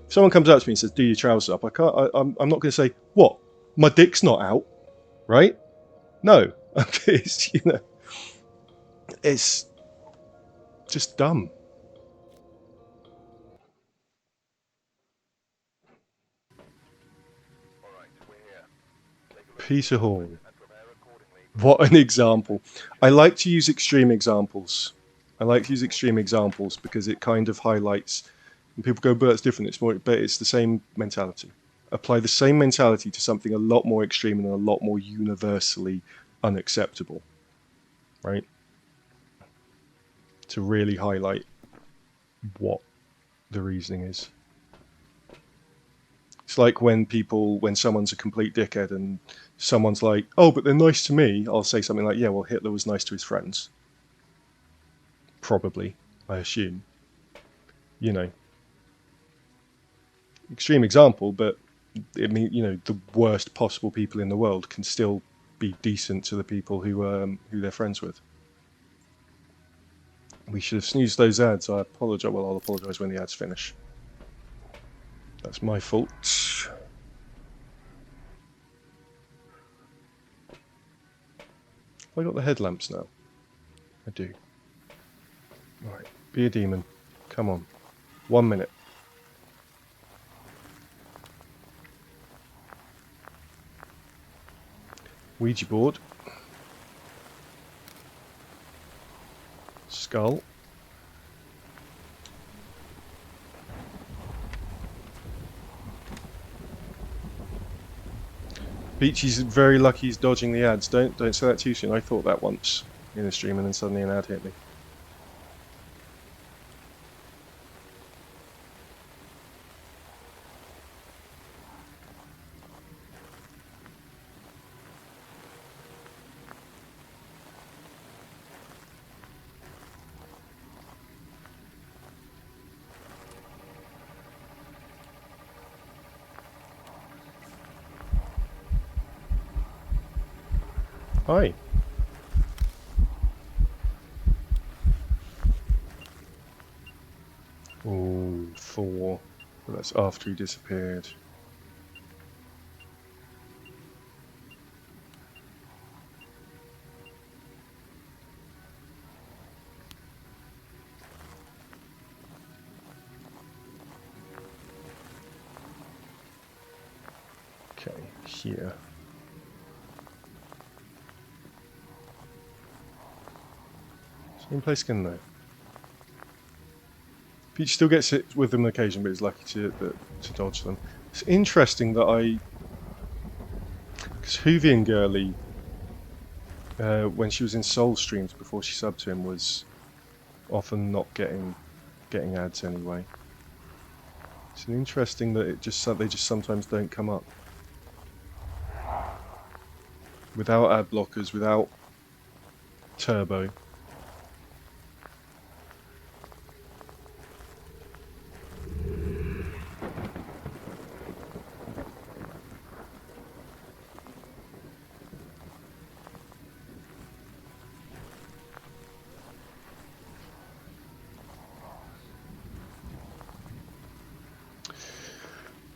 If someone comes up to me and says, "Do your trousers up?" I'm not going to say, "What? My dick's not out," right? No, it's it's just dumb. Peter Hall. What an example. I like to use extreme examples. Because it kind of highlights, and people go, but it's different, but it's the same mentality. Apply the same mentality to something a lot more extreme and a lot more universally unacceptable. Right? To really highlight what the reasoning is. It's like when someone's a complete dickhead and someone's like, oh, but they're nice to me, I'll say something like, yeah, well, Hitler was nice to his friends. Probably, I assume. Extreme example, but I mean, the worst possible people in the world can still be decent to the people who they're friends with. We should have snoozed those ads. I apologise. Well, I'll apologise when the ads finish. That's my fault. Have I got the headlamps now? I do. Right, be a demon. Come on. 1 minute. Ouija board. Skull. Peachy's very lucky he's dodging the ads. Don't say that too soon. I thought that once in a stream and then suddenly an ad hit me. Hi. Oh, 4. But that's after he disappeared. Okay, here. Same place again though. Peach still gets hit with them on occasion, but is lucky to dodge them. It's interesting that because Hoovian Girly, when she was in Soul streams before she subbed to him, was often not getting ads anyway. It's interesting that they just sometimes don't come up without ad blockers, without turbo.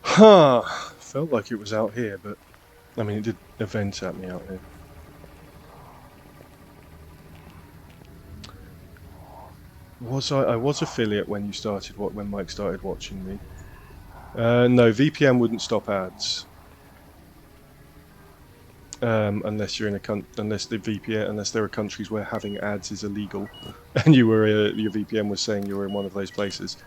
Huh, felt like it was out here, but I mean it did event at me out here. I was affiliate when you started when Mike started watching me. No, VPN wouldn't stop ads. Unless you're in unless there are countries where having ads is illegal, and your VPN was saying you were in one of those places.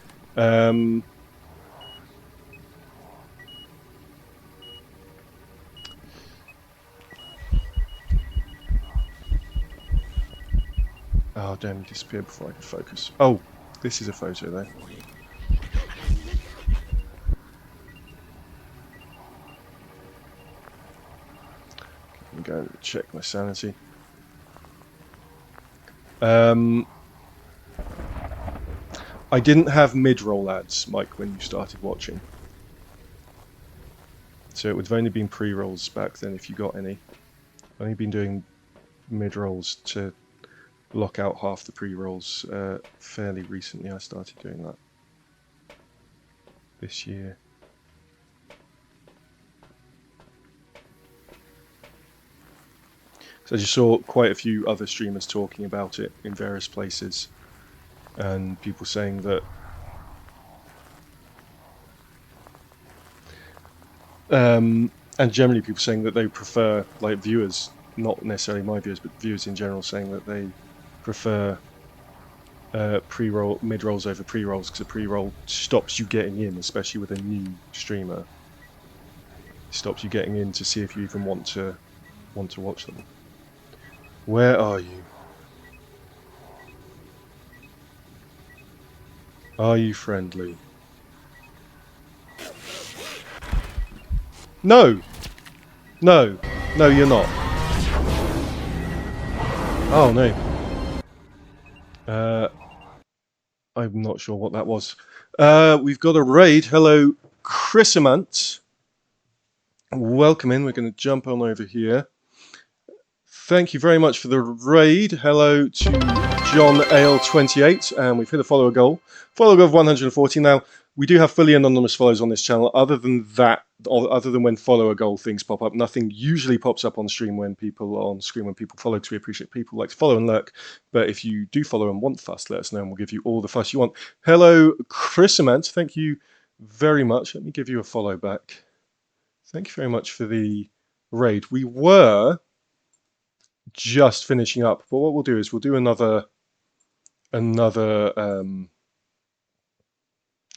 Oh damn, he disappeared before I could focus. Oh, this is a photo there. I'm going to check my sanity. I didn't have mid-roll ads, Mike, when you started watching. So it would have only been pre-rolls back then if you got any. I've only been doing mid-rolls to block out half the pre-rolls fairly recently. I started doing that this year. So I just saw quite a few other streamers talking about it in various places, and people saying that and generally people saying that they prefer, like viewers, not necessarily my viewers, but viewers in general, saying that they prefer pre-roll, mid-rolls over pre-rolls, because a pre-roll stops you getting in, especially with a new streamer. It stops you getting in to see if you even want to watch them. Where are you? Are you friendly? No! No! No, you're not. Oh, no. I'm not sure what that was. We've got a raid. Hello, Chrisamant. Welcome in. We're going to jump on over here. Thank you very much for the raid. Hello to John Ale28, and we've hit a follower goal. Follower goal of 140. Now, we do have fully anonymous follows on this channel. Other than that, or other than when follower goal things pop up, nothing usually pops up on stream when people are on screen when people follow, because we appreciate people like to follow and lurk. But if you do follow and want fuss, let us know and we'll give you all the fuss you want. Hello, Chrisamant. Thank you very much. Let me give you a follow back. Thank you very much for the raid. We were just finishing up, but what we'll do is we'll do another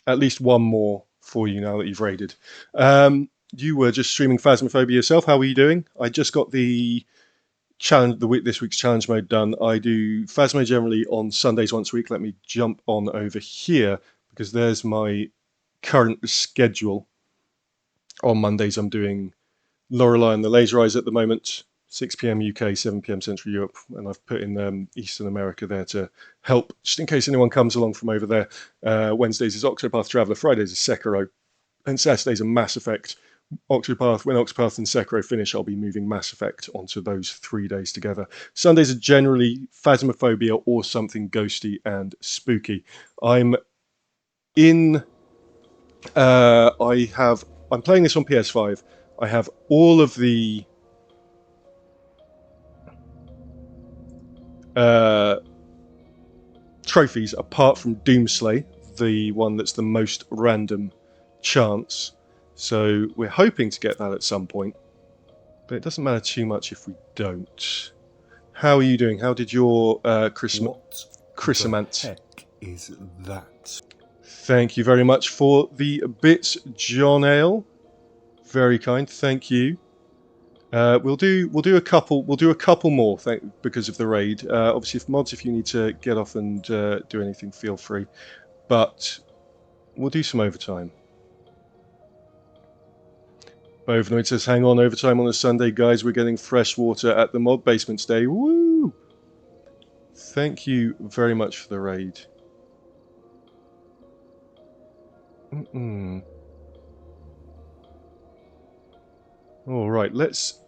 at least one more for you now that you've raided. You were just streaming Phasmophobia yourself. How are you doing? I just got the challenge, this week's challenge mode done. I do Phasmo generally on Sundays once a week. Let me jump on over here because there's my current schedule. On Mondays I'm doing Lorelei and the Laser Eyes at the moment, 6 PM UK, 7 PM Central Europe, and I've put in Eastern America there to help, just in case anyone comes along from over there. Wednesdays is Octopath Traveler, Fridays is Sekiro, and Saturdays are Mass Effect. Octopath, when Octopath and Sekiro finish, I'll be moving Mass Effect onto those 3 days together. Sundays are generally Phasmophobia or something ghosty and spooky. I'm playing this on PS5. I have all of the trophies apart from Doomslay, the one that's the most random chance. So we're hoping to get that at some point, but it doesn't matter too much if we don't. How are you doing? How did your Chrisamant? Heck is that? Thank you very much for the bits, John Ale. Very kind, thank you. We'll do a couple more because of the raid. Obviously, if you need to get off and do anything, feel free. But we'll do some overtime. Bovenoid says, hang on, overtime on a Sunday, guys. We're getting fresh water at the mod basement today. Woo! Thank you very much for the raid. All right, let's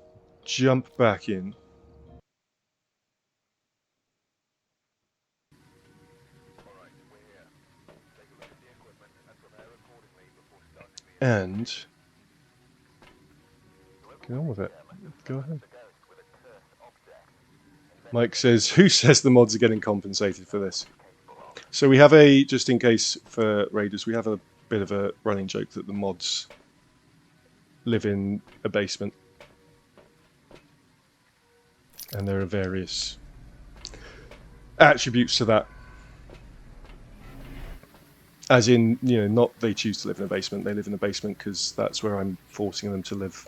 jump back in. And get on with it. Go ahead. Mike says, who says the mods are getting compensated for this? So we have just in case for raiders, we have a bit of a running joke that the mods live in a basement. And there are various attributes to that. As in, not they choose to live in a basement, they live in a basement because that's where I'm forcing them to live.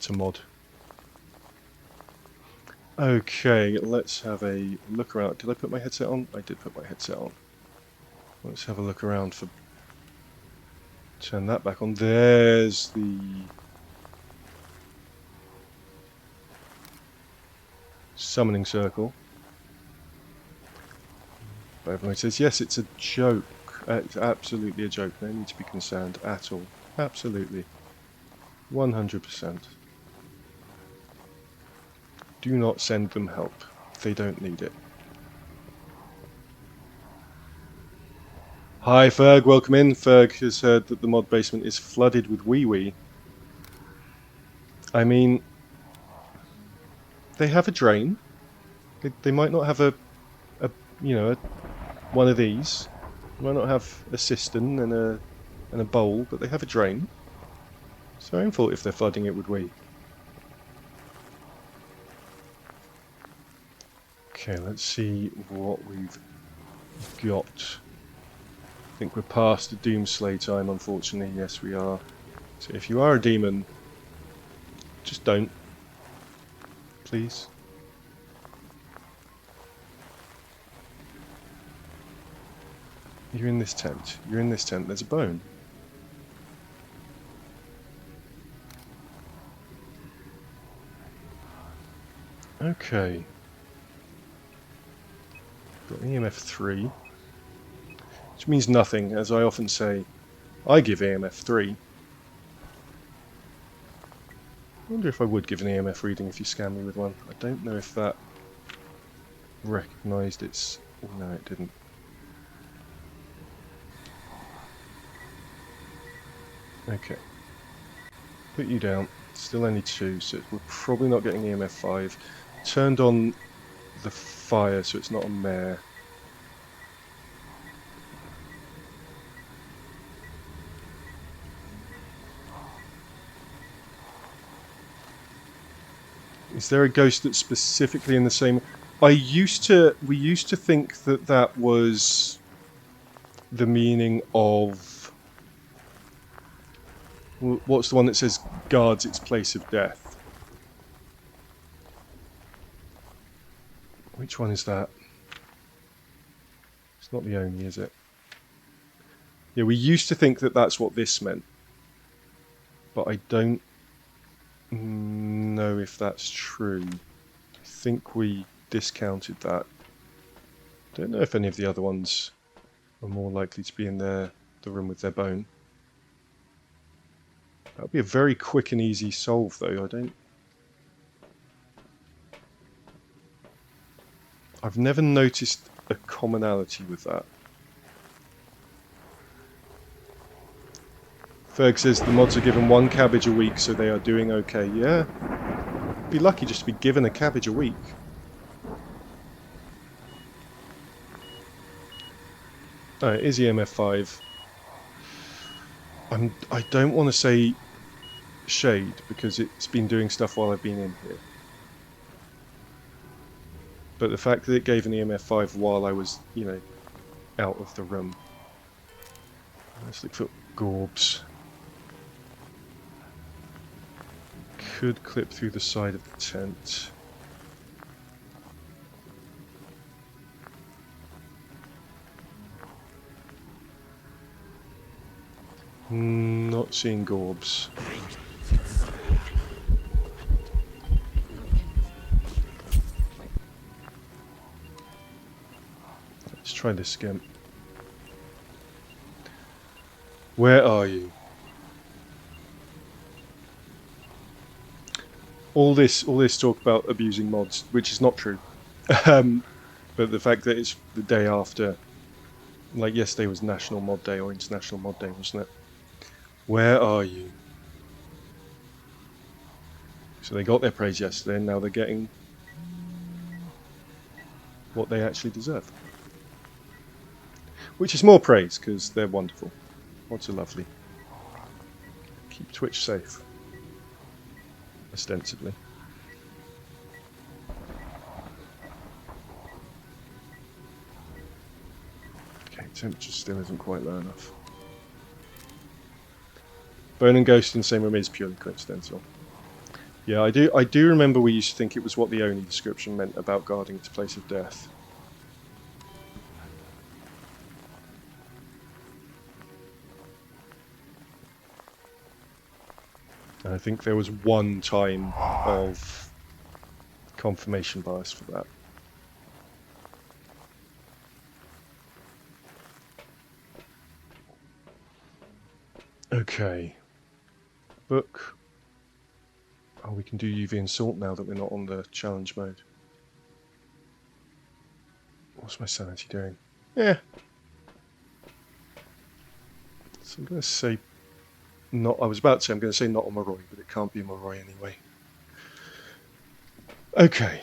To mod. Okay, let's have a look around. Did I put my headset on? I did put my headset on. Let's have a look around for... Turn that back on. There's the... summoning circle. But everyone says, yes, it's a joke. It's absolutely a joke. No need to be concerned at all. Absolutely. 100%. Do not send them help. They don't need it. Hi Ferg, welcome in. Ferg has heard that the mod basement is flooded with wee-wee. I mean, they have a drain. They might not have a one of these. They might not have a cistern and a bowl, but they have a drain. It's their own fault if they're flooding it with wee. Okay, let's see what we've got. I think we're past the Doomslay time, unfortunately. Yes, we are. So if you are a demon, just don't. Please. You're in this tent. You're in this tent. There's a bone. Okay. Got EMF 3, which means nothing, as I often say. I give EMF 3. wonder if I would give an EMF reading if you scan me with one. I don't know if that recognised its... No, it didn't. Okay. Put you down. Still only 2, so we're probably not getting EMF 5. Turned on the fire, so it's not a mare. Is there a ghost that's specifically in the same... we used to think that that was the meaning of... What's the one that says guards its place of death? Which one is that? It's not the Oni, is it? Yeah, we used to think that that's what this meant. But I don't know if that's true. I think we discounted that. Don't know if any of the other ones are more likely to be in the room with their bone. That would be a very quick and easy solve, though. I've never noticed a commonality with that. Ferg says the mods are given 1 cabbage a week, so they are doing okay. Yeah, be lucky just to be given a cabbage a week. Alright, is EMF 5. I don't want to say shade because it's been doing stuff while I've been in here. But the fact that it gave an EMF 5 while I was, you know, out of the room. Let's look for Gorbs. Could clip through the side of the tent. Not seeing Gorbs. Let's try this again. Where are you? All this talk about abusing mods, which is not true. But the fact that it's the day after, like yesterday was National Mod Day or International Mod Day, wasn't it? Where are you? So they got their praise yesterday, and now they're getting what they actually deserve. Which is more praise, because they're wonderful. Mods are lovely. Keep Twitch safe. Ostensibly. Okay, temperature still isn't quite low enough. Bone and Ghost in the same room is purely coincidental. Yeah, I do remember we used to think it was what the Oni description meant about guarding its place of death. And I think there was one time of confirmation bias for that. Okay. Book. Oh, we can do UV and salt now that we're not on the challenge mode. What's my sanity doing? Yeah. So I'm going to say not. I was about to say I'm going to say not on Moroi, but it can't be Moroi anyway. Okay.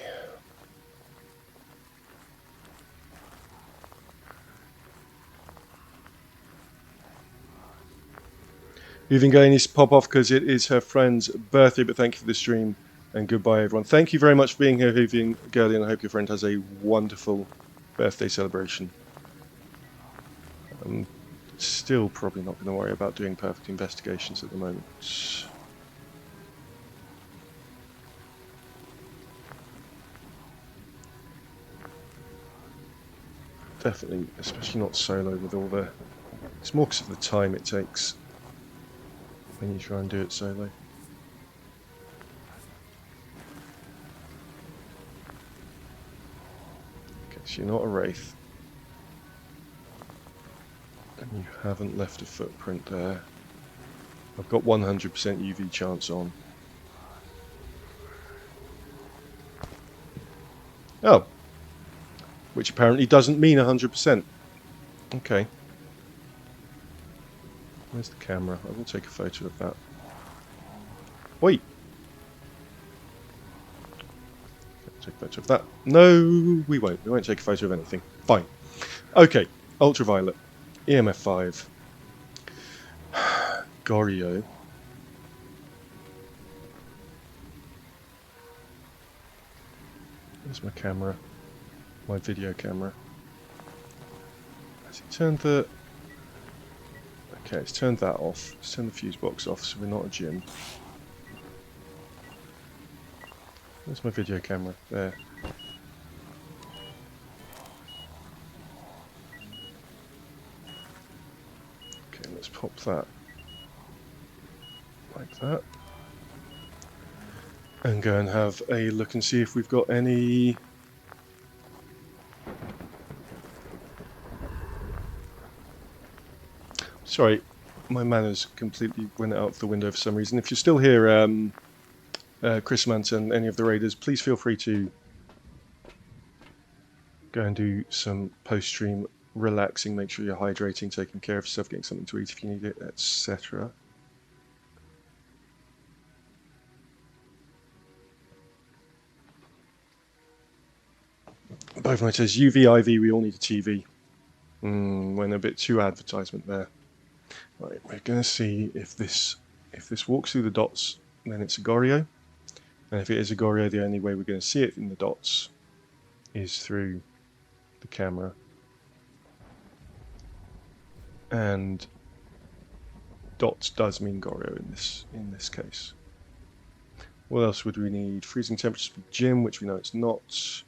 Uvingay needs to pop off because it is her friend's birthday, but thank you for the stream and goodbye everyone. Thank you very much for being here, Uvingay, and I hope your friend has a wonderful birthday celebration. I'm still probably not going to worry about doing perfect investigations at the moment. Definitely, especially not solo with all the... It's more because of the time it takes when you try and do it solo. Okay, so you're not a wraith. And you haven't left a footprint there. I've got 100% UV chance on. Oh. Which apparently doesn't mean 100%. Okay. Where's the camera? I will take a photo of that. Wait. Take a photo of that. No, we won't. We won't take a photo of anything. Fine. Okay. Ultraviolet. EMF 5. Goryo. Where's my camera? My video camera. Has it turned the... Okay, it's turned that off. Let's turn the fuse box off so we're not a gym. Where's my video camera? There. Okay, let's pop that like that. And go and have a look and see if we've got any... Sorry, my manners completely went out the window for some reason. If you're still here, Chris Manton, any of the raiders, please feel free to go and do some post-stream relaxing. Make sure you're hydrating, taking care of yourself, getting something to eat if you need it, etc. Both night says UV, IV, we all need a TV. Went a bit too advertisement there. Right, we're going to see if this walks through the dots, then it's a Goryo. And if it is a Goryo, the only way we're going to see it in the dots is through the camera. And dots does mean Goryo in this case. What else would we need? Freezing temperatures for Jim, which we know it's not.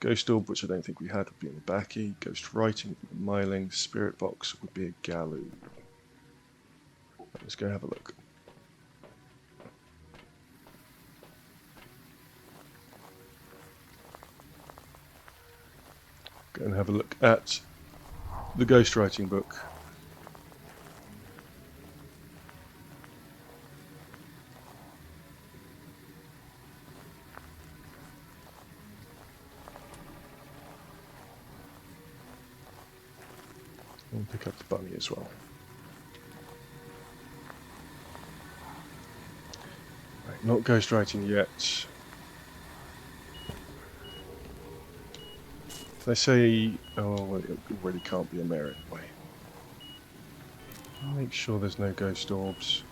Ghost Orb, which I don't think we had, would be in the backy. Ghost Writing would be Myling. Spirit Box would be a Galu. Let's go have a look. Go and have a look at the ghostwriting book. And pick up the bunny as well. Right, not ghostwriting yet. They say, oh, well, it really can't be a mare anyway. Make sure there's no ghost orbs.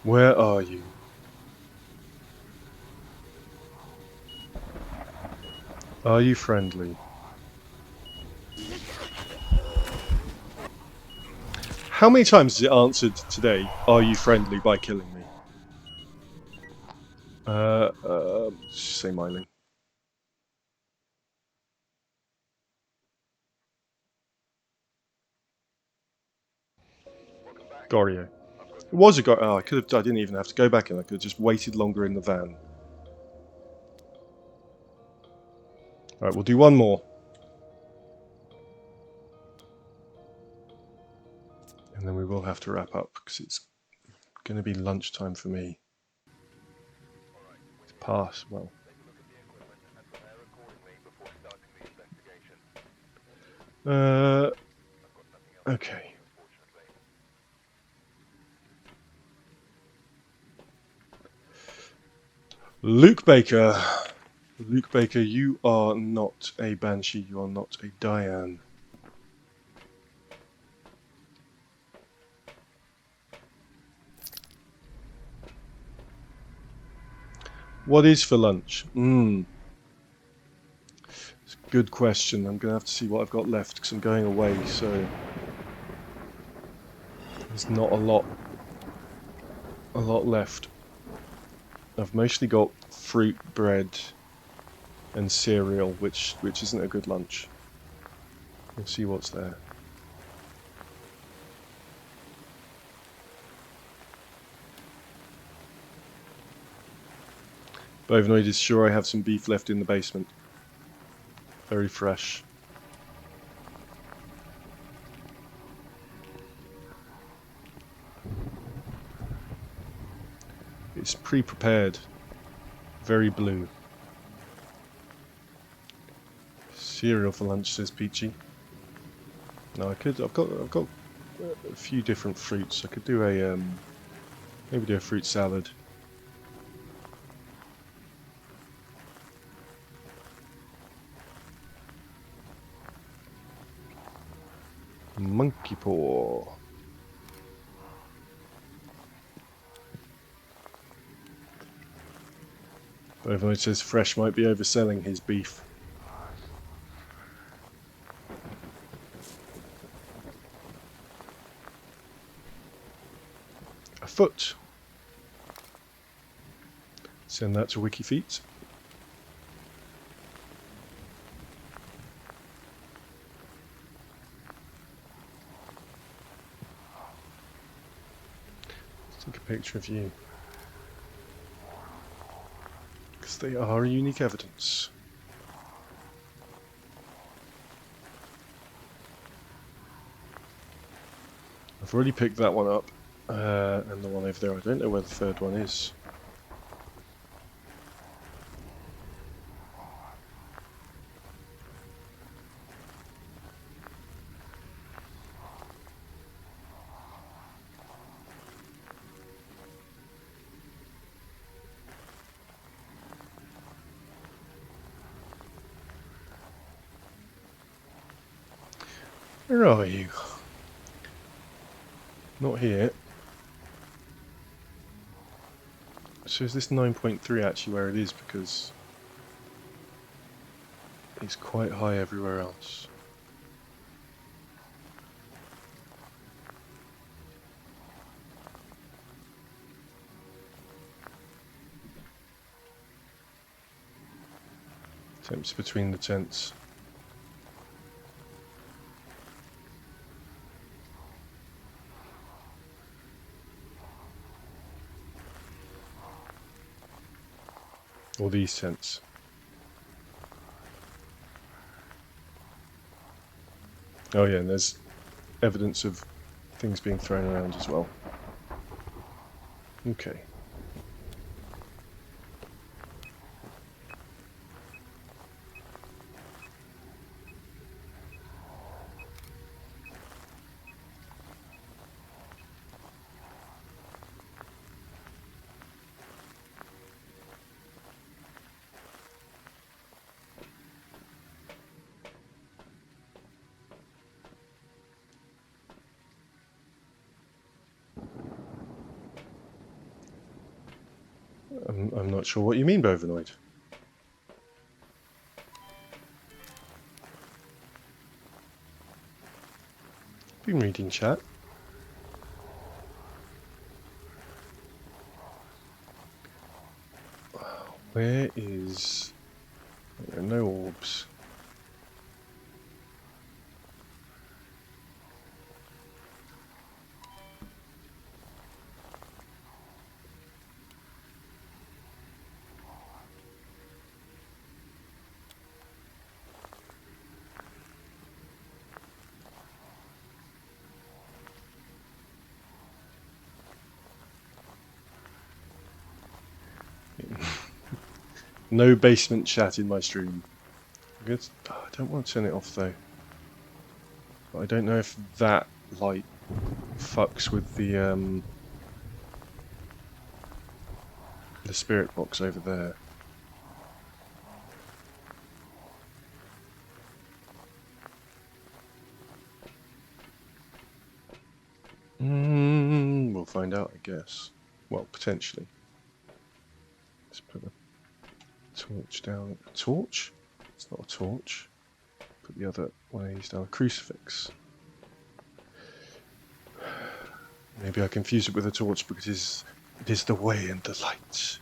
Where are you? Are you friendly? How many times has it answered today, are you friendly, by killing me? Say Myling. Goryo. It was a Goryo. Oh, I didn't even have to go back in. I could have just waited longer in the van. Alright, we'll do one more. And then we will have to wrap up because it's going to be lunchtime for me. It's past, well. Okay. Luke Baker. Luke Baker, you are not a Banshee, you are not a Diane. What is for lunch? It's a good question. I'm going to have to see what I've got left because I'm going away, so there's not a lot left. I've mostly got fruit, bread, and cereal, which isn't a good lunch. We'll see what's there. Bovinoid is sure I have some beef left in the basement. Very fresh. It's pre-prepared. Very blue. Cereal for lunch, says Peachy. No, I've got a few different fruits. I could do a maybe do a fruit salad. Monkey paw. Bovinoid says Fresh might be overselling his beef. A foot. Send that to WikiFeet. Let's take a picture of you. Because they are unique evidence. I've already picked that one up. And the one over there, I don't know where the third one is. Where are you? Not here. So is this 9.3 actually where it is, because it's quite high everywhere else. Temps between the tents. Or these scents. Oh yeah, and there's evidence of things being thrown around as well. Okay. I'm not sure what you mean, Bovinoid. Been reading chat. Where is... There are no orbs. No basement chat in my stream. Good. Oh, I don't want to turn it off though. But I don't know if that light fucks with the spirit box over there. We'll find out, I guess. Well, potentially. Let's put the torch down. A torch? It's not a torch. Put the other one of these down. A crucifix. Maybe I confuse it with a torch because it is the way and the light.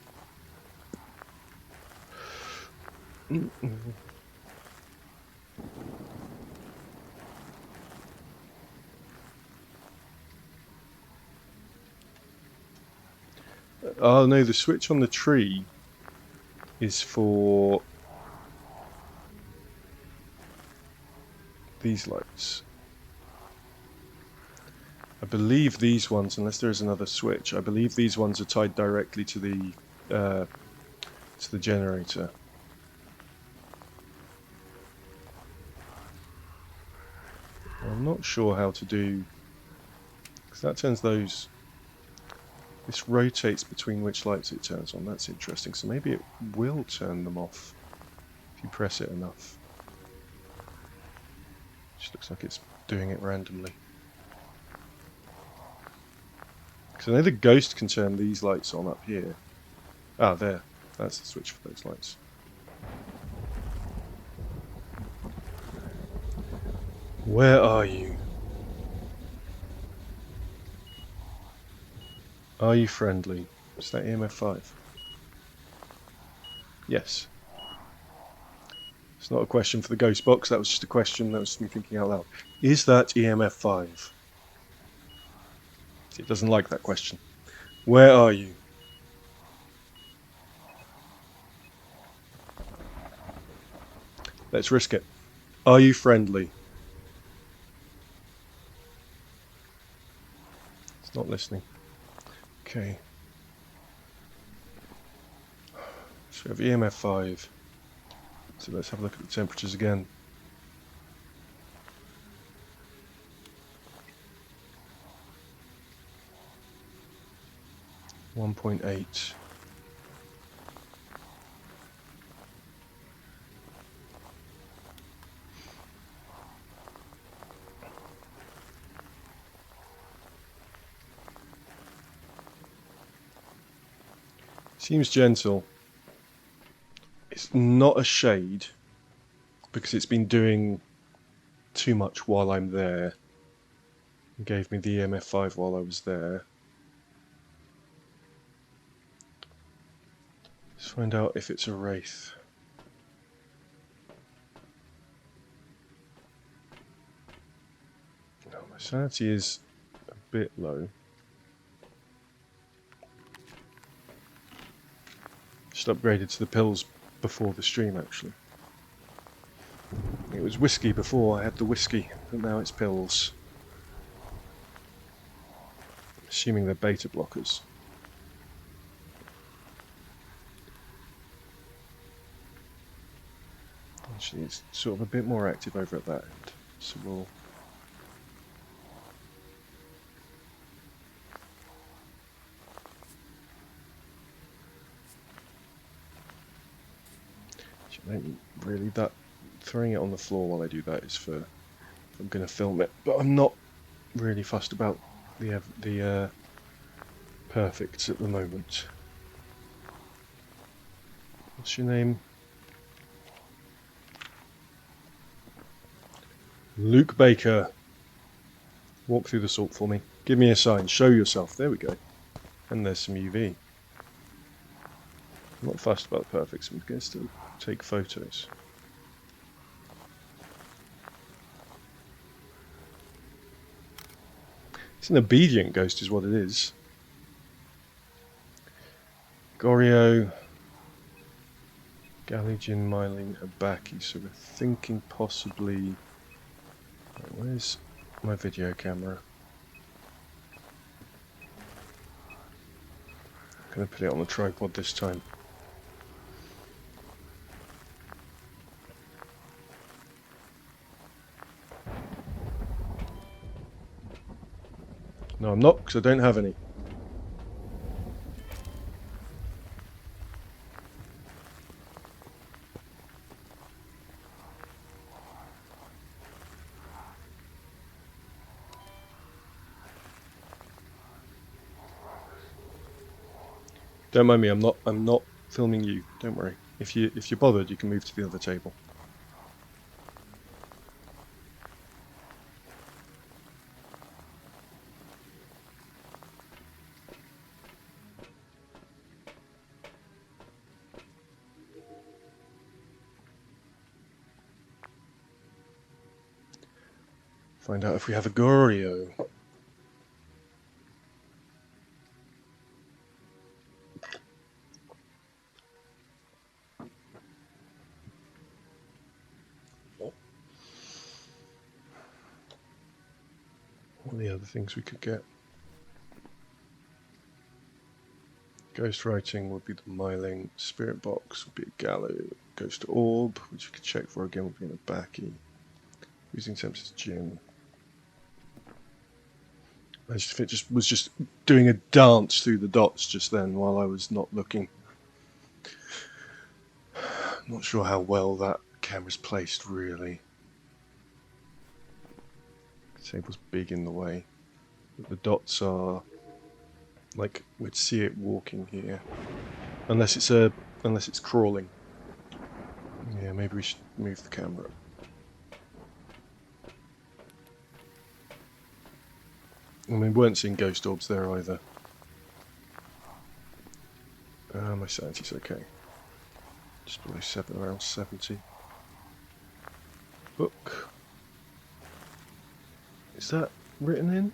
Oh no, the switch on the tree is for these lights. I believe these ones, unless there is another switch, I believe these ones are tied directly to the generator. I'm not sure how to do, because that turns those. This rotates between which lights it turns on. That's interesting. So maybe it will turn them off if you press it enough. Just looks like it's doing it randomly. Because I know the ghost can turn these lights on up here. Ah, there. That's the switch for those lights. Where are you? Are you friendly? Is that EMF 5? Yes. It's not a question for the ghost box, that was just a question that was me thinking out loud. Is that EMF 5? See, it doesn't like that question. Where are you? Let's risk it. Are you friendly? It's not listening. Okay. So we have EMF 5. So let's have a look at the temperatures again. .8. Seems gentle. It's not a shade because it's been doing too much while I'm there. It gave me the EMF 5 while I was there. Let's find out if it's a wraith. No, my sanity is a bit low. Just upgraded to the pills before the stream, actually. It was whiskey before I had the whiskey, but now it's pills. Assuming they're beta blockers. Actually, it's sort of a bit more active over at that end, so we'll... Really, that throwing it on the floor while I do that is for I'm going to film it, but I'm not really fussed about the perfects at the moment. What's your name? Luke Baker. Walk through the salt for me. Give me a sign. Show yourself. There we go. And there's some UV. I'm not fussed about the perfects. I'm going to still take photos. It's an obedient ghost is what it is. Goryo, Galligan, Myling, Abaki. So we're thinking possibly... Where's my video camera? I'm going to put it on the tripod this time. No, I'm not, because I don't have any. Don't mind me, I'm not filming you, don't worry. If you're bothered, you can move to the other table. Find out if we have a Goryo. other things we could get. Ghostwriting would be the Myling. Spirit box would be a Gallo. Ghost orb, which we could check for again, would be in a Backy. Using Tempest Gin. As if it just was just doing a dance through the dots just then while I was not looking. Not sure how well that camera's placed really. The table's big in the way. But the dots are like we'd see it walking here. Unless it's crawling. Yeah, maybe we should move the camera. I mean, we weren't seeing ghost orbs there either. My sanity's okay. Just below 7, around 70. Book. Is that written in?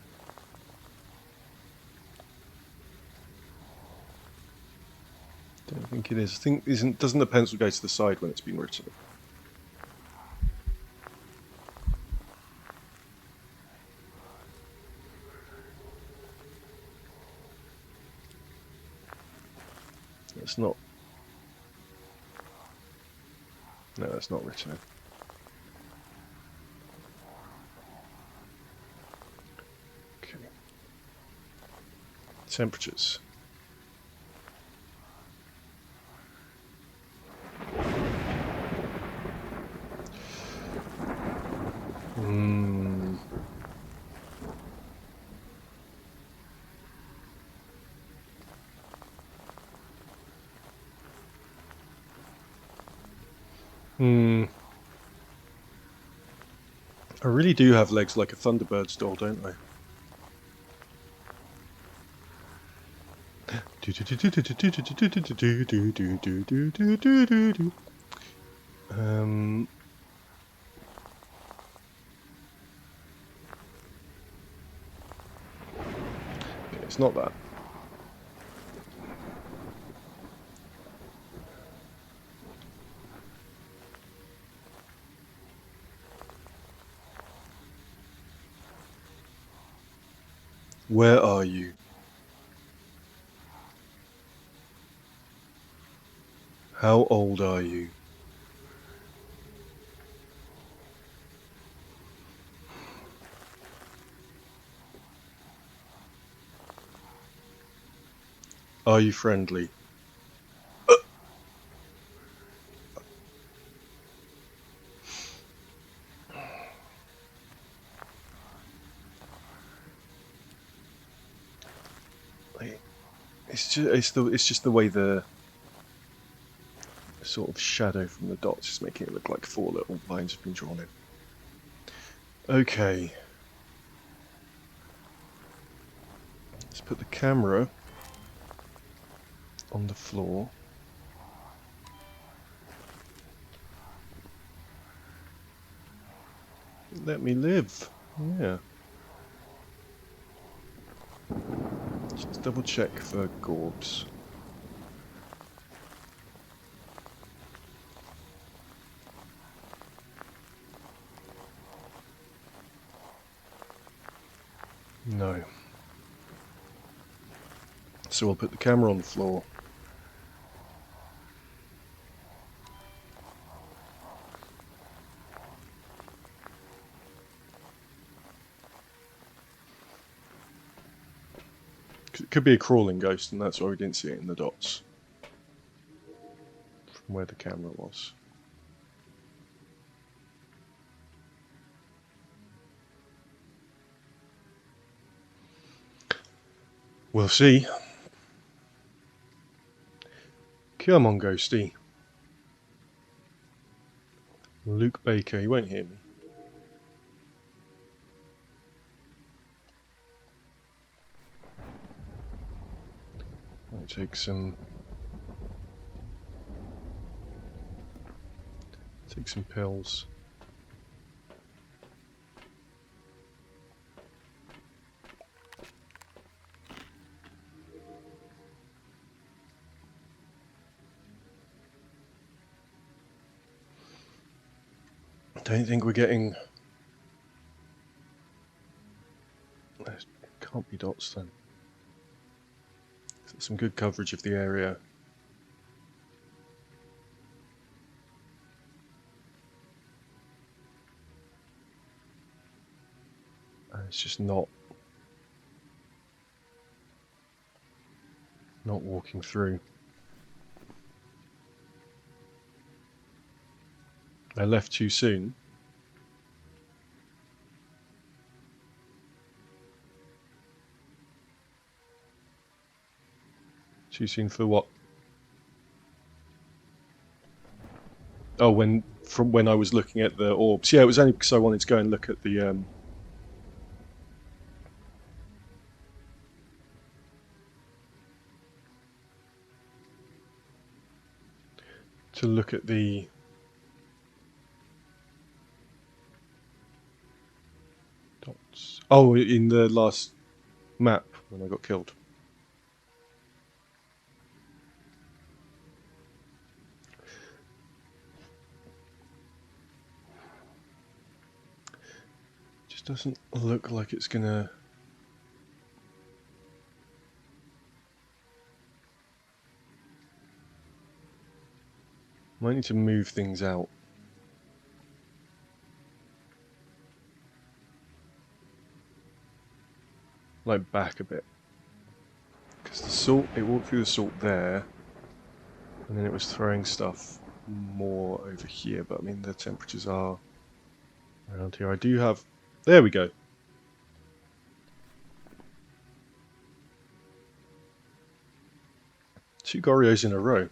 Don't think it is. I think doesn't the pencil go to the side when it's been written? It's not. No, that's not written in. Okay. Temperatures. I really do have legs like a Thunderbird's doll, don't I? It's not that. Where are you? How old are you? Are you friendly? It's just the way the sort of shadow from the dots is making it look like 4 little lines have been drawn in. Okay. Let's put the camera on the floor. Let me live. Yeah. Just double check for Gorbs. No. So we'll put the camera on the floor. It could be a crawling ghost, and that's why we didn't see it in the dots. From where the camera was. We'll see. Come on, Ghosty. Luke Baker, you won't hear me. I'll take some pills. Don't think we're getting dots then. So some good coverage of the area. And it's just not walking through. I left too soon. Too soon for what? Oh, from when I was looking at the orbs. Yeah, it was only because I wanted to go and look at the dots. Oh, in the last map when I got killed. Just doesn't look like it's gonna. Might need to move things out. Like back a bit. Because the salt, it walked through the salt there, and then it was throwing stuff more over here, but I mean the temperatures are around here. I do have, there we go. Two Gorios in a row.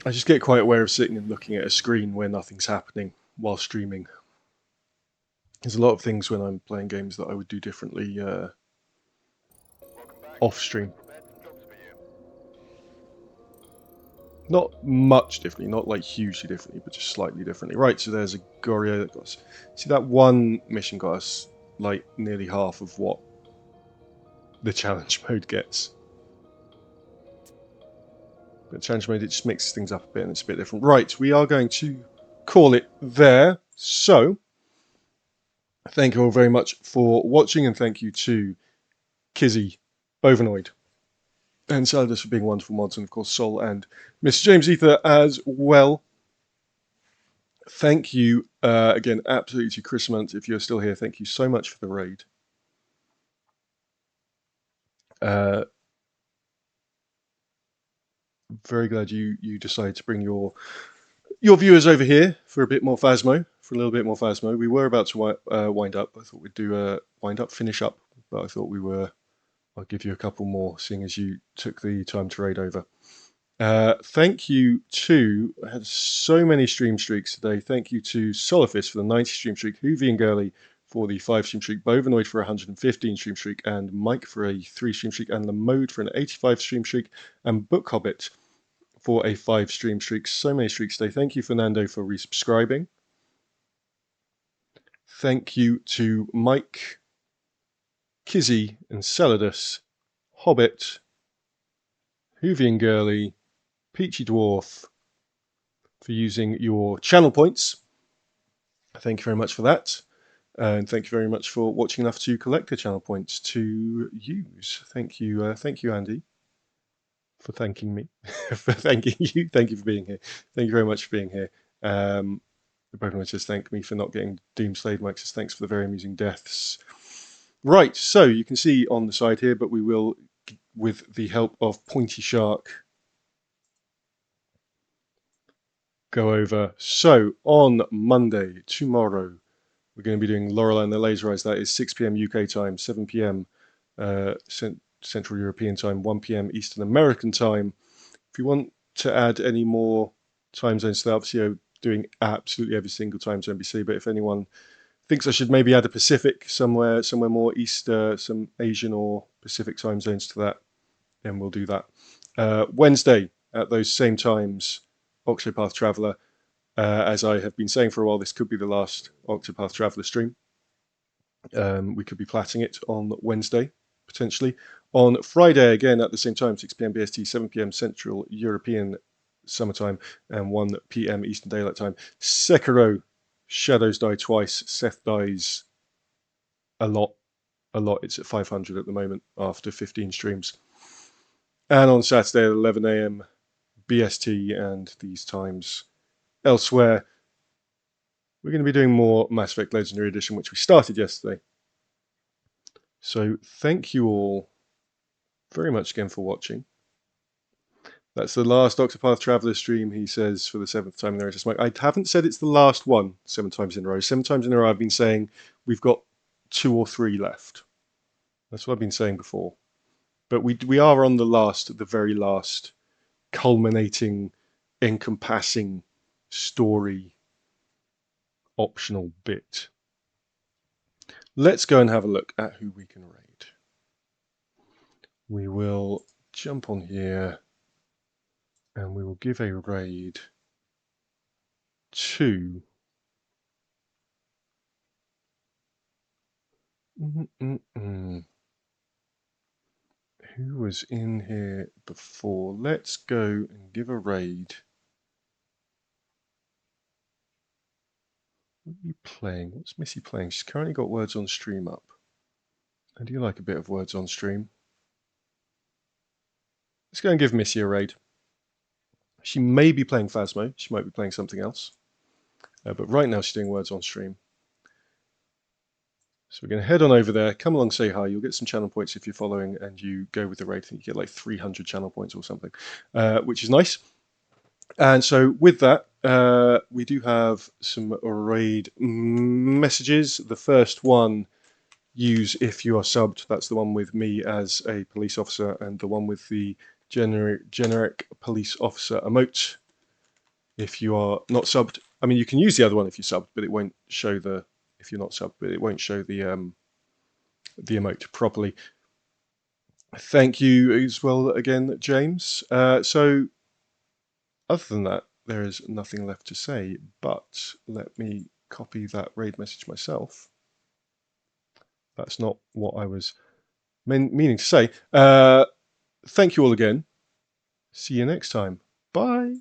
I just get quite aware of sitting and looking at a screen where nothing's happening while streaming. There's a lot of things when I'm playing games that I would do differently off stream. Not much differently, not like hugely differently, but just slightly differently. Right, so there's a Gorio that got us. See, that one mission got us like nearly half of what the challenge mode gets. But challenge mode, it just mixes things up a bit and it's a bit different. Right, we are going to call it there. So, thank you all very much for watching, and thank you to Kizzy, Bovanoid, and Saladus for being wonderful mods, and of course Sol and Mr. James Ether as well. Thank you again, absolutely, to Chris Munt. If you're still here, thank you so much for the raid. Very glad you decided to bring your viewers over here for a bit more Phasmo, for a little bit more Phasmo. We were about to wind up. I thought we'd do a finish up, but I thought I'll give you a couple more, seeing as you took the time to raid over. Thank you to, I had so many stream streaks today. Thank you to Solifis for the 90 stream streak, Hoovy and Gurley for the 5 stream streak, Bovanoid for a 115 stream streak, and Mike for a 3 stream streak, and the Mode for an 85 stream streak, and Book Hobbit for a 5 stream streak. So many streaks today. Thank you, Fernando, for resubscribing. Thank you to Mike, Kizzy, and Celadus, Hobbit, Hoovy and Gurley, Peachy Dwarf, for using your channel points. Thank you very much for that. And thank you very much for watching enough to collect the channel points to use. Thank you, Andy, for thanking me, for thanking you. Thank you for being here. Thank you very much for being here. The Pokemon says thank me for not getting Doomslayed. Mike says thanks for the very amusing deaths. Right, so you can see on the side here, but we will, with the help of Pointy Shark, go over. So on Monday, tomorrow, we're going to be doing Lorelei and the Laser Eyes. That is 6 PM UK time, 7 PM Central European time, 1 PM Eastern American time. If you want to add any more time zones to that, obviously I'm doing absolutely every single time zone NBC, but if anyone thinks I should maybe add a Pacific somewhere more East, some Asian or Pacific time zones to that, then we'll do that. Wednesday at those same times, Octopath Traveler. As I have been saying for a while, this could be the last Octopath Traveler stream. We could be platting it on Wednesday, potentially. On Friday, again at the same time, 6 p.m. BST, 7 p.m. Central European Summertime, and 1 p.m. Eastern Daylight Time, Sekiro, Shadows Die Twice. Seth dies a lot. It's at 500 at the moment after 15 streams. And on Saturday at 11 a.m. BST and these times elsewhere, we're going to be doing more Mass Effect Legendary Edition, which we started yesterday. So thank you all very much again for watching. That's the last Octopath Traveler stream, he says, for the 7th time in the Race. I haven't said it's the last one 7 times in a row. 7 times in a row I've been saying we've got 2 or 3 left. That's what I've been saying before. But we are on the very last, culminating, encompassing story optional bit. Let's go and have a look at who we can raid. We will jump on here and we will give a raid to who was in here before. Let's go and give a raid. What are you playing? What's Missy playing? She's currently got Words on Stream up. I do like a bit of Words on Stream. Let's go and give Missy a raid. She may be playing Phasmo. She might be playing something else. But right now she's doing Words on Stream. So we're going to head on over there, come along, say hi. You'll get some channel points if you're following and you go with the raid. I think you get like 300 channel points or something, which is nice. And so with that, we do have some raid messages. The first one, use if you are subbed. That's the one with me as a police officer, and the one with the generic police officer emote if you are not subbed. I mean, you can use the other one if you're subbed, but it won't show the, if you're not subbed, but it won't show the emote properly. Thank you as well again, James. So other than that, there is nothing left to say, but let me copy that raid message myself. That's not what I was meaning to say. Thank you all again. See you next time. Bye.